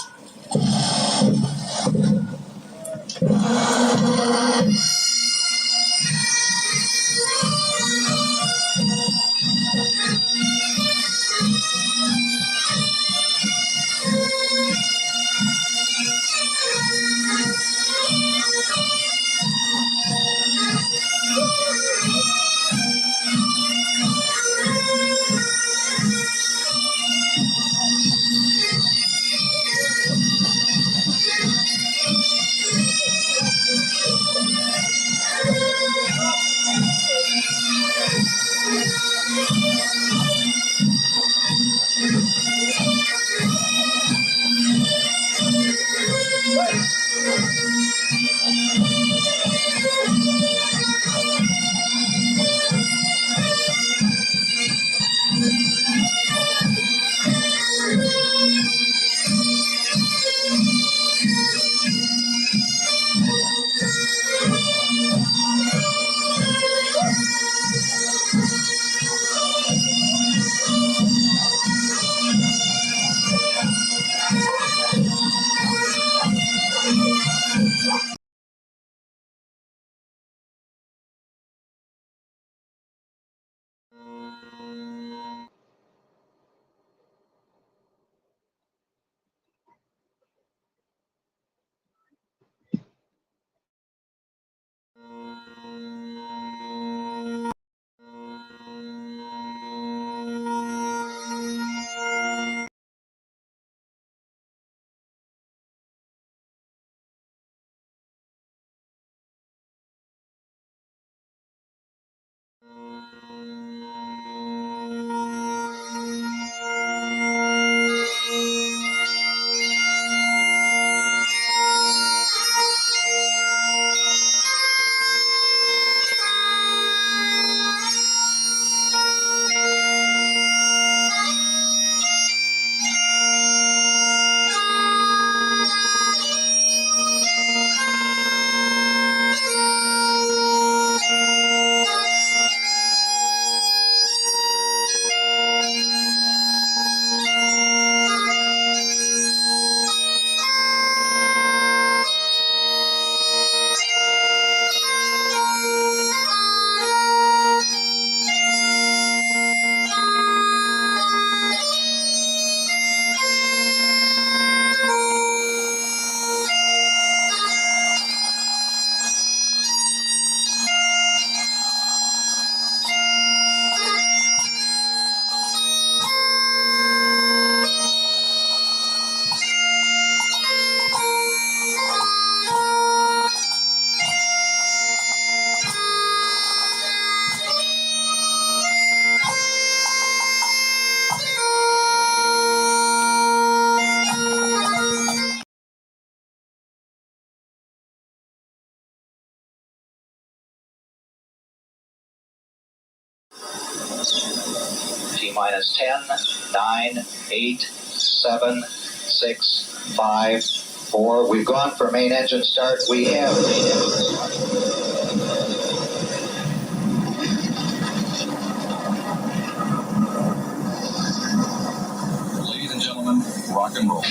T minus 10, 9, 8, 7, 6, 5, 4. We've gone for main engine start. We have main engine start. Ladies and gentlemen, rock and roll.